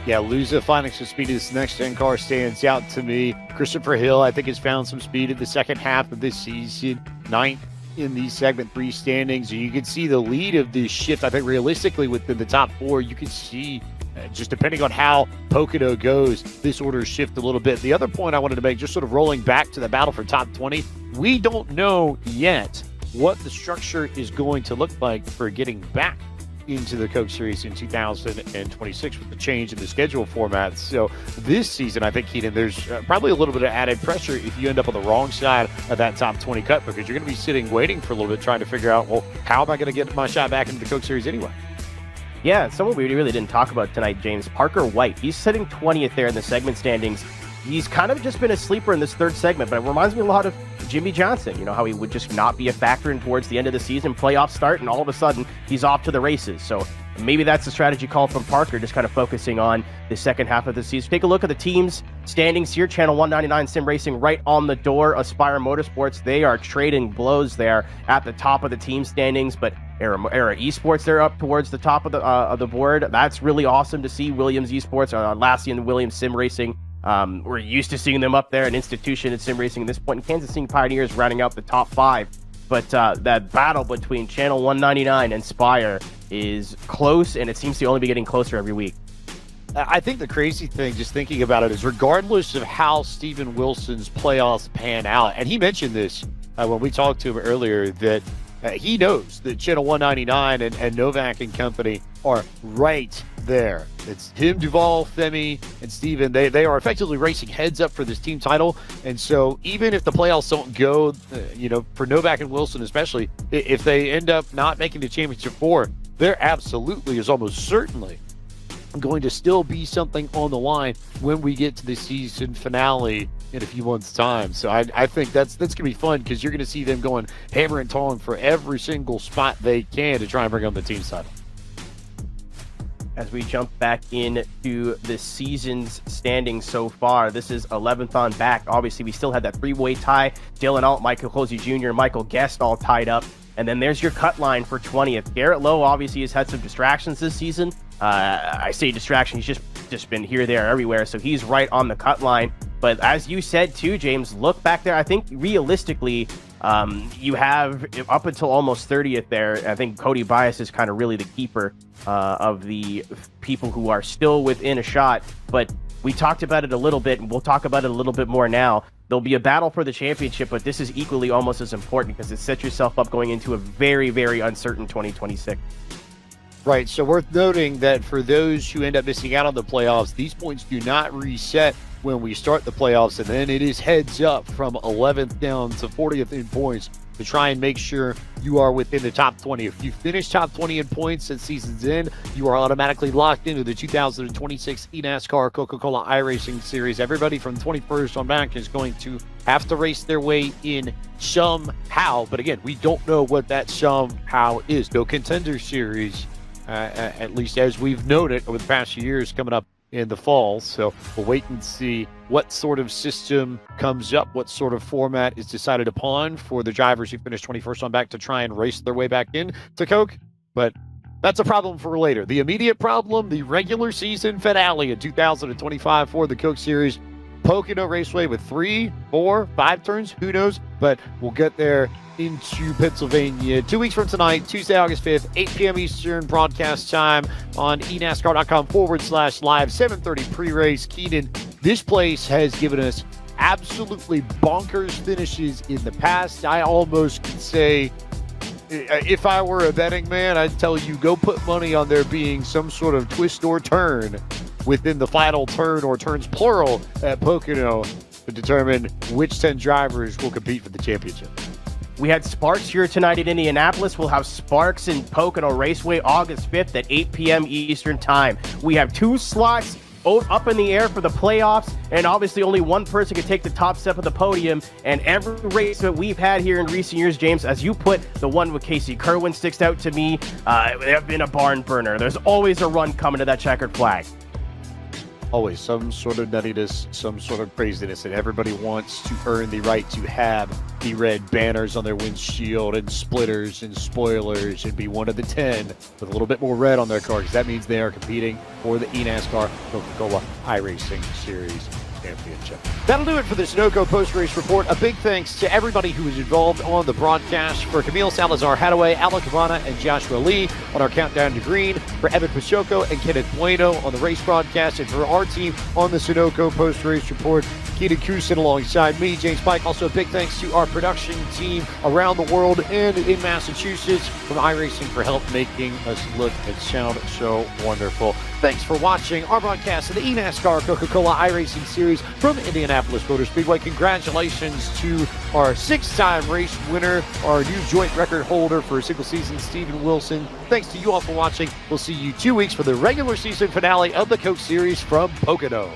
Yeah, Luza finding some speed in this next-gen car stands out to me. Christopher Hill, I think, has found some speed in the second half of this season. 9th in the segment 3 standings. You can see the lead of this shift, I think, realistically within the top 4. You can see, just depending on how Pocono goes, this order shift a little bit. The other point I wanted to make, just sort of rolling back to the battle for top 20, we don't know yet what the structure is going to look like for getting back into the Coke Series in 2026 with the change in the schedule format. So this season, I think, Keenan, there's probably a little bit of added pressure if you end up on the wrong side of that top 20 cut, because you're going to be sitting waiting for a little bit trying to figure out, well, how am I going to get my shot back into the Coke Series anyway? Yeah, someone we really didn't talk about tonight, James. Parker White. He's sitting 20th there in the segment standings. He's kind of just been a sleeper in this 3rd segment, but it reminds me a lot of Jimmy Johnson. You know, how he would just not be a factor in towards the end of the season, playoff start, and all of a sudden he's off to the races. So maybe that's the strategy call from Parker, just kind of focusing on the second half of the season. Take a look at the teams standings here. Channel 199 Sim Racing right on the door. Aspire Motorsports, they are trading blows there at the top of the team standings, but Era Esports, they're up towards the top of the board. That's really awesome to see. Williams Esports, Lassie and Williams Sim Racing. We're used to seeing them up there, an institution in sim racing at this point. Kansas City Pioneers rounding out the top 5. But that battle between Channel 199 and Spire is close, and it seems to only be getting closer every week. I think the crazy thing, just thinking about it, is regardless of how Steven Wilson's playoffs pan out, and he mentioned this when we talked to him earlier, that he knows that Channel 199 and Novak and company are right there. It's him, Duval, Femi, and Steven. They are effectively racing heads up for this team title. And so even if the playoffs don't go, for Novak and Wilson especially, if they end up not making the championship 4, there absolutely is almost certainly going to still be something on the line when we get to the season finale in a few months' time. So I think that's going to be fun, because you're going to see them going hammer and tong for every single spot they can to try and bring on the team title. As we jump back into the season's standings so far, this is 11th on back. Obviously, we still had that 3-way tie. Dylan Alt, Michael Hosey Jr., Michael Guest all tied up. And then there's your cut line for 20th. Garrett Lowe obviously has had some distractions this season. I say distraction, he's just been here, there, everywhere. So he's right on the cut line. But as you said too, James, look back there. I think realistically, you have up until almost 30th there. I think Cody Bias is kind of really the keeper of the people who are still within a shot. But we talked about it a little bit, and we'll talk about it a little bit more now. There'll be a battle for the championship, but this is equally almost as important, because it sets yourself up going into a very, very uncertain 2026. Right, so worth noting that for those who end up missing out on the playoffs, these points do not reset when we start the playoffs, and then it is heads up from 11th down to 40th in points to try and make sure you are within the top 20. If you finish top 20 in points at season's end, you are automatically locked into the 2026 eNASCAR Coca-Cola iRacing Series. Everybody from 21st on back is going to have to race their way in somehow, but again, we don't know what that somehow is. No Contender Series at least as we've known it over the past few years coming up in the fall. So we'll wait and see what sort of system comes up, what sort of format is decided upon for the drivers who finished 21st on back to try and race their way back in to Coke. But that's a problem for later. The immediate problem, the regular season finale in 2025 for the Coke Series. Pocono Raceway with 3, 4, 5 turns, who knows? But we'll get there into Pennsylvania 2 weeks from tonight, Tuesday, August 5th, 8 p.m. Eastern broadcast time on eNASCAR.com/live, 7:30 pre-race. Keenan, this place has given us absolutely bonkers finishes in the past. I almost could say, if I were a betting man, I'd tell you go put money on there being some sort of twist or turn within the final turn or turns plural at Pocono to determine which 10 drivers will compete for the championship. We had Sparks here tonight in Indianapolis. We'll have Sparks in Pocono Raceway August 5th at 8 p.m. Eastern Time. We have 2 slots up in the air for the playoffs, and obviously only one person can take the top step of the podium. And every race that we've had here in recent years, James, as you put, the one with Casey Kerwin sticks out to me. They have been a barn burner. There's always a run coming to that checkered flag. Always some sort of nuttiness, some sort of craziness, and everybody wants to earn the right to have the red banners on their windshield and splitters and spoilers and be one of the 10 with a little bit more red on their car, because that means they are competing for the eNASCAR Coca-Cola iRacing Series Championship. That'll do it for the Sunoco post-race report. A big thanks to everybody who was involved on the broadcast. For Camille Salazar-Hadaway, Alec Cabana, and Joshua Lee on our Countdown to Green. For Evan Pachoco and Kenneth Bueno on the race broadcast. And for our team on the Sunoco post-race report, Keita Kusin alongside me, James Pike. Also a big thanks to our production team around the world and in Massachusetts from iRacing for help making us look and sound so wonderful. Thanks for watching our broadcast of the eNASCAR Coca-Cola iRacing Series from Indianapolis Motor Speedway. Congratulations to our 6-time race winner, our new joint record holder for a single season, Stephen Wilson. Thanks to you all for watching. We'll see you 2 weeks for the regular season finale of the Coke Series from Pocono.